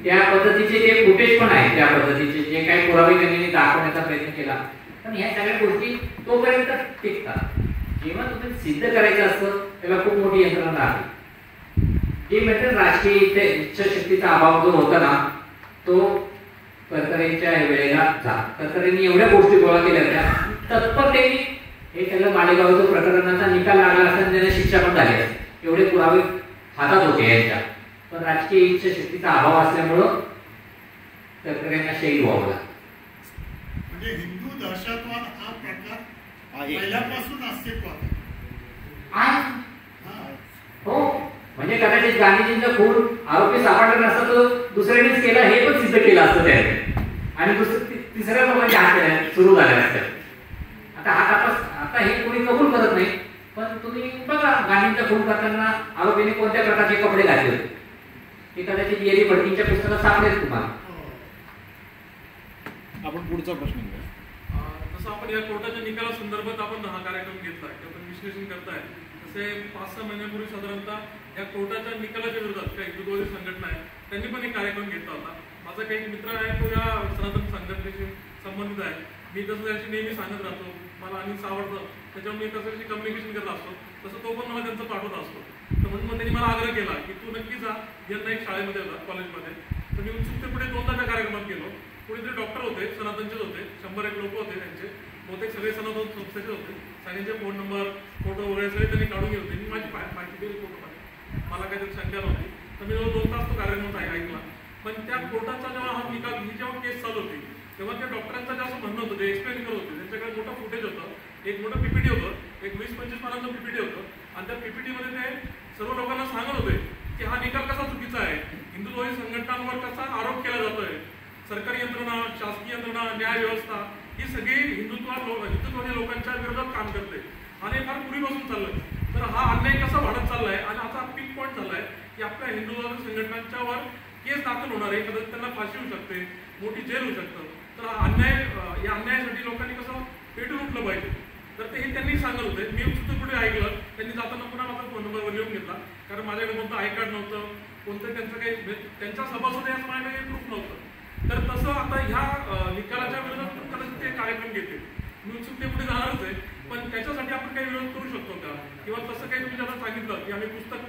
त्या पद्धतीचे ते फुटेज पण आहे, त्या पद्धतीचे जे काही पुरावे त्यांनी दाखवण्याचा प्रयत्न केला. पण ह्या सगळ्या गोष्टी तोपर्यंत टिकतात. जेव्हा तुम्ही सिद्ध करायचं असतं त्याला खूप मोठी यंत्रणा आहे. जे म्हणजे राजकीय इच्छाशक्तीचा अभाव जो होता ना तो करकरेंच्या वेळेला झाला. करकरेंनी एवढ्या गोष्टी गोळा केल्या होत्या तत्परतेने हे त्याला मालेगावचं प्रकरणाचा निकाल लागला असता त्यांना शिक्षा पण झाली असते. एवढे पुरावे हातात होते यांच्या. पण राजकीय इच्छाशक्तीचा अभाव असल्यामुळं करकरेंना शहीद व्हावं लागलं. म्हणजे हिंदू दहशतवाद हा प्रकार पहिल्यापासून अस्तित्वात आहे. हो, म्हणजे कदाचित गांधीजींचा खून आरोपी सापडला नसता तर दुसऱ्यानेच केला हे पण सिद्ध केलं असतं त्याने. आणि तिसऱ्या लोकांच्या हात सुरू झाल्या असत्या. आता हा तपास आता हे कोणी कबूल करत नाही. पण तुम्ही बघा गांधींचा खून करताना आरोपीने कोणत्या प्रकारचे कपडे घातले होते हे कदाचित येरी भटकींच्या पुस्तकात सापडेल तुम्हाला. आपण पुढचा प्रश्न घेऊ. जसं आपण या कोर्टाच्या निकाला संदर्भात आपण हा कार्यक्रम घेतलाय, आपण विश्लेषण करताय. तसे 5-6 महिन्यापूर्वी साधारणतः या कोर्टाच्या निकालाच्या विरोधात काही हिंदुत्ववादी संघटना आहे त्यांनी पण एक कार्यक्रम घेतला होता. माझा काही मित्र आहे तो या सनातन संघटनेशी संबंधित आहे. मी तसं त्याशी नेहमी सांगत राहतो, मला अनिस आवडतं त्याच्यामुळे मी तसं कम्युनिकेशन करत असतो, तसं तो पण मला त्यांचं पाठवत असतो. तर म्हणून मग त्यांनी मला आग्रह केला की तू नक्की जा. यांना एक शाळेमध्ये होता कॉलेजमध्ये. तर मी उत्सुकतेपुढे 2दा त्या कार्यक्रमात गेलो. कुणीतरी डॉक्टर होते, सनातनचेच होते, 100-1 लोक होते त्यांचे, बहुतेक सगळे सनातन संस्थेचे होते. सगळ्यांचे फोन नंबर, फोटो वगैरे सगळे त्यांनी काढून घेतले. मी माझी माहिती दिली फोटोमध्ये, मला काही त्याची शंका नव्हती. तर मी 2 तास तो कार्यक्रम ऐकला. पण त्या कोर्टाचा जेव्हा हा निकाल ही जेव्हा केस चालू होती तेव्हा त्या डॉक्टरांचं जे असं म्हणणं होतं ते एक्सप्लेन करत होते. त्यांच्याकडे मोठं फुटेज होतं, एक मोठं पीपीटी होतं, एक 20-25 पानांचं पीपीटी होतं. आणि त्या पीपीटीमध्ये ते सर्व लोकांना सांगत होते की हा निकाल कसा चुकीचा आहे, हिंदुत्ववादी संघटनांवर कसा आरोप केला जातोय, सरकारी यंत्रणा, शासकीय यंत्रणा, न्याय व्यवस्था ही सगळी हिंदुत्ववादी लोकांच्या विरोधात काम करते आणि फार पूर्वीपासून चाललंय. तर हा अन्याय कसा वाढत चाललाय आणि आता पीक पॉईंट झालाय की आपल्या हिंदुत्ववादी संघटनांच्यावर केस दाखल होणार आहे, कदाचित त्यांना फाशी होऊ शकते, मोठी जेल होऊ शकतं. तर अन्याय या अन्यायासाठी लोकांनी कसं पेटून उठलं पाहिजे. तर ते हे त्यांनी सांगत होते. मी उत्सुकतेपुढे ऐकलं. त्यांनी जाताना पुन्हा माझा फोन नंबरवर लिहून घेतला, कारण माझ्याकडे कोणतं आय कार्ड नव्हतं, कोणतं त्यांचं काही त्यांच्या सभासद असं माझ्याकडे प्रूफ नव्हतं. तर तसं आता ह्या निकालाच्या विरोधात पण कदाचित ते कार्यक्रम घेतील. मी उत्सुकतेपुढे जाणारच आहे. पण त्याच्यासाठी आपण काही विरोध करू शकतो का, किंवा तसं काही तुम्ही ज्यांना सांगितलं की आम्ही पुस्तक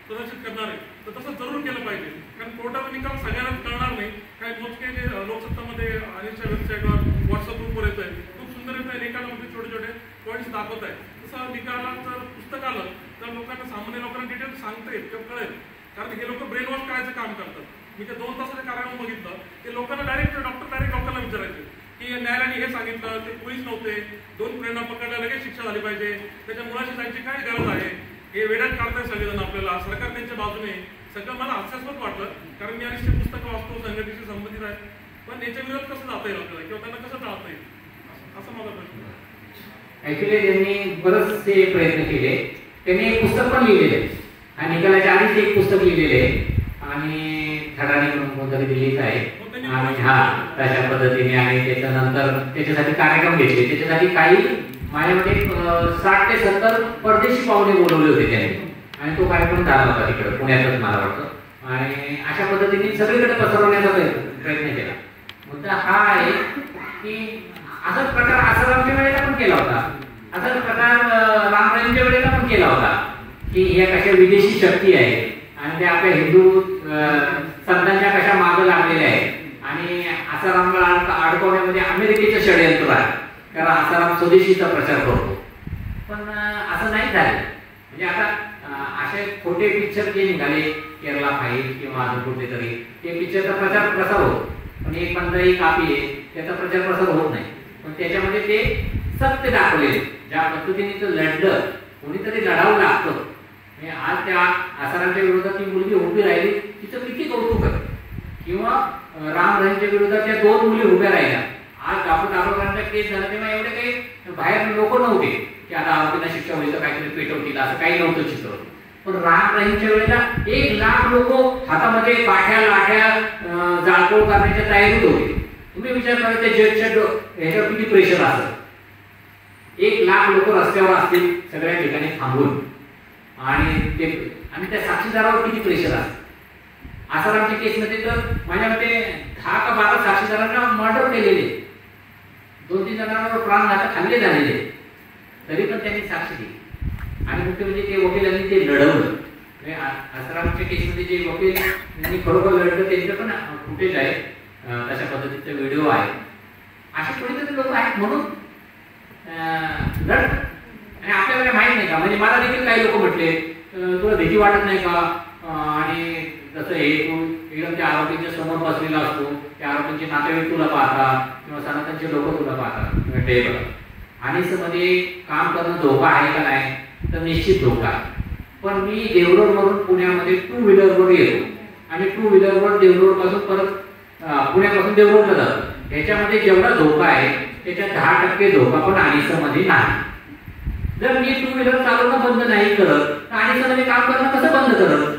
प्रदर्शित करणार आहे तर तसं जरूर केलं पाहिजे. कारण कोर्टाचा निकाल सगळ्यांना कळणार नाही. काही मोजके जे लोकसत्तामध्ये अनिलच्या वेबसाईटवर, व्हॉट्सअप ग्रुपवर येत आहे, खूप सुंदर येत आहे, निकालामध्ये छोटे छोटे पॉईंट्स दाखवत आहे. तसं निकालात जर पुस्तक आलं तर लोकांना, सामान्य लोकांना डिटेल सांगता येईल किंवा कळेल. कारण हे लोक ब्रेन वॉश करायचं काम करतात. मी ते 2 तासाचे कार्यक्रम बघितलं, ते लोकांना डायरेक्ट लोकांना विचारायचे की न्यायालयाने हे सांगितलं ते पोलीस नव्हते, 2 गुन्ह्यांना पकडला लगेच शिक्षा झाली पाहिजे, त्याच्या मुलाशी जायची काय गरज आहे, हे वेड्यात काढताय सगळेजण आपल्याला. सरकार त्यांच्या बाजूने सगळं मला हास्यास्पद वाटलं, कारण मी अनेक पुस्तकं वाचतो, संघटनेशी संबंधित आहेत, पण याच्या विरोधात कसं जाता येईल आपल्याला किंवा त्यांना कसं टाळता येईल असा माझा प्रश्न आहे. ॲक्च्युली त्यांनी बरेचसे प्रयत्न केले. त्यांनी एक पुस्तक पण लिहिलेलं आहे आणि निकालाच्या आधीच एक पुस्तक लिहिलेले आहे आणि थडाने म्हणून कोणतरी दिल्लीच आहे आणि तशा पद्धतीने आणि त्याच्यानंतर त्याच्यासाठी कार्यक्रम घेतले. त्याच्यासाठी काही माझ्यामध्ये 60 ते 70 परदेशी पाहुणे बोलवले होते त्यांनी आणि तो कार्यक्रम झाला होता तिकडे पुण्यातच मला वाटतं आणि अशा पद्धतीने सगळीकडे पसरवण्याचा प्रयत्न केला. मुद्दा हा आहे की असाच प्रकार आसारामच्या वेळेला पण केला होता, असाच प्रकार रामरायांच्या वेळेला पण केला होता की या कशा विदेशी शक्ती आहे आणि त्या आपल्या हिंदू संतांच्या कशा मागं लागलेल्या आहेत आणि आसारामला अडकवण्यामध्ये अमेरिकेचं षडयंत्र आहे, कारण आसाराम स्वदेशीचा प्रचार करतो. पण असं नाही झालं. म्हणजे आता असे खोटे पिक्चर जे निघाले, केरला फाईल किंवा अजून कुठे तरी, ते पिक्चरचा प्रचार प्रसार होतो, पण एक 15 कापी आहे त्याचा प्रचार प्रसार होत नाही. पण त्याच्यामध्ये ते सत्य दाखवले, ज्या पद्धतीने तो लढलं, कोणीतरी लढावं लागतं. आज त्या आसारामच्या विरोधात ती मुलगी उभी राहिली, तिचं किती कौतुक आहे. किंवा रामरायांच्या विरोधात त्या 2 मुली उभ्या राहिल्या. आज दाभोळकरांचा केस झाला तेव्हा एवढे काही बाहेर लोक नव्हते की आता आरोपींना शिक्षा होईल तर काहीतरी पेटवतील, असं काही नव्हतं चित्र. पण रामरायांच्या वेळेला 1 लाख लोक हातामध्ये काठ्या लाठ्या जाळपोळ करण्याच्या तयारीत होते. तुम्ही विचार करा त्या जजच्या ह्याच्यावर किती प्रेशर असतं. 1 लाख लोक रस्त्यावर असतील सगळ्या ठिकाणी थांबून आणि त्या साक्षीदारावर किती प्रेशर असतं. आसारामच्या केसमध्ये तर माझ्या मते 10 का 12 साक्षीदारांना मर्डर केलेले, 2-3 जणांवर प्राणघातक हल्ले झालेले, तरी पण त्यांनी साक्षी दिली. आणि मुख्य म्हणजे ते वकिलांनी ते लढवलं. आसारामच्या केसमध्ये जे वकील त्यांनी खरोखर लढलं त्यांचं पण फुटेज आहे, तशा पद्धतीचा व्हिडिओ आहे. असे कोणीतरी लोक आहेत म्हणून लढ. आणि आपल्याला माहित नाही का, म्हणजे मला देखील काही लोक म्हटले तुला भीती वाटत नाही का, आणि जसं हे तू एकदम त्या आरोपींच्या समोर बसलेला असतो, त्या आरोपींचे नातेवाईक तुला पाहतात किंवा सनातनचे लोक तुला पाहतात, ते बघा आणि काम करणं धोका आहे का नाही, तर निश्चित धोका आहे. पण मी देवरोडवरून पुण्यामध्ये 2 व्हीलरवर येतो आणि 2 व्हीलरवर देवरोड पासून परत पुण्यापासून देवरोडला जातो. ह्याच्यामध्ये जेवढा धोका आहे त्याच्या 10% धोका पण आनिसामध्ये नाही. जर मी 2 व्हीलर चालवणं बंद नाही करत तर आनिसामध्ये काम करणं कसं बंद करत.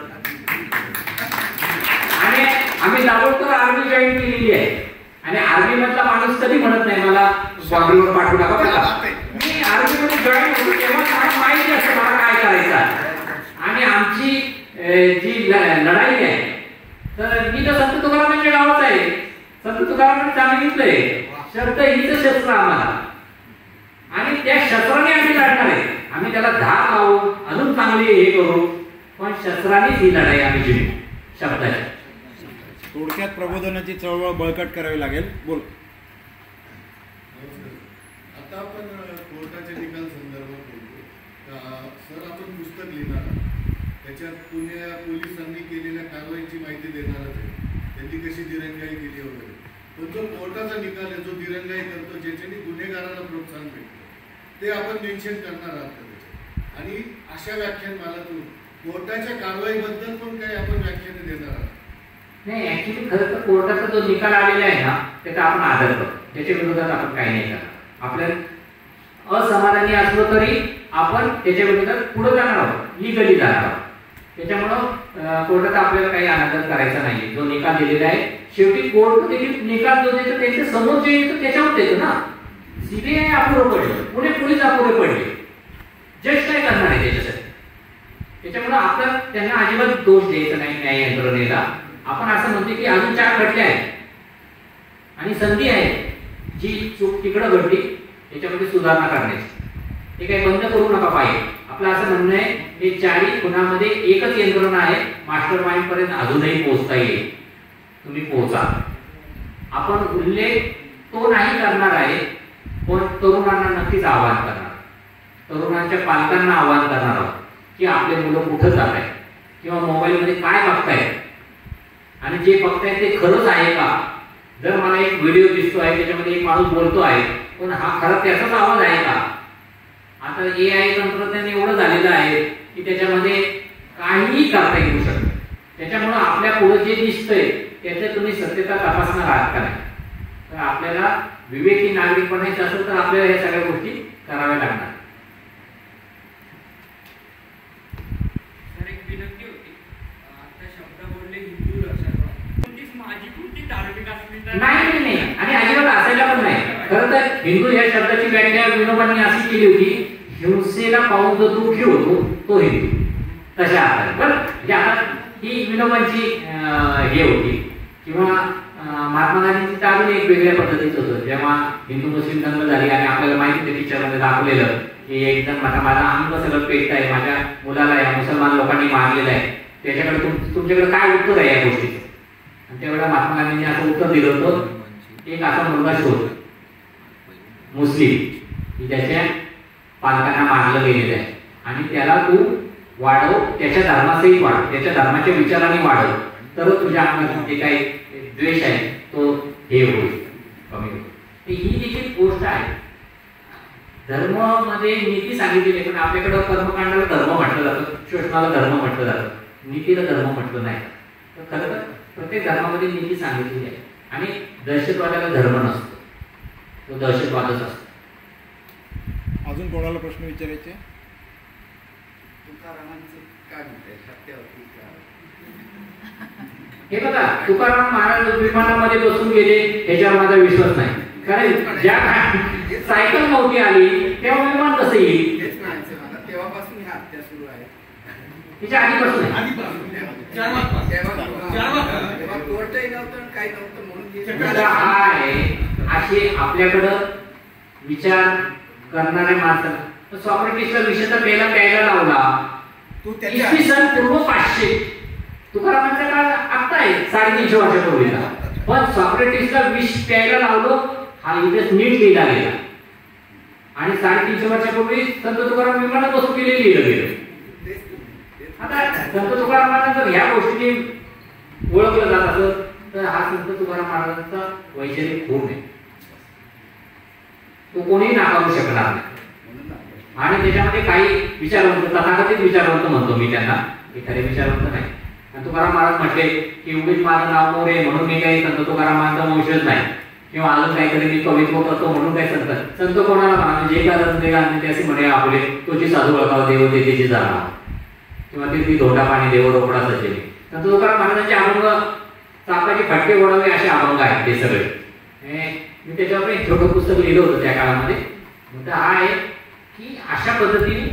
आणि आम्ही दाभोळकर आर्मी जॉईन केलेली आहे आणि आर्मी मधला माणूस कधी म्हणत नाही मला बॉम्बेवर पाठवू नका बघा. मी आर्मी मध्ये जॉईन होतो तेव्हा मला माहिती असतं मला काय करायचं आहे. आणि आमची जी लढाई आहे तर मी तर संत तुकारामांच्या गावात आहे. संत तुकारामांनी सांगितलंय शब्द हीच शस्त्र आम्हाला आणि त्या शस्त्राने आम्ही लढणार आहे. आम्ही त्याला धाक लावू, अजून चांगली हे करू, पण शस्त्रानेच ही लढाई आम्ही जिंकू शब्दाची. थोडक्यात प्रबोधनाची चळवळ बळकट करावी लागेल. बोल. आता आपण कोर्टाच्या निकाल संदर्भात बोलतो. सर आपण पुस्तक लिहिणार, त्याच्यात पुणे पोलिसांनी केलेल्या कारवाईची माहिती देणारच आहे, त्यांनी कशी दिरंगाई केली वगैरे. पण जो कोर्टाचा निकाल आहे जो दिरंगाई करतो, ज्याच्याने गुन्हेगाराला प्रोत्साहन भेटतं, ते आपण मेन्शन करणार आहात. आणि अशा व्याख्यानमालातून कोर्टाच्या कारवाईबद्दल पण काही आपण व्याख्याने देणार आहात. नाही, ऍक्च्युली खरं तर कोर्टाचा जो निकाल आलेला आहे ना त्याचा आपण आदर करतो, त्याच्या विरोधात आपण काही नाही करणार. आपल्याला असमाधानी असलो तरी आपण त्याच्या विरोधात पुढे जाणार आहोत, लिगली जाणार आहोत. त्याच्यामुळं कोर्टाचा आपल्याला काही अनादर करायचा नाही. जो निकाल दिलेला आहे शेवटी कोर्ट देखील निकाल जो देतो त्याच्या समोर जे येतो त्याच्यावर देतो ना. सीबीआय अपुरं पडलं, पुणे पोलीस अपुरे पडले, जज काय करणार आहे त्याच्यासाठी. त्याच्यामुळे आपण त्यांना अजिबात दोष द्यायचा नाही न्याय यंत्रणेला. आपण असं म्हणतो की अजून 4 खटले आहेत आणि संधी आहे जी चूक तिकडं घडली त्याच्यामध्ये सुधारणा करण्याची. हे काही बंद करू नका पाहिजे. आपलं असं म्हणणं आहे हे 4ही खुनामध्ये एकच यंत्रणा आहे, मास्टर माइंड पर्यंत अजूनही पोहोचता येईल. तुम्ही पोहोचा. आपण उल्लेख तो नाही करणार आहे, पण तरुणांना नक्कीच आवाहन करणार, तरुणांच्या पालकांना आवाहन करणार आहोत की आपले मुलं कुठं जात आहेत किंवा मोबाईलमध्ये काय बघतायत आणि जे बघतायत ते खरंच आहे का, जर मला एक व्हिडिओ दिसतो आहे त्याच्यामध्ये एक माणूस बोलतो आहे, पण हा खरं त्याचाच आवाज आहे का? आता AI तंत्रज्ञान एवढं झालेलं आहे की त्याच्यामध्ये काहीही करता येऊ शकतं. त्याच्यामुळे आपल्या पुढे जे दिसतंय त्याच्यात तुम्ही सत्यता तपासणार आहात का नाही. तर आपल्याला विवेकी नागरिक बनायचं असेल तर आपल्याला या सगळ्या गोष्टी कराव्या लागणार. एक विनंती होती, आता शब्द बोलले हिंदू दहशतवाद, माझी कोणती धार्मिक अस्मिता नाही आणि अजिबात असायला पण नाही. खरं तर हिंदू या शब्दाची व्याख्या विनोबांनी अशी केली होती, हिंसेला पाहून जो दुःखी होतो तो हिंदू, तशा अर्थाने. पण म्हणजे आता ही विनोबांची हे होती. किंवा महात्मा गांधींची अजून एक वेगळ्या पद्धतीचं होतं. जेव्हा हिंदू मुस्लिम दंगल झाली आणि आपल्याला माहिती ते पिक्चरमध्ये दाखवलेलं की एक जण माझा अंग सगळं पेट आहे, माझ्या मुलाला या मुसलमान लोकांनी मारलेलं आहे, त्याच्याकडे तुमच्याकडे काय उत्तर आहे या गोष्टीचं? आणि त्यावेळेला महात्मा गांधींनी असं उत्तर दिलं होतं, एक असा मुलगा शोध मुस्लिम की त्याच्या पालकांना मारलं गेलेलं आहे आणि त्याला तू वाढव, त्याच्या धर्मासहित वाढव, त्याच्या धर्माच्या विचाराने वाढव, तर तुझ्या अंगात जे काही द्वेष आहे तो हे होईल, कमी होईल. ही देखील गोष्ट आहे. धर्मामध्ये नीती सांगितलेली आहे, पण आपल्याकडं कर्मकांडाला धर्म म्हटलं जातं, शोषणाला धर्म म्हटलं जातं, नीतीला धर्म म्हटलं नाही. तर खरं तर प्रत्येक धर्मामध्ये नीती सांगितलेली आहे. आणि दहशतवादाला धर्म नसतो, तो दहशतवादच असतो. अजून कोणाला प्रश्न विचारायचे? हे बघा, तुकाराम महाराज विमानामध्ये बसून गेले ह्याच्यावर माझा विश्वास नाही. कारण ज्या सायकल नव्हती आली तेव्हा विमान कसं येईल? तेव्हापासून ही हत्या सुरू आहे. तिच्या आधीपासून कोर्टही नव्हतं काही नव्हतं म्हणून असे आपल्याकडं विचार करणाऱ्या माणसाला सॉक्रेटिसचा विषय तर पहिला प्यायला लावला इसवी सन पूर्व 500. तुकारामांचा काळ आता आहे 350 वर्षापूर्वीचा, पण सॉक्रेटिसला विष प्यायला लावलं हा इतिहास नीट लिहिला गेला. आणि 350 वर्षापूर्वी संत तुकाराम विमानात बसून गेले लिहिलं गेलं. आता संत तुकारामांना जर ह्या गोष्टी ओळखलं जात असत तर हा संत तुकाराम महाराजांचा वैचारिक खून आहे, तो कोणीही नाकारू शकणार नाही. आणि त्याच्यामध्ये काही विचारवंत, तथाकथित विचारवंत म्हणतो मी त्यांना, एखादे विचारवंत नाही. आणि तुकाराम महाराज म्हटले की उगीच माझं नाव मोरे म्हणून मी काही संत तुकारामांचा वंशज नाही, किंवा अजून काहीतरी मी कवित्व करतो म्हणून काही संत कोणाला म्हणा, जे कारण ते असे म्हणे आपले तोची साधू ओळखाव देव तेची जाणा, किंवा ती धोटा पाणी देव रोकडा सजेल. संत तुकाराम महाराजांचे अभंग चाकाची फटके ओढावे असे अभंग आहेत ते सगळे. मी त्याच्यावर एक छोटं पुस्तक लिहिलं होतं त्या काळामध्ये. मुद्दा हा आहे की अशा पद्धतीने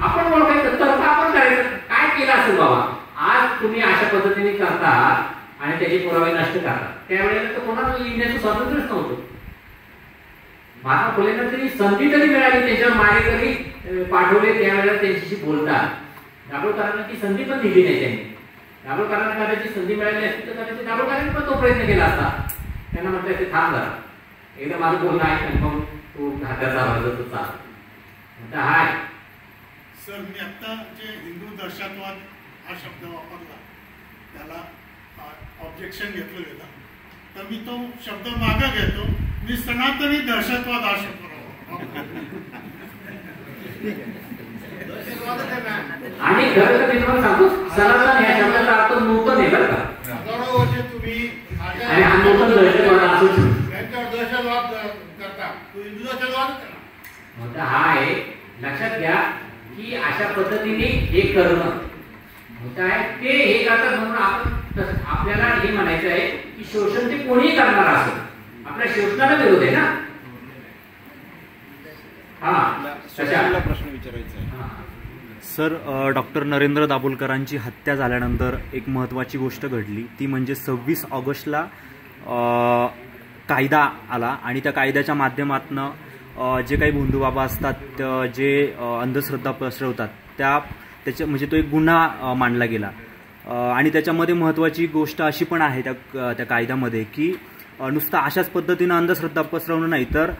आपण ओळखायचं तर आपण करायचं. काय केलं असेल बाबा, आज तुम्ही अशा पद्धतीने करता आणि त्याचे पुरावे नष्ट करता, त्यावेळेला तर कोणाला लिहिण्याचं स्वातंत्र्यच नव्हतं. महात्मा फुलेंना तरी संधी तरी मिळाली, त्याच्यावर मारेकरी पाठवले, त्यावेळेला त्यांच्याशी बोलतात. दाभोळकरांना ती संधी पण दिली नाही त्यांनी. दाभोळकरांना कदाचित संधी मिळाली असती तर कदाचित दाभोळकरांनी पण तो प्रयत्न केला असता. त्यांना म्हटलं ते थांब जरा, एकदा माझं बोलणं आहे मग तू हाताचा आवाज चाल हाय. सर, मी आता जे हिंदू दहशतवाद हा शब्द वापरला त्याला ऑब्जेक्शन घेतलं गेलं, तर मी तो शब्द मागं घेतो. मी सनातनी दहशतवाद हा शब्द आणि खरं तर मी तुम्हाला सांगतो, सनातन या शब्दाचा अर्थ नूतन आहे बरं का. तुम्ही आणि हा नूतन दहशतवाद असू दहशतवाद करता, तो हिंदू दहशतवाद करा. मुद्दा हा आहे, लक्षात घ्या की अशा पद्धतीने हे करणं मुद्दा आहे. ते हे करतात म्हणून आपण आपल्याला हे म्हणायचं आहे की शोषण ते कोणीही करणार असेल, आपल्या शोषणाला विरोध आहे ना. हा प्रश्न विचारायचा आहे. सर, डॉक्टर नरेंद्र दाभोलकरांची हत्या झाल्यानंतर एक महत्त्वाची गोष्ट घडली, ती म्हणजे 26 ऑगस्टला कायदा आला आणि त्या कायद्याच्या माध्यमातून जे काही भोंदूबाबा असतात, जे अंधश्रद्धा पसरवतात, त्याच्या म्हणजे तो एक गुन्हा मानला गेला. आणि त्याच्यामध्ये महत्त्वाची गोष्ट अशी पण आहे त्या कायद्यामध्ये की नुसतं अशाच पद्धतीनं अंधश्रद्धा पसरवणं नाही, तर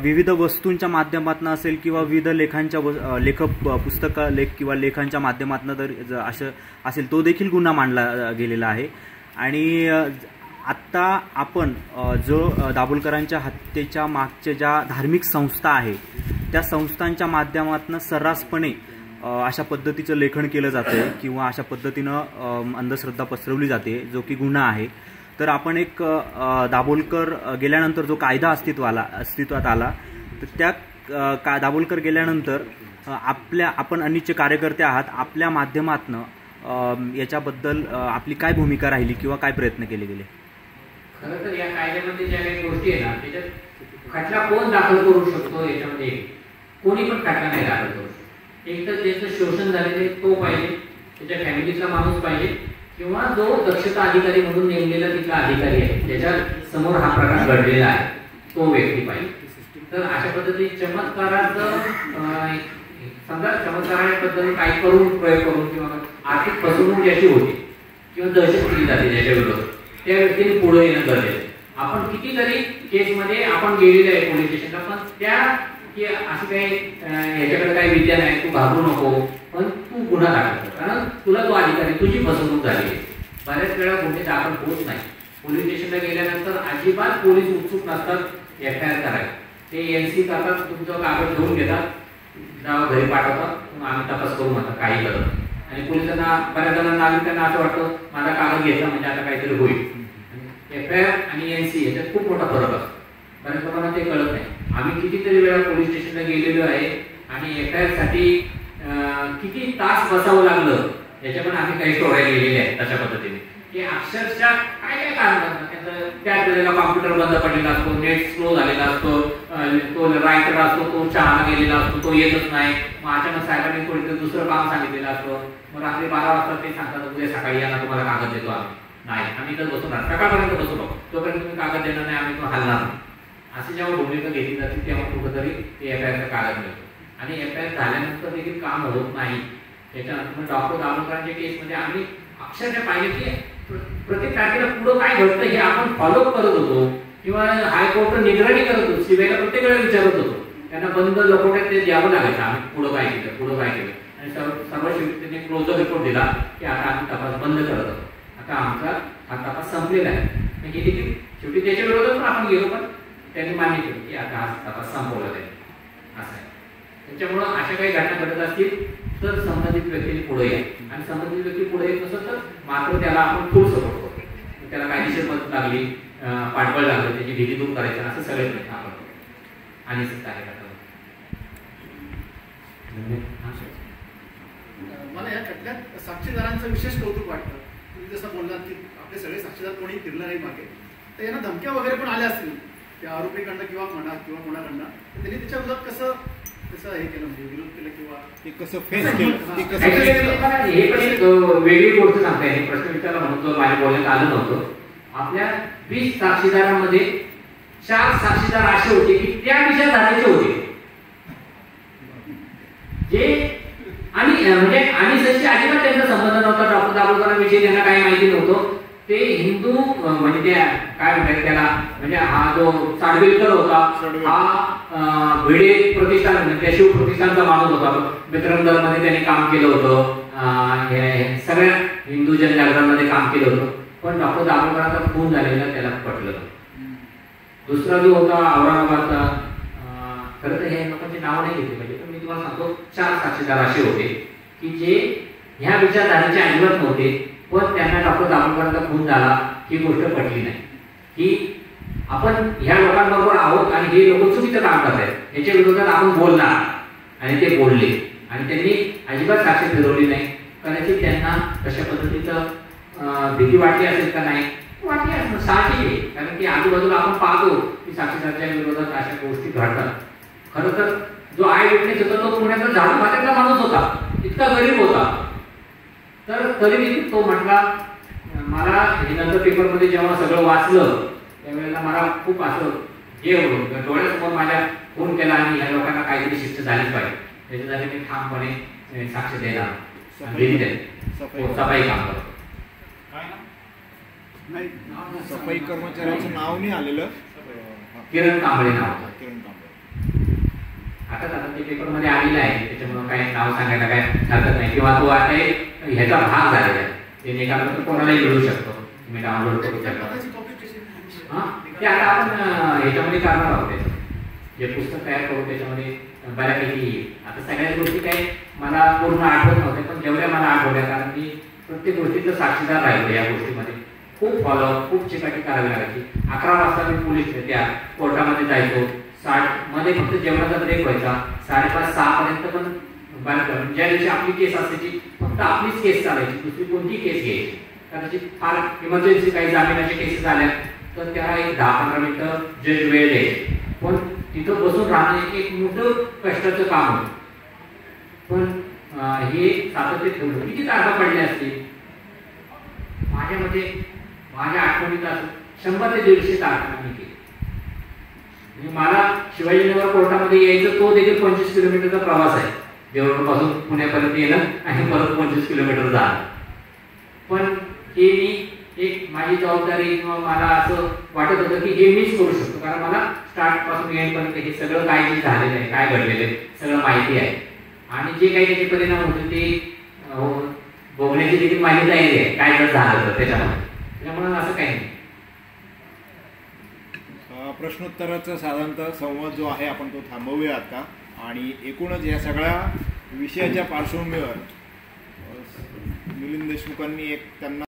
विविध वस्तूंच्या माध्यमातून असेल किंवा विविध लेख किंवा लेखांच्या माध्यमातून जर असं असेल तो देखील गुन्हा मानला गेलेला आहे. आणि आत्ता आपण जो दाभोलकरांच्या हत्येच्या मागच्या ज्या धार्मिक संस्था आहे त्या संस्थांच्या माध्यमातून सर्रासपणे अशा पद्धतीचं लेखन केलं जातं किंवा अशा पद्धतीनं अंधश्रद्धा पसरवली जाते, जो की गुन्हा आहे. तर आपण एक दाभोलकर गेल्यानंतर जो कायदा अस्तित्वात आला, तर त्या दाभोलकर गेल्यानंतर आपण अनिच्छे कार्यकर्ते आहात, आपल्या माध्यमातून याच्याबद्दल आपली काय भूमिका राहिली किंवा काय प्रयत्न केले गेले? खरं तर या कायद्यामध्ये ज्या काही गोष्टी आहे ना, त्याच्यात खटला कोण दाखल करू शकतो, याच्यामध्ये कोणी पण खटला नाही दाखल करू शकतो. एक तर ज्याचं शोषण झालेले तो पाहिजे, त्याच्या फॅमिलीचा माणूस पाहिजे, किंवा जो दक्षता अधिकारी म्हणून नेमलेला तिथला अधिकारी आहे, त्याच्या समोर हा प्रकार घडलेला आहे, तो व्यक्ती पाहिजे. तर अशा पद्धतीने चमत्काराचं समजा चमत्काराबद्दल काही करून प्रयोग करून किंवा आर्थिक फसवणूक ज्याची होती किंवा दहशत केली जाते ज्याच्या विरोधात, त्या व्यक्तीने पुढे येणं गरजेचं. आपण कितीतरी केसमध्ये आपण गेलेले आहे पोलीस स्टेशनला, पण त्या की अशी काही ह्याच्याकडे काही विद्या नाही, तू घाबरू नको, पण तू गुन्हा दाखल कर, कारण तुला तो अधिकारी तुझी फसवणूक झाली आहे. बऱ्याच वेळा गुन्हे दाखल होत नाही. पोलीस स्टेशनला गेल्यानंतर अजिबात पोलीस उत्सुक नसतात FIR करायला. ते NC करतात, तुमचं कागद घेऊन घेतात, घरी पाठवतात, आम्ही तपास करू म्हणतात, काही करत. आणि पोलिसांना बऱ्याच जणांना नागरिकांना असं वाटतं माझा कागद घेतला म्हणजे आता काहीतरी होईल. FIR आणि NC याच्यात खूप मोठा फरक असतो. बऱ्याच लोकांना ते कळत नाही. आम्ही कितीतरी वेळा पोलीस स्टेशनला गेलेलो आहे आणि FIR साठी किती तास बसावं लागलं याच्या पण आम्ही काही स्टोऱ्या लिहिलेल्या आहेत तशा पद्धतीने, की अक्षरशः काय काय कारण असतं. त्याच वेळेला कॉम्प्युटर बंद पडलेला असतो, नेट स्लो झालेला असतो, तो रायटर असतो तो चहाला गेलेला असतो, तो येतच नाही. मग अचानक साहेबांनी कोणीतरी दुसरं काम सांगितलेलं असतं. मग रात्री 12 वाजता ते सांगतात उद्या सकाळी या ना, तुम्हाला कागद देतो आम्ही. नाही, आम्ही इथं बसून राहतो, सकाळपर्यंत बसू तोपर्यंत तुम्ही कागद देणार नाही, आम्ही तो हलणार नाही. अशी जेव्हा भूमिका घेतली जाते तेव्हा कुठंतरी ते FIRचा कागद मिळतो. आणि FIR झाल्यानंतर देखील काम होत नाही. त्याच्यानंतर डॉक्टर दाभोलकरांच्या केसमध्ये आम्ही अक्षरशः पाहिले की प्रत्येक तारखेला पुढं काय घडतं हे आपण फॉलोअप करत होतो, किंवा हायकोर्ट निगराणी करत होतो, CBIला प्रत्येक वेळेला विचारत होतो. त्यांना बंद लपोट्यात ते द्यावं लागायचं, आम्ही पुढं काय केलं. आणि सर्व शेवटी त्यांनी क्लोजर रिपोर्ट दिला की आता आम्ही तपास बंद करत आहोत, आता आमचा हा तपास संपलेला आहे. हे देखील शेवटी त्याच्या विरोधात पण आपण गेलो, पण त्यांनी मान्य केलं की आता हा तपास संपवला जाईल असं आहे. त्याच्यामुळं अशा काही घटना घडत असतील तर संबंधित व्यक्तीने पुढे या, आणि संबंधित व्यक्ती पुढे येत नसेल तर मात्र त्याला आपण फुल सपोर्ट करतो. त्याला कायदेशीर मदत लागली, पाठबळ लागलं, त्याची भीती दूर करायची, असं सगळे प्रयत्न आपण करतो. आणि काय करतो मला या खटल्यात साक्षीदारांचं विशेष कौतुक वाटतं. तुम्ही जसं बोललात की आपले सगळे साक्षीदार कोणी फिरलं नाही मागे, तर यांना धमक्या वगैरे पण आल्या असतील त्या आरोपीकडनं किंवा कोणाकडनं, तर त्यांनी त्याच्या विरोधात कसं हे केलं, म्हणजे विरोध केला किंवा ते कसं फेस केलं. हे पण एक वेगळी गोष्ट सांगता येईल. प्रश्न विचारला म्हणून माझ्या बोलण्यात आलं नव्हतं. आपल्या 20 साक्षीदारांमध्ये 4 साक्षीदार असे होते की त्या विचारधारेचे होते, जे आणि म्हणजे आणि सच्ची अजिबात त्यांचा संबंध नव्हता. डॉक्टर दाभोलकरांविषयी त्यांना काही माहिती नव्हतं. ते हिंदू म्हणजे त्या काय म्हणतात त्याला, म्हणजे हा जो साडवेलकर होता हा भिडे प्रतिष्ठान म्हणजे शिव प्रतिष्ठानचा माणूस होता. मित्रंदरमध्ये त्यांनी काम केलं होतं, सगळ्या हिंदू जनजागरणामध्ये काम केलं होतं. पण डॉक्टर दाभोलकरांचा खून झालेला त्याला पटलं. दुसरा जो होता औरंगाबादचा, खरं तर हे लोकांची नावं नाही घेतली पाहिजे, पण मी तुम्हाला सांगतो 4 साक्षीदार असे होते की जे ह्या विचारधारेचे अजिबात नव्हते, पण त्यांना डॉक्टर दाभोलकरांचा खून झाला ही गोष्ट पटली नाही, की आपण ह्या लोकांबरोबर आहोत आणि हे लोक चुकीचं काम करत आहेत, याच्या विरोधात आपण बोलणार. आणि ते बोलले आणि त्यांनी अजिबात साक्ष फिरवली नाही. कदाचित त्यांना कशा पद्धतीचं भीती वाटली असेल का नाही, वाटली असेल, साहजिक आहे. कारण की आजूबाजूला आपण पाहतो की साक्षीदाराच्या विरोधात अशा गोष्टी घडतात. खरं तर जो आय विटनेस होता तो पुण्याचा झाडू खात्यातला माणूस होता, इतका गरीब होता. तर तरी तो म्हटला, मला हे नंतर पेपरमध्ये जेव्हा सगळं वाचलं त्यावेळेला मला खूप असं हे होतं, डोळ्यासमोर माझ्या फोन केला आणि ह्या लोकांना काहीतरी शिक्षा झालीच पाहिजे, त्याच्यासाठी मी ठामपणे साक्ष देणार, सफाई काम करतो. सफाई कर्मचाऱ्याचं नाव नाही आलेलं, किरण कांबळे नाव होतं. किरण कांबळे आता ते पेपरमध्ये आलेलं आहे, त्याच्यामुळे काही नाव सांगायला काय हरकत नाही. किंवा तो आता ह्याचा भाग झालेला आहे, ते निकाल कोणालाही मिळू शकतो, तुम्ही डाउनलोड करू शकता. ते आता आपण ह्याच्यामध्ये करणार आहोत. जे पुस्तक तयार करू त्याच्यामध्ये बऱ्यापैकी येईल. आता सगळ्याच गोष्टी काही मला पूर्ण आठवत नव्हत्या, पण जेवढ्या मला आठवल्या, कारण मी प्रत्येक गोष्टीचं साक्षीदार राहिलो या गोष्टीमध्ये. खूप फॉलोअप, खूप चिकाटी करावी लागायची. 11 वाजता मी पोलीस त्या कोर्टामध्ये जायचो. 7 मध्ये फक्त जेवणाचा ब्रेक व्हायचा. 5:30-6 पर्यंत पण बाहेर. ज्या दिवशी आपली केस असायची फक्त आपलीच केस चालायची, दुसरी कोणती केस घ्यायची. कदाचित फार इमर्जन्सी काही जामिनाच्या केसेस आल्या तर त्याला एक 10-15 मिनिटं जज वेळ द्यायची. पण तिथं बसून राहणं एक मोठं कष्टाचं काम होतं. पण हे सातत्य ठेवलं. किती तारखा पडल्या असतील माझ्यामध्ये, माझ्या आठवणीत असं 100 ते 150 तारखा मी केली. मला शिवाजीनगर कोर्टामध्ये यायचं तो देखील 25 किलोमीटरचा प्रवास आहे. देवळपासून पुण्यापर्यंत येणं आणि परत 25 किलोमीटर जाणं. पण हे मी एक माझी जबाबदारी किंवा मला असं वाटत होतं की हे मीच करू शकतो, कारण मला स्टार्टपासून एंडपर्यंत हे सगळं काय जे झालेलं आहे, काय घडलेलं आहे सगळं माहिती आहे. आणि जे काही त्याचे परिणाम होते ते भोगण्याची देखील माझी तयारी आहे, काय जर झालं तर त्याच्यामध्ये. त्यामुळे असं काही नाही. प्रश्नोत्तराचा साधारणतः संवाद जो आहे आपण तो थांबवूया आता. आणि एकूणच या सगळ्या विषयाच्या पार्श्वभूमीवर मिलिंद देशमुखांनी एक त्यांना